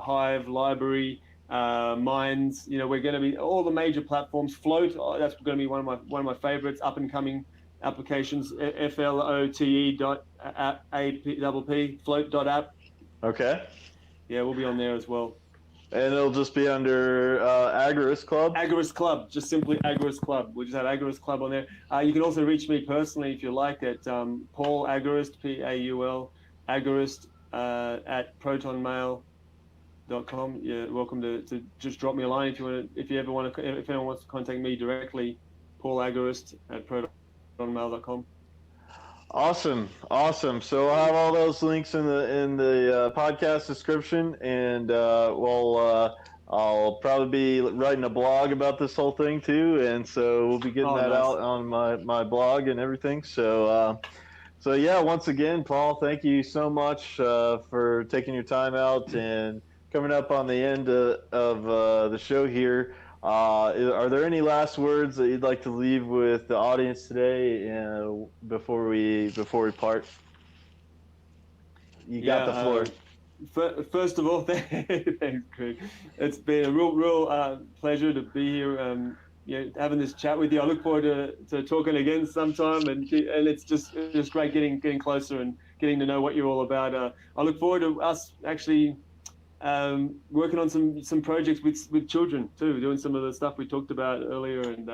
Hive, Library, Minds. We're going to be all the major platforms. Float, that's going to be one of my favorites, up and coming applications. flote.app, float.app. Okay. Yeah, we'll be on there as well. And it'll just be under AgoristClub? AgoristClub, just simply AgoristClub. We'll just have AgoristClub on there. You can also reach me personally if you like at Paul Agorist, Paul, Agorist at protonmail.com. You're welcome to just drop me a line if anyone wants to contact me directly. Paul Agorist at protonmail.com. Awesome. So I'll have all those links in the podcast description, and I'll probably be writing a blog about this whole thing too, and so we'll be getting that out on my blog and everything. So yeah, once again, Paul, thank you so much for taking your time out and coming up on the end of the show here. Are there any last words that you'd like to leave with the audience today before we part? You got the floor. First of all, thanks, Craig. It's been a real pleasure to be here, having this chat with you. I look forward to talking again sometime, and it's just great getting closer and getting to know what you're all about. I look forward to us actually working on some projects with children too, doing some of the stuff we talked about earlier, and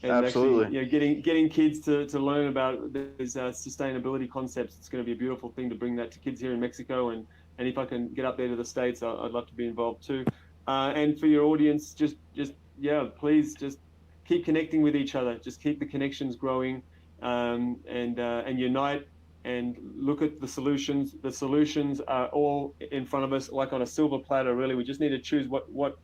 absolutely, actually, getting kids to learn about these sustainability concepts. It's going to be a beautiful thing to bring that to kids here in Mexico, and if I can get up there to the States, I'd love to be involved too. And for your audience, please just keep connecting with each other. Just keep the connections growing, and unite. And look at the solutions. The solutions are all in front of us, like on a silver platter. Really, we just need to choose what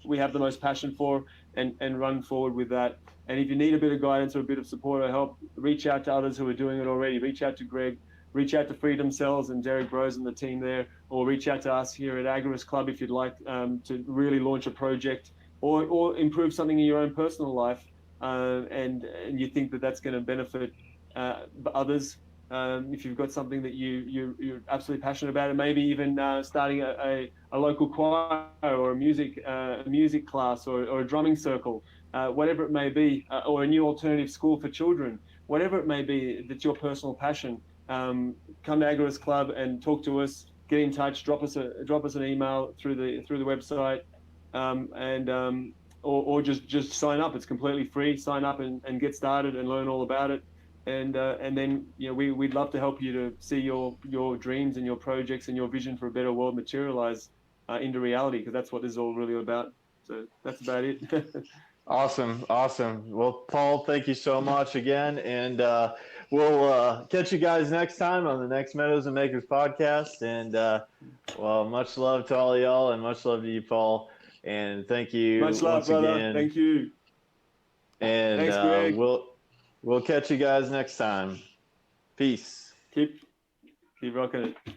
we have the most passion for, and run forward with that. And if you need a bit of guidance or a bit of support or help, reach out to others who are doing it already. Reach out to Greg, reach out to Freedom Cells and Derek Bros and the team there, or reach out to us here at AgoristClub if you'd like to really launch a project or improve something in your own personal life, and you think that that's going to benefit others. If you've got something that you're absolutely passionate about, and maybe even starting a local choir or a music class or a drumming circle, whatever it may be, or a new alternative school for children, whatever it may be that's your personal passion, come to AgoristClub and talk to us. Get in touch. Drop us an email through the website, or just sign up. It's completely free. Sign up and get started and learn all about it. And then we'd love to help you to see your dreams and your projects and your vision for a better world materialize into reality, because that's what this is all really about. So that's about it. Awesome. Well, Paul, thank you so much again, and we'll catch you guys next time on the next Meadows and Makers podcast. And well, much love to all of y'all, and much love to you, Paul. And thank you Much love, once brother. again. Thank you. And Thanks, Greg. we'll catch you guys next time. Peace. Keep rocking it.